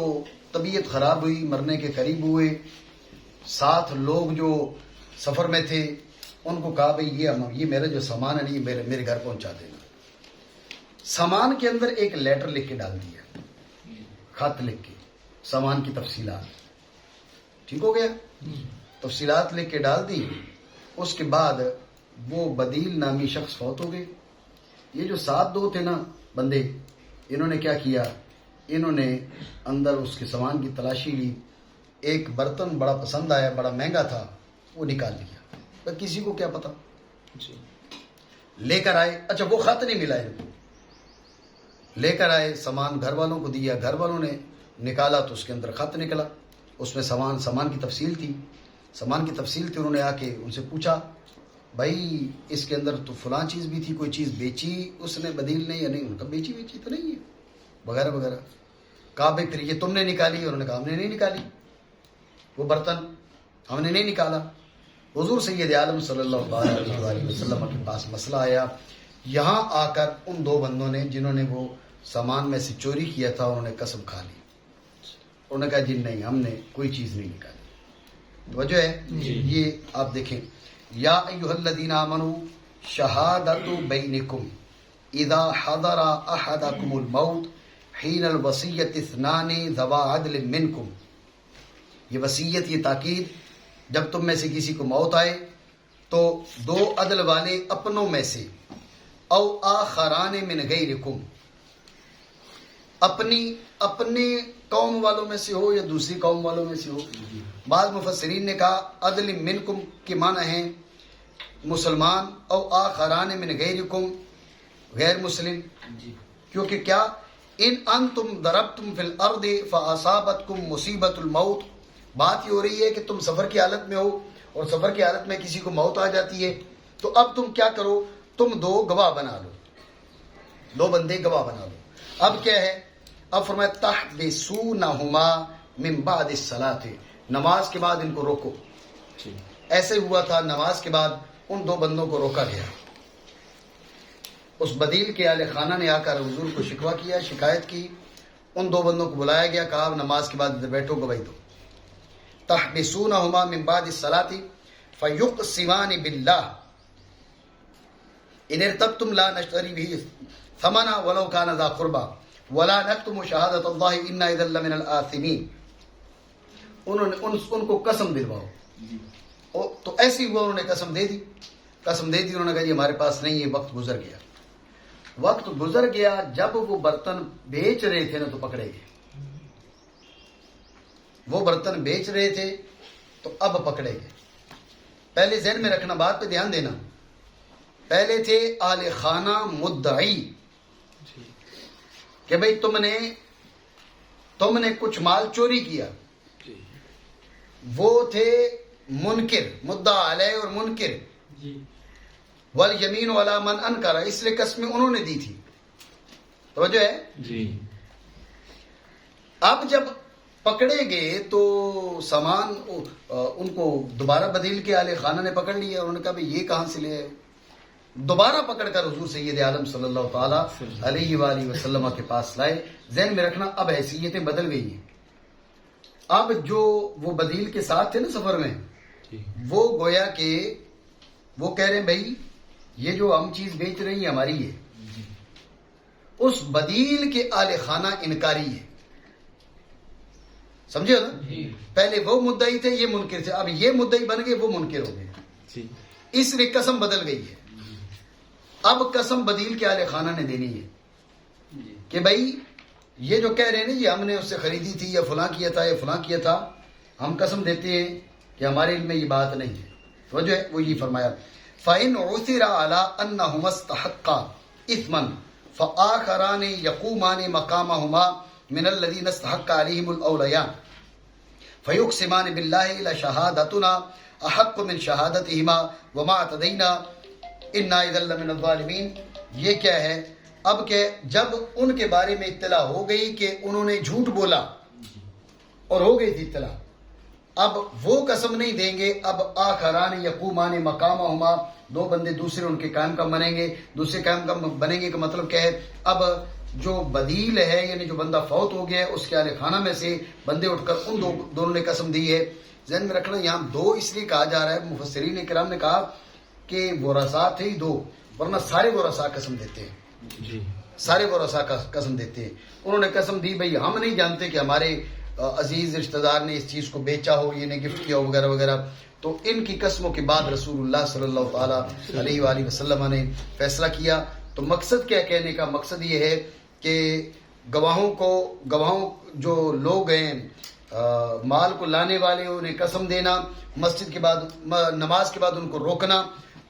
طبیعت خراب ہوئی، مرنے کے قریب ہوئے. ساتھ لوگ جو سفر میں تھے ان کو کہا بھئی یہ میرا جو سامان ہے نہیں میرے گھر پہنچا دینا. سامان کے اندر ایک لیٹر لکھ کے ڈال دیا، خط لکھ کے، سامان کی تفصیلات. ٹھیک ہو گیا؟ تفصیلات لکھ کے ڈال دی. اس کے بعد وہ بدیل نامی شخص فوت ہو گئے. یہ جو 7 دو تھے نا بندے، انہوں نے کیا کیا، انہوں نے اندر اس کے سامان کی تلاشی لی. ایک برتن بڑا پسند آیا، بڑا مہنگا تھا، وہ نکال لیا. پر کسی کو کیا پتا. جی لے کر آئے. اچھا وہ خط نہیں ملا ان کو. لے کر آئے، سامان گھر والوں کو دیا، گھر والوں نے نکالا تو اس کے اندر خط نکلا. اس میں سامان کی تفصیل تھی. سامان کی تفصیل تھی. انہوں نے آ کے ان سے پوچھا بھائی اس کے اندر تو فلاں چیز بھی تھی، کوئی چیز بیچی اس نے بدیل نے یا نہیں؟ ان کا بیچی تو نہیں ہے وغیرہ وغیرہ. کہا بھائی پھر یہ تم نے نکالی؟ انہوں نے کہا ہم نے نہیں نکالی، وہ برتن ہم نے نہیں نکالا. حضور سید عالم صلی اللہ علیہ وسلم کے پاس مسئلہ آیا. یہاں آ کر ان 2 بندوں نے جنہوں نے وہ سامان میں سے چوری کیا تھا انہوں نے قسم کھا لی. انہوں نے کہا جی نہیں ہم نے کوئی چیز نہیں نکالی. وجہ ہے یہ آپ دیکھیں، یا ایھا الذین آمنوا شہادۃ بینکم اذا حضر احدکم الموت حین الوصیۃ اثنان ذوا عدل منکم. یہ وصیت، یہ تاکید، جب تم میں سے کسی کو موت آئے تو 2 عدل والے اپنوں میں سے، او آخران من غیرکم، اپنے قوم والوں میں سے ہو یا دوسری قوم والوں میں سے ہو. بعض مفسرین نے کہا عدل منکم کے معنی ہیں مسلمان، او آخران من غیرکم، غیر مسلم. کیونکہ کیا ان انتم ضربتم فی الارض فاصابتکم مصیبت الموت، بات یہ ہو رہی ہے کہ تم سفر کی حالت میں ہو اور سفر کی حالت میں کسی کو موت آ جاتی ہے تو اب تم کیا کرو، تم 2 گواہ بنا لو، 2 بندے گواہ بنا لو. اب کیا ہے، اب فرمایا تحبسونہما من بعد الصلاۃ، نماز کے بعد ان کو روکو. ایسے ہوا تھا، نماز کے بعد ان 2 بندوں کو روکا گیا. اس بدیل کے اہل خانہ نے آ کر حضور کو شکوہ کیا، شکایت کی. ان 2 بندوں کو بلایا گیا، کہا نماز کے بعد ادھر بیٹھو، گواہی دو. تحبسونہما من بعد الصلاۃ فیقسمان باللہ ان ارتبتم لا نشتری به ثمنا ولو کان ذا قربى ولا نکتم شہادۃ اللہ انا اذا لمن الآثمین. انہوں نے ان کو قسم دلواؤ. تو ایسی ہوا، انہوں نے قسم دے دی. انہوں نے کہا جی ہمارے پاس نہیں ہے، وقت گزر گیا. وقت گزر گیا، جب وہ برتن بیچ رہے تھے نا تو پکڑے گئے. وہ برتن بیچ رہے تھے تو اب پکڑے گئے. پہلے ذہن میں رکھنا، بات پہ دھیان دینا. پہلے تھے اہل خانہ مدعی کہ بھئی تم نے کچھ مال چوری کیا. وہ تھے منکر، مدعا علیہ اور منکر. والیمین علی من انکر، اس لیے قسمیں انہوں نے دی تھی. توجہ ہے جی. اب جب پکڑے گئے تو سامان ان کو دوبارہ بدیل کے اہل خانہ نے پکڑ لیا. انہوں نے کہا بھئی یہ کہاں سے لے آئے؟ دوبارہ پکڑ کر حضور سید عالم صلی اللہ تعالی علیہ وآلہ وسلم کے پاس لائے. ذہن میں رکھنا اب حیثیتیں بدل گئی ہیں. اب جو وہ بدیل کے ساتھ تھے نا سفر میں، وہ گویا کہ وہ کہہ رہے ہیں بھائی یہ جو ہم چیز بیچ رہی ہیں ہماری ہے. اس بدیل کے آل خانہ انکاری ہے. سمجھے نا؟ پہلے وہ مدعی تھے، یہ منکر تھے. اب یہ مدعی بن گئے، وہ منکر ہو گئے. اس لیے قسم بدل گئی ہے. اب قسم بدیل کے آل خانہ نے دینی ہے کہ بھائی یہ جو کہہ رہے ہیں نا جی ہم نے اس سے خریدی تھی یا فلاں کیا تھا یا فلاں کیا تھا، ہم قسم دیتے ہیں کہ ہمارے علم میں یہ بات نہیں ہے. تو جو ہے وہ یہ فرمایا فَإِنْ عُثِرَ عَلَىٰ أَنَّهُمَا اسْتَحَقَّا إِثْمًا فَآخَرَانِ يَقُومَانِ مَقَامَهُمَا مِنَ الَّذِينَ اسْتَحَقَّ عَلَيْهِمُ الْأَوْلَيَانِ فَيُقْسِمَانِ بِاللَّهِ لَشَهَادَتُنَا أَحَقُّ مِنْ شَهَادَتِهِمَا وَمَا اعْتَدَيْنَا إِنَّا إِذًا لَمِنَ الظَّالِمِينَ. یہ کیا ہے؟ اب کہ جب ان کے بارے میں اطلاع ہو گئی کہ انہوں نے جھوٹ بولا اور ہو گئی تھی اطلاع، اب وہ قسم نہیں دیں گے. اب آخران یقومان مقامہما، دو بندے دوسرے ان کے قائم کم بنیں گے. دوسرے قائم کم بنیں گے کا مطلب کیا ہے؟ اب جو بدیل ہے یعنی جو بندہ فوت ہو گیا ہے اس کے اہل خانہ میں سے بندے اٹھ کر ان دونوں نے قسم دی ہے. ذہن میں رکھنا یہاں دو اس لیے کہا جا رہا ہے، مفسرین کرام نے کہا کہ ورثاء تھے ہی دو، ورنہ سارے ورثاء قسم دیتے ہیں. جی سارے ورثاء قسم دیتے ہیں. انہوں نے قسم دی بھئی ہم نہیں جانتے کہ ہمارے عزیز رشتہ دار نے اس چیز کو بیچا ہو، یہ نے گفٹ کیا ہو وغیرہ وغیرہ. تو ان کی قسموں کے بعد رسول اللہ صلی اللہ تعالی علیہ وآلہ وسلم نے فیصلہ کیا. تو مقصد کیا کہنے کا؟ مقصد یہ ہے کہ گواہوں جو لوگ ہیں مال کو لانے والے انہیں قسم دینا، مسجد کے بعد نماز کے بعد ان کو روکنا،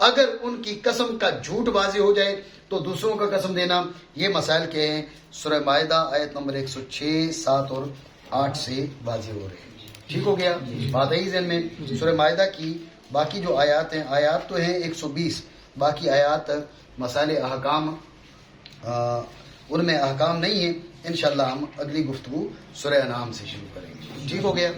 اگر ان کی قسم کا جھوٹ واضح ہو جائے تو دوسروں کا قسم دینا. یہ مسائل کے ہیں سورہ مائدہ آیت نمبر 106، 7 اور 8 سے واضح ہو رہے ہیں. ٹھیک ہو گیا؟ بات ہے ذہن میں. سورہ مائدہ کی باقی جو آیات ہیں، آیات تو ہیں 120، باقی آیات مسائل احکام ان میں احکام نہیں ہیں. انشاءاللہ ہم اگلی گفتگو سورہ انعام سے شروع کریں گے. ٹھیک ہو گیا؟